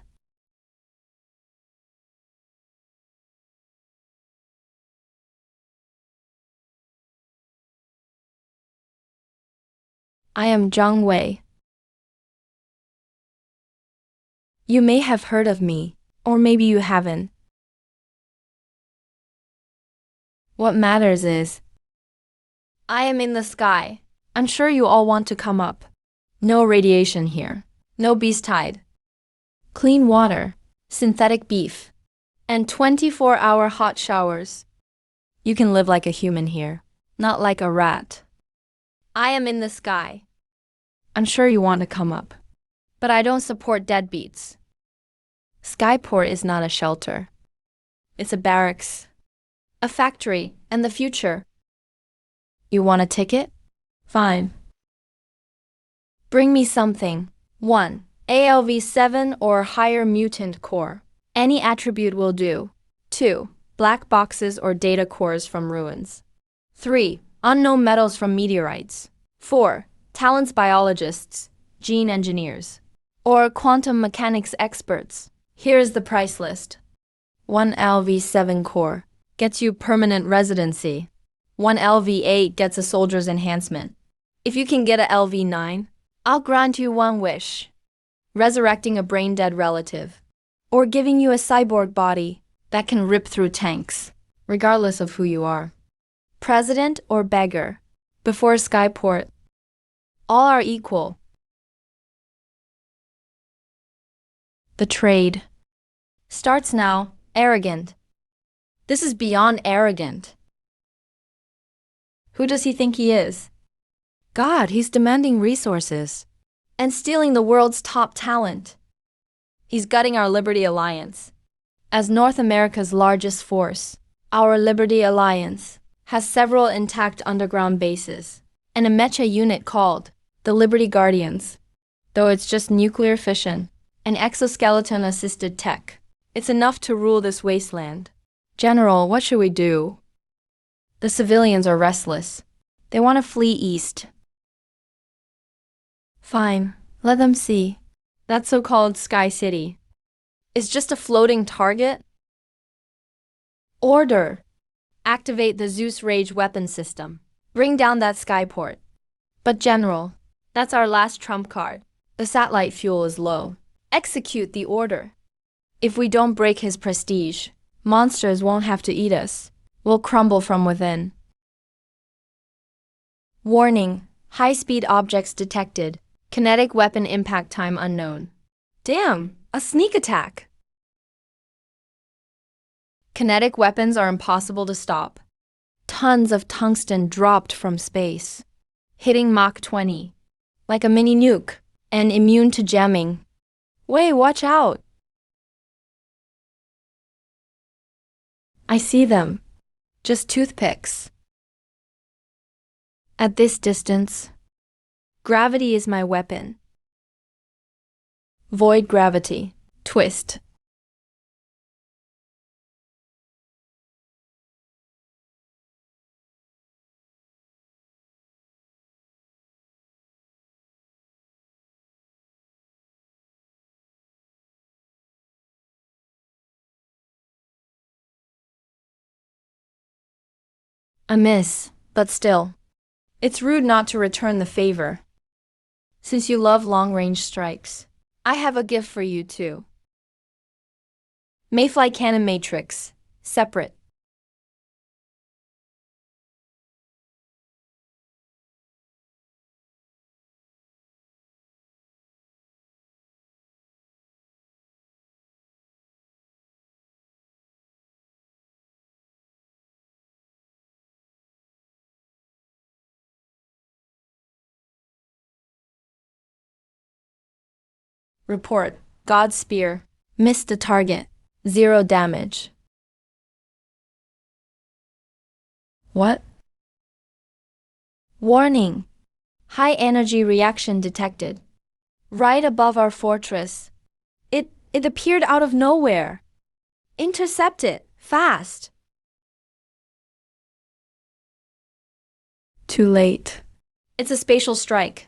I am Zhang Wei. You may have heard of me, or maybe you haven't. What matters is, I am in the sky. I'm sure you all want to come up. No radiation here. No beast tide. Clean water, synthetic beef, and 24-hour hot showers. You can live like a human here, not like a rat. I am in the sky. I'm sure you want to come up, but I don't support deadbeats. Skyport is not a shelter. It's a barracks, a factory, and the future. You want a ticket? Fine. Bring me something. 1. ALV-7 or higher mutant core. Any attribute will do. 2. Black boxes or data cores from ruins. 3. Unknown metals from meteorites. 4. Talents biologists, gene engineers, or quantum mechanics experts. Here is the price list. 1 LV7 core gets you permanent residency. 1 LV8 gets a soldier's enhancement. If you can get a LV9, I'll grant you one wish. Resurrecting a brain-dead relative. Or giving you a cyborg body that can rip through tanks, regardless of who you are. President or beggar. Before Skyport, all are equal. The trade starts now. Arrogant. This is beyond arrogant. Who does he think he is? God, he's demanding resources and stealing the world's top talent. He's gutting our Liberty Alliance. As North America's largest force, our Liberty Alliance has several intact underground bases and a Mecha unit called the Liberty Guardians. Though it's just nuclear fission and exoskeleton-assisted tech, it's enough to rule this wasteland. General, what should we do? The civilians are restless. They want to flee east. Fine, let them see. That so-called Sky City is just a floating target? Order! Activate the Zeus Rage weapon system. Bring down that Skyport. But General, that's our last trump card. The satellite fuel is low. Execute the order. If we don't break his prestige, monsters won't have to eat us. We'll crumble from within. Warning: high-speed objects detected. Kinetic weapon impact time unknown. Damn, a sneak attack! Kinetic weapons are impossible to stop. Tons of tungsten dropped from space, hitting Mach 20, like a mini nuke, and immune to jamming. Wait, watch out! I see them. Just toothpicks. At this distance, gravity is my weapon. Void gravity. Twist. A miss, but still. It's rude not to return the favor. Since you love long-range strikes, I have a gift for you too. Mayfly Cannon Matrix. Separate. Report. God Spear. Missed the target. 0 damage. What? Warning. High energy reaction detected. Right above our fortress. It appeared out of nowhere. Intercept it. Fast. Too late. It's a spatial strike.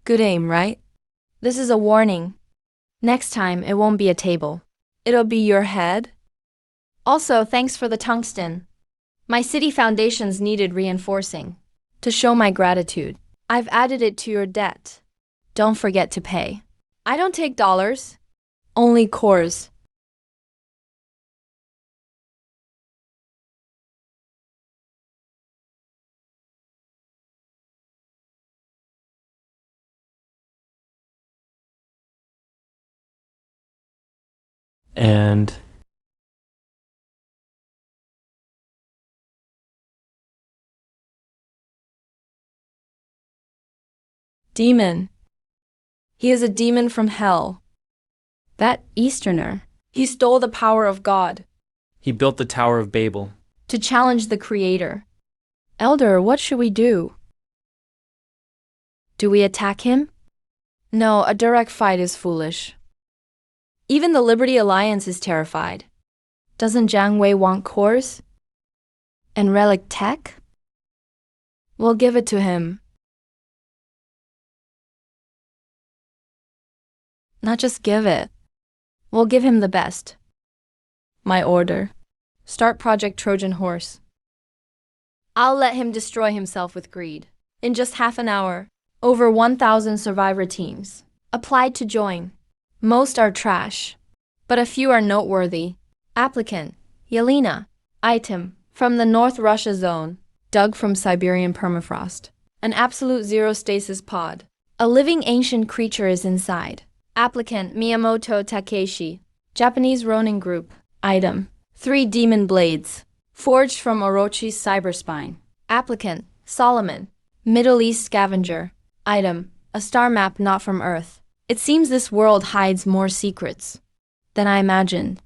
Good aim, right? This is a warning. Next time, it won't be a table. It'll be your head. Also, thanks for the tungsten. My city foundations needed reinforcing. To show my gratitude, I've added it to your debt. Don't forget to pay. I don't take dollars, only cores. And Demon. He is a demon from hell. That Easterner. He stole the power of God he built the Tower of Babel. to challenge the Creator. Elder, what should we do? Do we attack him? No, a direct fight is foolish. Even the Liberty Alliance is terrified. Doesn't Jiang Wei want cores? And relic tech? We'll give it to him. Not just give it. We'll give him the best. My order. Start Project Trojan Horse. I'll let him destroy himself with greed. In just half an hour, over 1,000 survivor teams applied to join. Most are trash, but a few are noteworthy. Applicant, Yelena. Item, from the North Russia zone, dug from Siberian permafrost. An absolute zero stasis pod. A living ancient creature is inside. Applicant, Miyamoto Takeshi. Japanese Ronin Group. Item, 3 demon blades, forged from Orochi's cyberspine. Applicant, Solomon. Middle East scavenger. Item, a star map not from Earth. It seems this world hides more secrets than I imagined.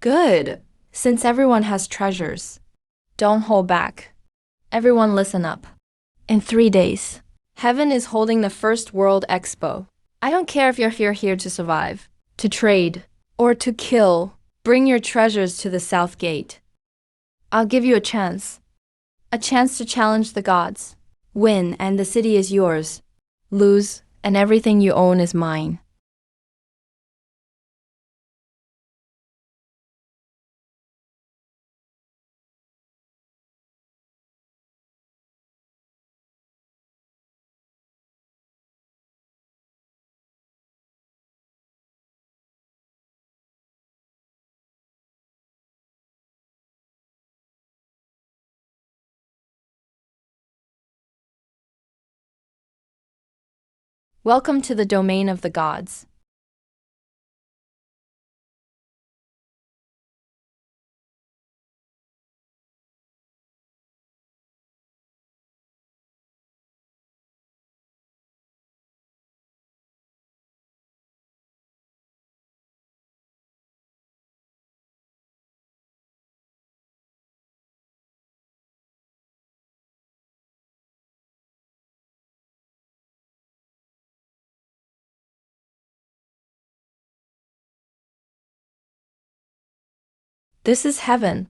Good, since everyone has treasures. Don't hold back. Everyone listen up. In 3 days, Heaven is holding the first World Expo. I don't care if you're here to survive, to trade, or to kill. Bring your treasures to the South Gate. I'll give you a chance to challenge the gods. Win, and the city is yours. Lose, and everything you own is mine. Welcome to the domain of the gods. This is heaven.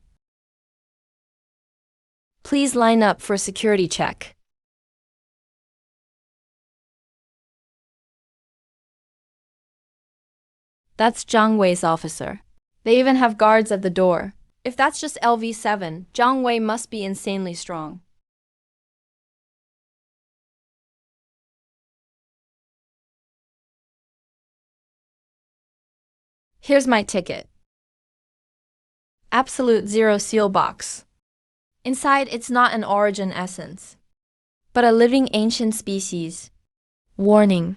Please line up for a security check. That's Jiang Wei's officer. They even have guards at the door. If that's just LV7, Jiang Wei must be insanely strong. Here's my ticket. Absolute zero seal box. Inside, it's not an origin essence, but a living ancient species. Warning.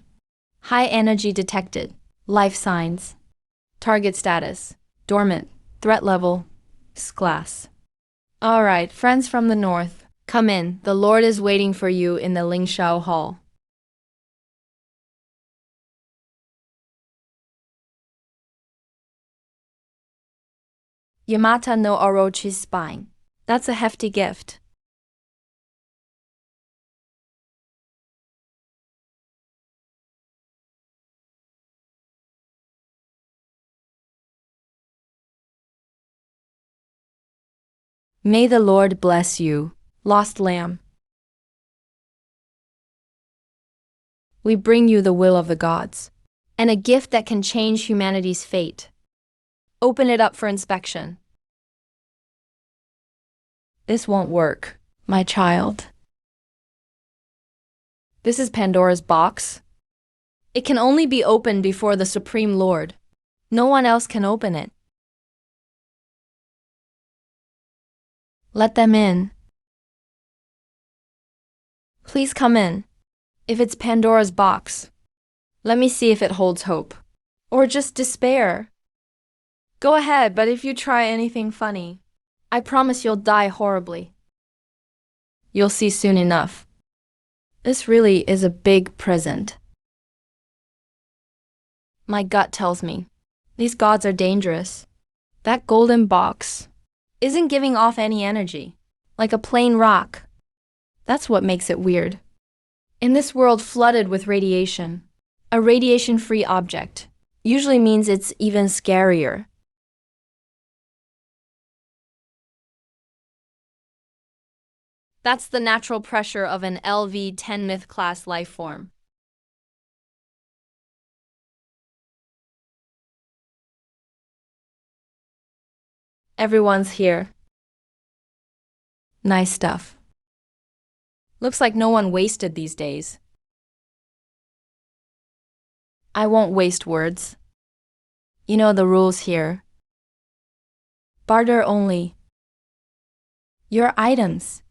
High energy detected. Life signs. Target status. Dormant. Threat level. Class. Alright, friends from the north. Come in. The Lord is waiting for you in the Lingshao Hall. Yamata no Orochi's spine. That's a hefty gift. May the Lord bless you, lost lamb. We bring you the will of the gods, and a gift that can change humanity's fate. Open it up for inspection. This won't work, my child. This is Pandora's box. It can only be opened before the Supreme Lord. No one else can open it. Let them in. Please come in. If it's Pandora's box, let me see if it holds hope. Or just despair. Go ahead, but if you try anything funny, I promise you'll die horribly. You'll see soon enough. This really is a big present. My gut tells me these gods are dangerous. That golden box isn't giving off any energy, like a plain rock. That's what makes it weird. In this world flooded with radiation, a radiation-free object usually means it's even scarier. That's the natural pressure of an LV-10 myth-class life form. Everyone's here. Nice stuff. Looks like no one wasted these days. I won't waste words. You know the rules here. Barter only. Your items.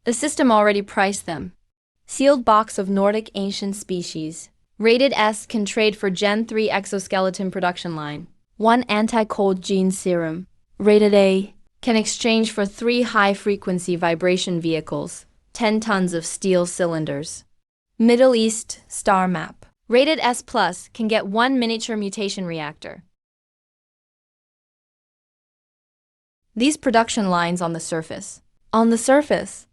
The system already priced them. Sealed box of Nordic ancient species. Rated S can trade for Gen 3 exoskeleton production line. 1 anti-cold gene serum. Rated A can exchange for 3 high-frequency vibration vehicles. 10 tons of steel cylinders. Middle East star map. Rated S Plus can get 1 miniature mutation reactor. These production lines on the surface. On the surface.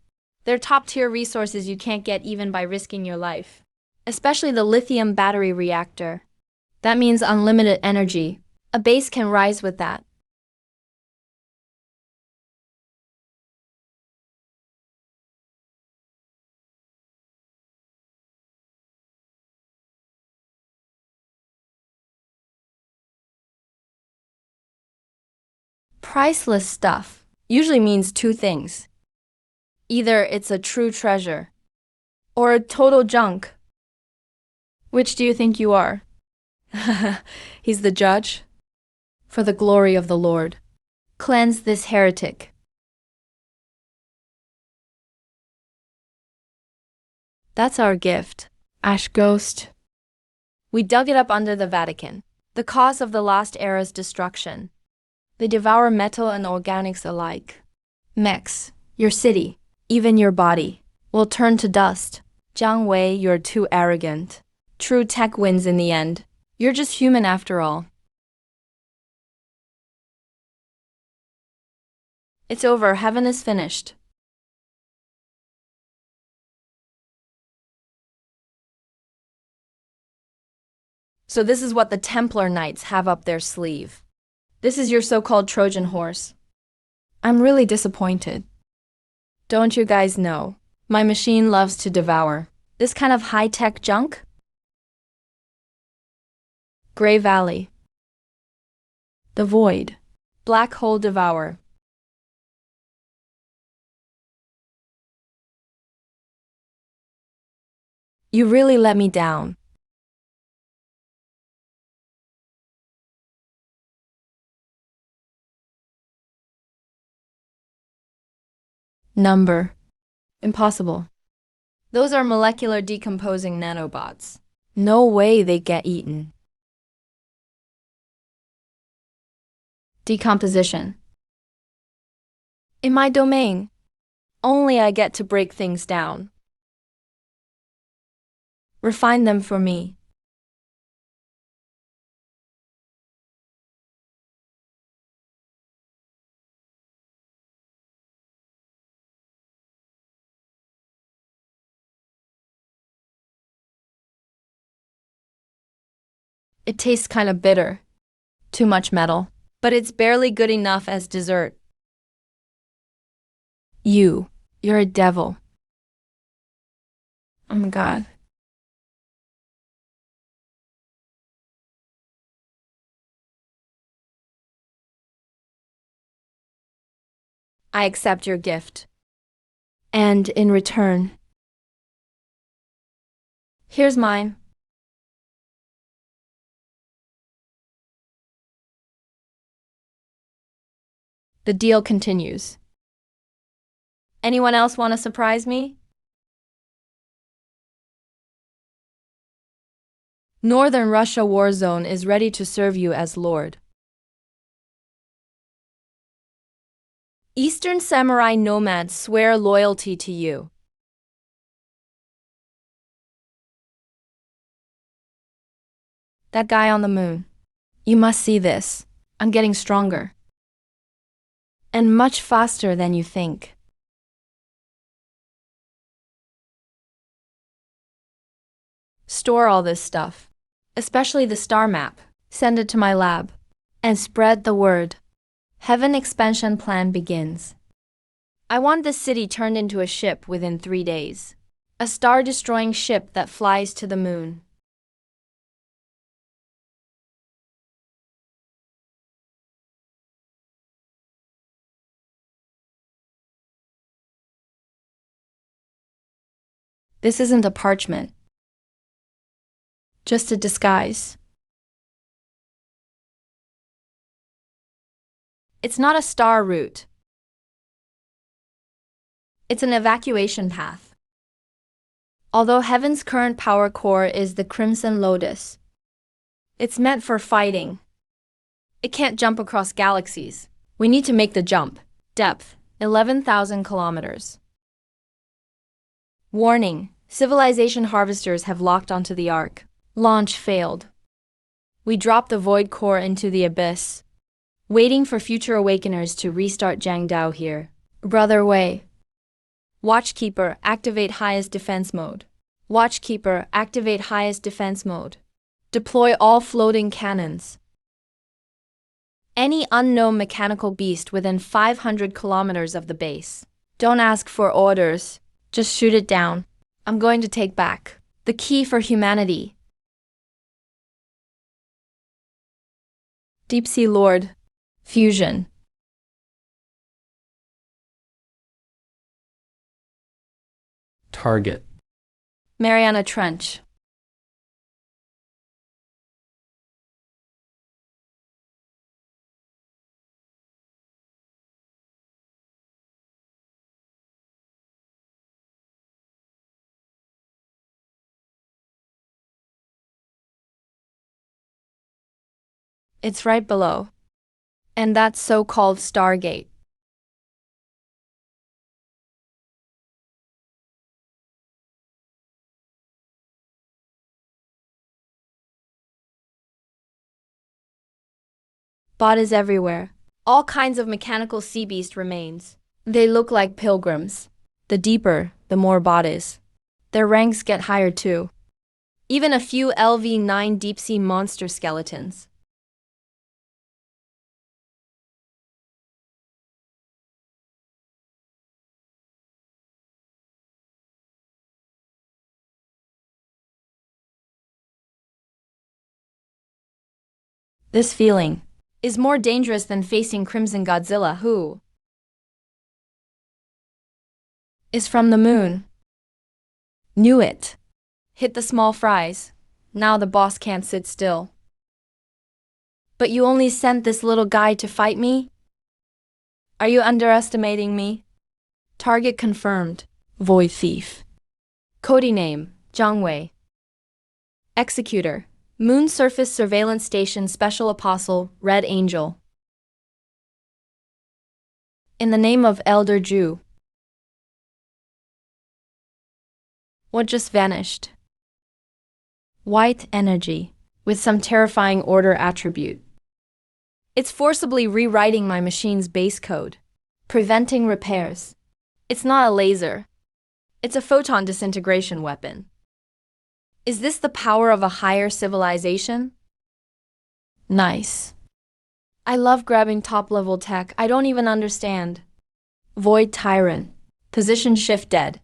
They're top-tier resources you can't get even by risking your life. Especially the lithium battery reactor. That means unlimited energy. A base can rise with that. Priceless stuff usually means 2 things. Either it's a true treasure, or a total junk. Which do you think you are? He's the judge? For the glory of the Lord, cleanse this heretic. That's our gift, Ash Ghost. We dug it up under the Vatican, the cause of the Lost Era's destruction. They devour metal and organics alike. Mechs, your city, even your body, will turn to dust. Jiang Wei, you're too arrogant. True tech wins in the end. You're just human after all. It's over, heaven is finished. So this is what the Templar Knights have up their sleeve. This is your so-called Trojan horse. I'm really disappointed. Don't you guys know? My machine loves to devour this kind of high-tech junk. Gray Valley. The Void. Black Hole Devour. You really let me down. Number. Impossible. Those are molecular decomposing nanobots. No way they get eaten. Decomposition. In my domain, only I get to break things down. Refine them for me. It tastes kind of bitter. Too much metal. But it's barely good enough as dessert. You're a devil. Oh my God. I accept your gift. And in return, here's mine. The deal continues. Anyone else want to surprise me? Northern Russia war zone is ready to serve you as Lord. Eastern samurai nomads swear loyalty to you. That guy on the moon. You must see this. I'm getting stronger. And much faster than you think. Store all this stuff, especially the star map. Send it to my lab. And spread the word. Heaven expansion plan begins. I want this city turned into a ship within 3 days. A star-destroying ship that flies to the moon. This isn't a parchment. Just a disguise. It's not a star route. It's an evacuation path. Although Heaven's current power core is the Crimson Lotus, it's meant for fighting. It can't jump across galaxies. We need to make the jump. Depth, 11,000 kilometers. Warning, civilization harvesters have locked onto the Ark. Launch failed. We dropped the void core into the abyss. Waiting for future awakeners to restart Jiangdao here. Brother Wei. Watchkeeper, activate highest defense mode. Watchkeeper, activate highest defense mode. Deploy all floating cannons. Any unknown mechanical beast within 500 kilometers of the base. Don't ask for orders. Just shoot it down. I'm going to take back the key for humanity. Deep Sea Lord. Fusion. Target. Mariana Trench. It's right below. And that's so-called Stargate. Bodies everywhere. All kinds of mechanical sea beast remains. They look like pilgrims. The deeper, the more bodies. Their ranks get higher too. Even a few LV-9 deep-sea monster skeletons. This feeling is more dangerous than facing Crimson Godzilla, who is from the moon. Knew it. Hit the small fries. Now the boss can't sit still. But you only sent this little guy to fight me? Are you underestimating me? Target confirmed. Void Thief. Cody name, Zhang Wei. Executor. Moon Surface Surveillance Station Special Apostle, Red Angel. In the name of Elder Zhu. What just vanished? White energy, with some terrifying order attribute. It's forcibly rewriting my machine's base code, preventing repairs. It's not a laser. It's a photon disintegration weapon. Is this the power of a higher civilization? Nice. I love grabbing top-level tech I don't even understand. Void Tyrant. Position shift dead.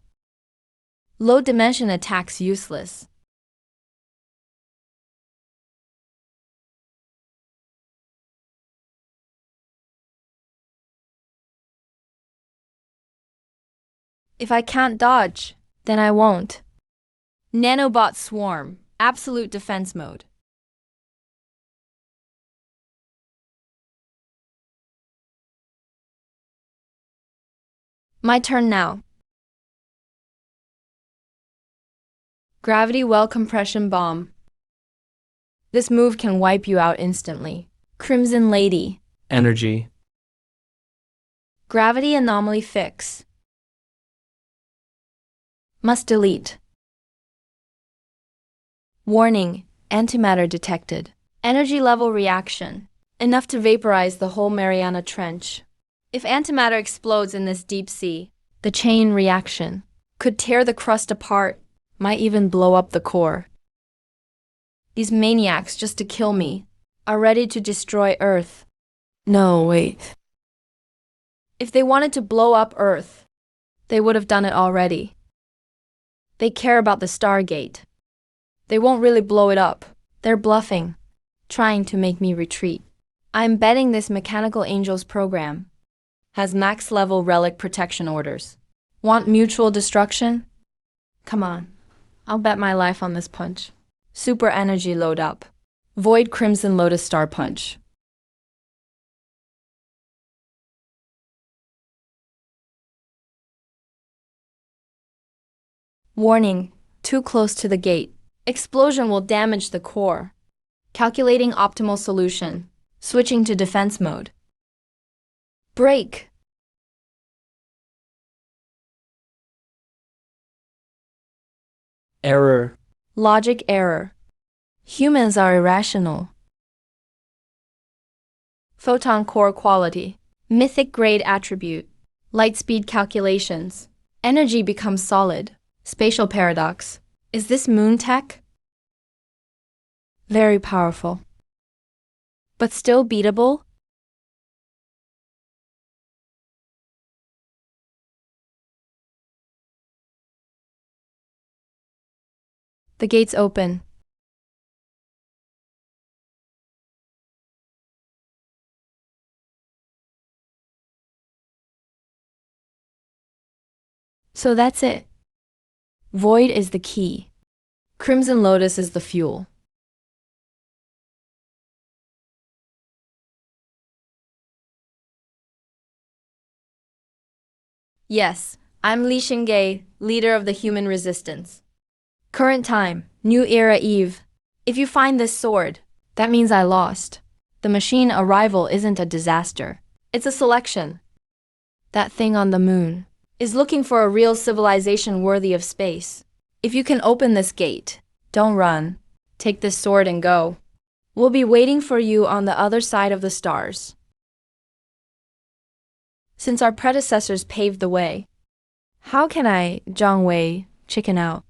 Low dimension attacks useless. If I can't dodge, then I won't. Nanobot Swarm, absolute defense mode. My turn now. Gravity well compression bomb. This move can wipe you out instantly. Crimson Lady. Energy. Gravity anomaly fix. Must delete. Warning, antimatter detected. Energy level reaction, enough to vaporize the whole Mariana Trench. If antimatter explodes in this deep sea, the chain reaction could tear the crust apart, might even blow up the core. These maniacs, just to kill me, are ready to destroy Earth. No, wait. If they wanted to blow up Earth, they would have done it already. They care about the Stargate. They won't really blow it up. They're bluffing, trying to make me retreat. I'm betting this Mechanical Angels program has max-level relic protection orders. Want mutual destruction? Come on, I'll bet my life on this punch. Super energy load up. Void Crimson Lotus Star Punch. Warning, too close to the gate. Explosion will damage the core. Calculating optimal solution. Switching to defense mode. Break. Error. Logic error. Humans are irrational. Photon core quality. Mythic grade attribute. Light speed calculations. Energy becomes solid. Spatial paradox. Is this moon tech? Very powerful. But still beatable? The gates open. So that's it. Void is the key. Crimson Lotus is the fuel. Yes, I'm Li Xingge, leader of the human resistance. Current time, New Era Eve. If you find this sword, that means I lost. The machine arrival isn't a disaster. It's a selection. That thing on the moon is looking for a real civilization worthy of space. If you can open this gate, don't run. Take this sword and go. We'll be waiting for you on the other side of the stars. Since our predecessors paved the way, how can I, Zhang Wei, chicken out?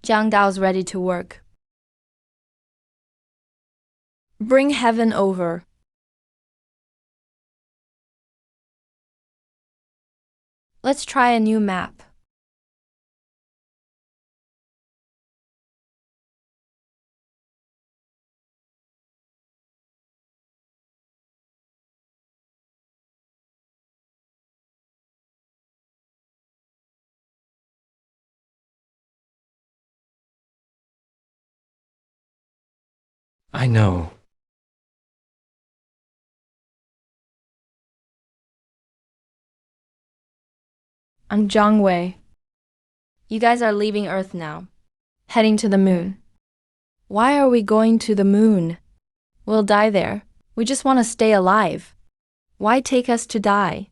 Jiang Dao's ready to work. Bring heaven over. Let's try a new map. I know. I'm Zhang Wei. You guys are leaving Earth now, heading to the moon. Why are we going to the moon? We'll die there. We just want to stay alive. Why take us to die?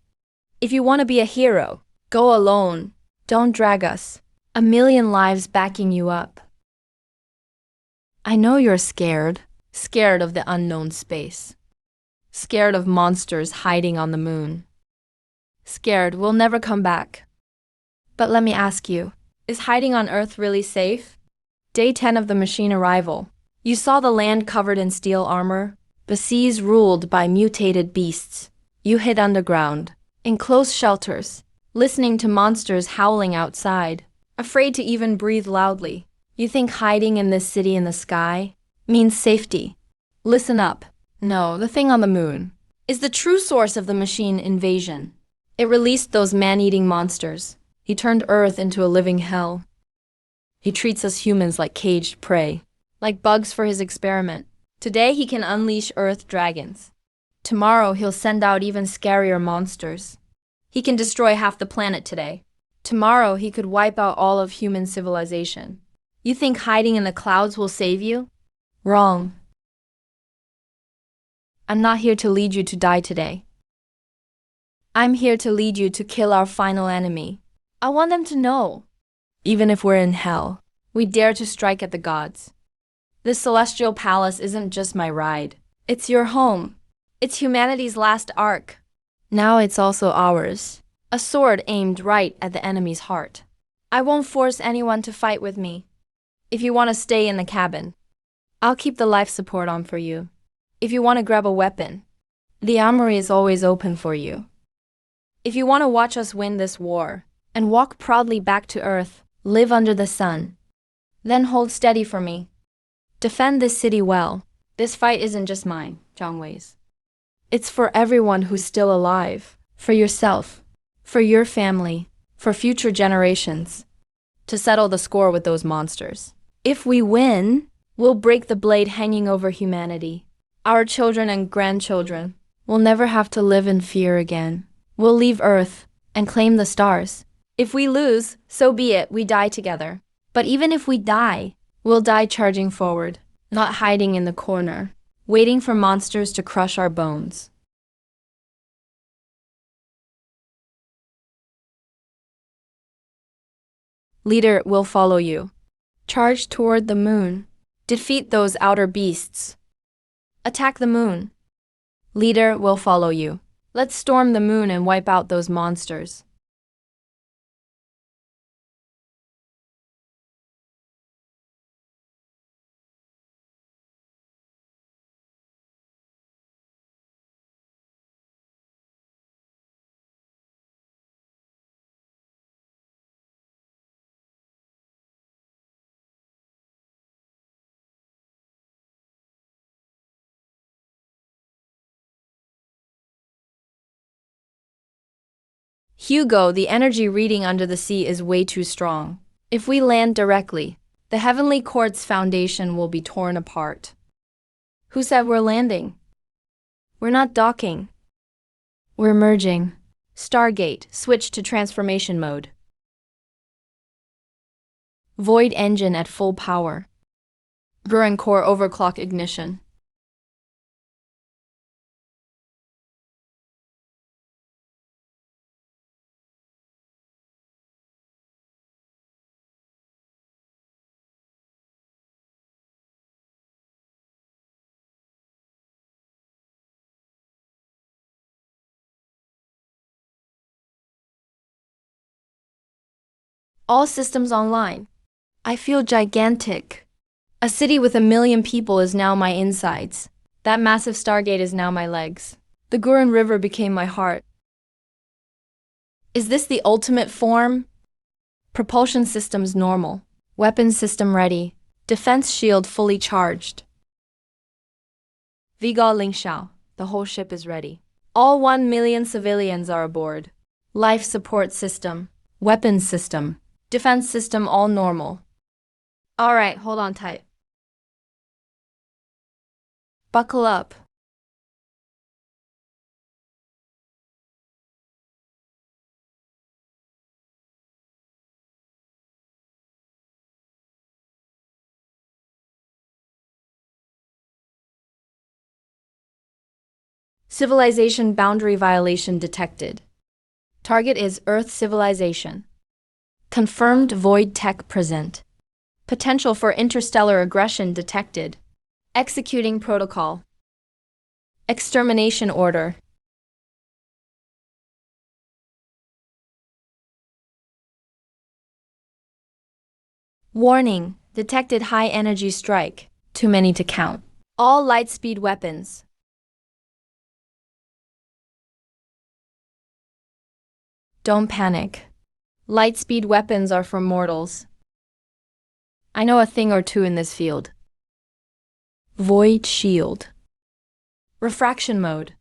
If you want to be a hero, go alone. Don't drag us. A million lives backing you up. I know you're scared. Scared of the unknown space. Scared of monsters hiding on the moon. Scared we'll never come back. But let me ask you, is hiding on Earth really safe? Day 10 of the machine arrival. You saw the land covered in steel armor, the seas ruled by mutated beasts. You hid underground, in close shelters, listening to monsters howling outside, afraid to even breathe loudly. You think hiding in this city in the sky means safety. Listen up. No, the thing on the moon is the true source of the machine invasion. It released those man-eating monsters. He turned Earth into a living hell. He treats us humans like caged prey, like bugs for his experiment. Today he can unleash earth dragons. Tomorrow he'll send out even scarier monsters. He can destroy half the planet today. Tomorrow he could wipe out all of human civilization. You think hiding in the clouds will save you? Wrong. I'm not here to lead you to die today. I'm here to lead you to kill our final enemy. I want them to know, even if we're in hell, we dare to strike at the gods. This celestial palace isn't just my ride. It's your home. It's humanity's last ark. Now it's also ours. A sword aimed right at the enemy's heart. I won't force anyone to fight with me. If you want to stay in the cabin, I'll keep the life support on for you. If you want to grab a weapon, the armory is always open for you. If you want to watch us win this war and walk proudly back to Earth, live under the sun, then hold steady for me. Defend this city well. This fight isn't just mine, Zhang Wei's. It's for everyone who's still alive, for yourself, for your family, for future generations, to settle the score with those monsters. If we win, we'll break the blade hanging over humanity. Our children and grandchildren will never have to live in fear again. We'll leave Earth and claim the stars. If we lose, so be it, we die together. But even if we die, we'll die charging forward, not hiding in the corner, waiting for monsters to crush our bones. Leader will follow you. Charge toward the moon. Defeat those outer beasts. Attack the moon. Leader will follow you. Let's storm the moon and wipe out those monsters. Hugo, the energy reading under the sea is way too strong. If we land directly, the heavenly court's foundation will be torn apart. Who said we're landing? We're not docking. We're merging. Stargate, switch to transformation mode. Void engine at full power. Buran core overclock ignition. All systems online. I feel gigantic. A city with 1 million people is now my insides. That massive stargate is now my legs. The Gurun River became my heart. Is this the ultimate form? Propulsion systems normal. Weapons system ready. Defense shield fully charged. Vigal Lingxiao, the whole ship is ready. All 1 million civilians are aboard. Life support system. Weapons system. Defense system all normal. Alright, hold on tight. Buckle up. Civilization boundary violation detected. Target is Earth civilization. Confirmed void tech present. Potential for interstellar aggression detected. Executing protocol. Extermination order. Warning, detected high energy strike. Too many to count. All light-speed weapons. Don't panic. Light-speed weapons are for mortals. I know a thing or two in this field. Void shield. Refraction mode.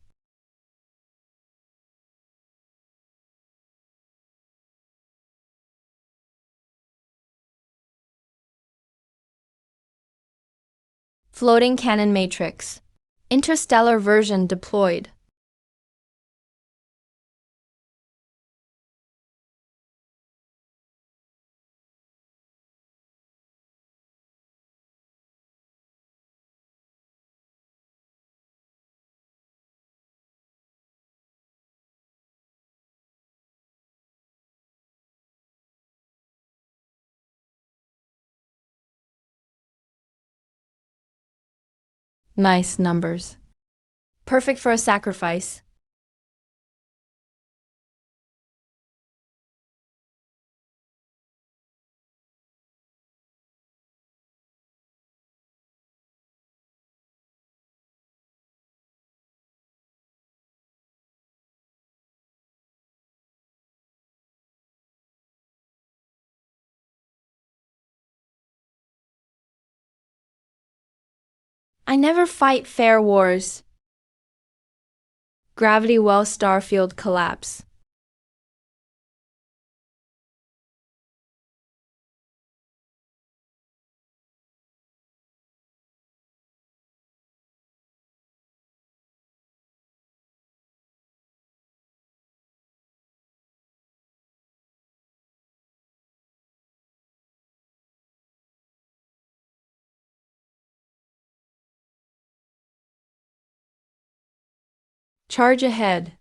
Floating cannon matrix. Interstellar version deployed. Nice numbers. Perfect for a sacrifice. I never fight fair wars. Gravity well starfield collapse. Charge ahead.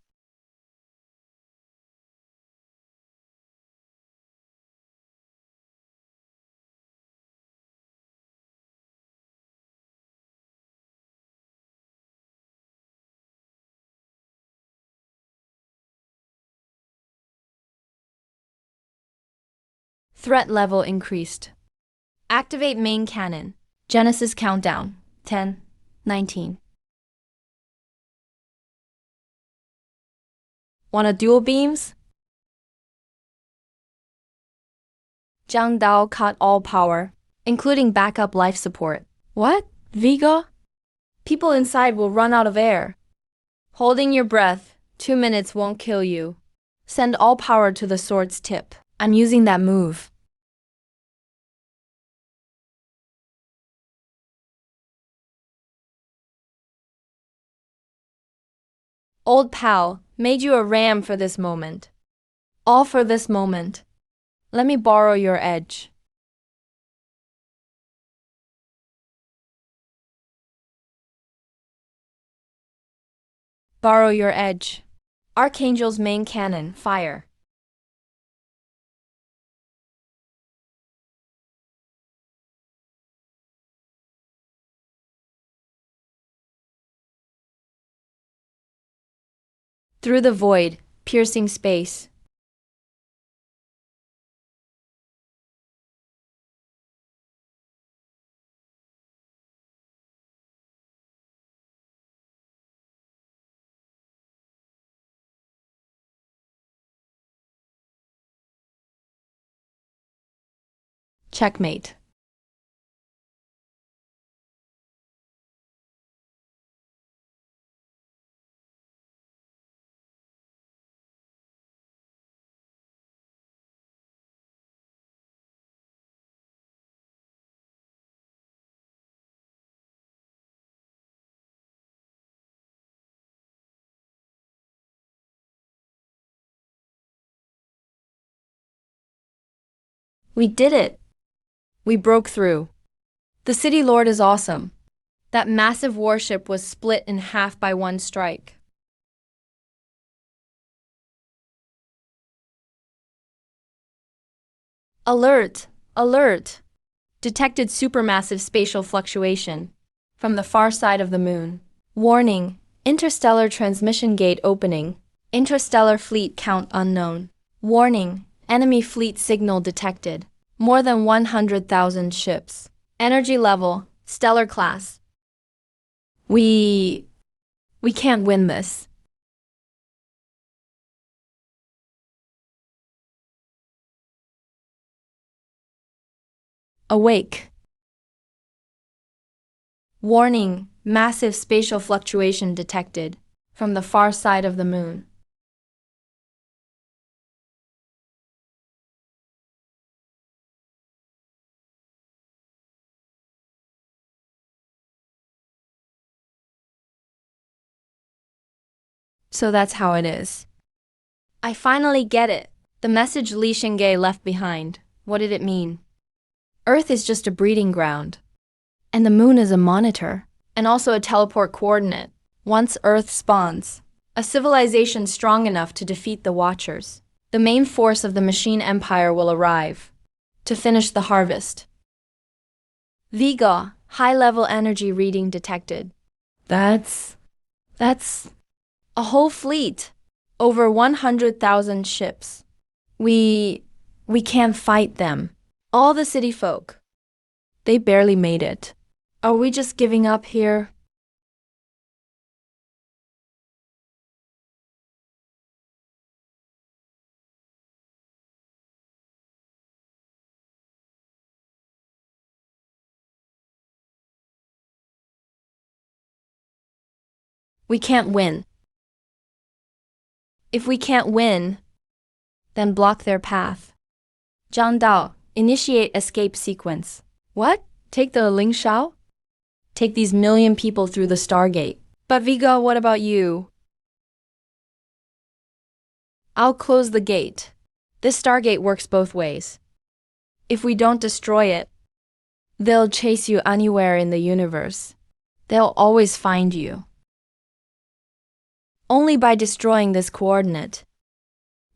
Threat level increased. Activate main cannon. Genesis countdown. 10, 19. Wanna dual beams? Zhang Dao cut all power, including backup life support. What? Viga? People inside will run out of air. Holding your breath, 2 minutes won't kill you. Send all power to the sword's tip. I'm using that move. Old pal, made you a ram for this moment. All for this moment. Let me borrow your edge. Borrow your edge. Archangel's main cannon, fire. Through the void, piercing space. Checkmate. We did it. We broke through. The City Lord is awesome. That massive warship was split in half by one strike. Alert! Alert! Detected supermassive spatial fluctuation from the far side of the moon. Warning! Interstellar transmission gate opening. Interstellar fleet count unknown. Warning! Enemy fleet signal detected. More than 100,000 ships. Energy level, stellar class. We can't win this. Awake. Warning, massive spatial fluctuation detected from the far side of the moon. So that's how it is. I finally get it. The message Li Xingge left behind. What did it mean? Earth is just a breeding ground. And the moon is a monitor. And also a teleport coordinate. Once Earth spawns, a civilization strong enough to defeat the Watchers, the main force of the machine empire will arrive to finish the harvest. Viga, high-level energy reading detected. That's A whole fleet. Over 100,000 ships. We can't fight them. All the city folk. They barely made it. Are we just giving up here? We can't win. If we can't win, then block their path. Zhang Dao, initiate escape sequence. What? Take the Ling Shao? Take these million people through the Stargate. But Viga, what about you? I'll close the gate. This Stargate works both ways. If we don't destroy it, they'll chase you anywhere in the universe. They'll always find you. Only by destroying this coordinate,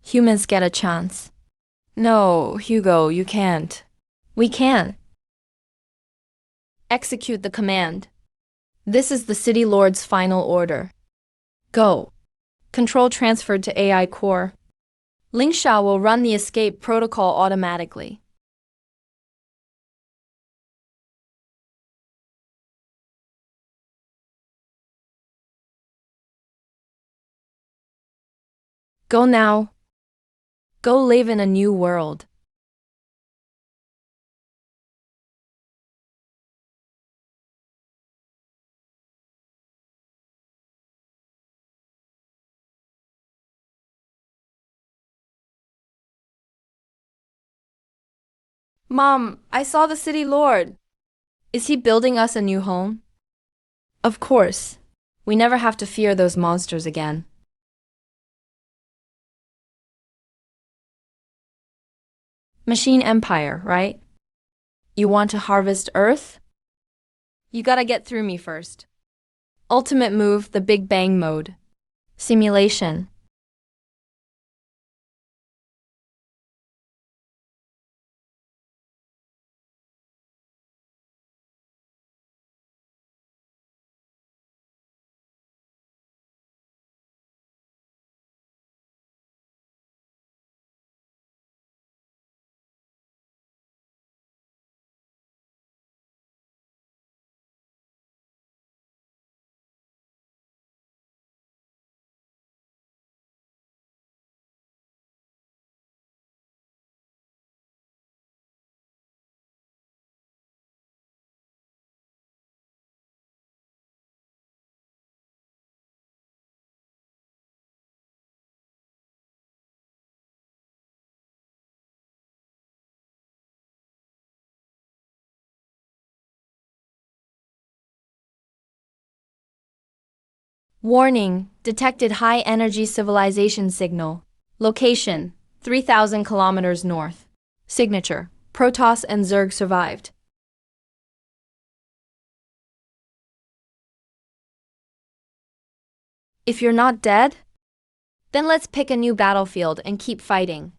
humans get a chance. No, Hugo, you can't. We can. Execute the command. This is the City Lord's final order. Go. Control transferred to AI core. Ling Shao will run the escape protocol automatically. Go now. Go live in a new world. Mom, I saw the City Lord. Is he building us a new home? Of course. We never have to fear those monsters again. Machine Empire, right? You want to harvest Earth? You gotta get through me first. Ultimate move, the Big Bang mode. Simulation. Warning, detected high-energy civilization signal. Location, 3,000 kilometers north. Signature, Protoss and Zerg survived. If you're not dead, then let's pick a new battlefield and keep fighting.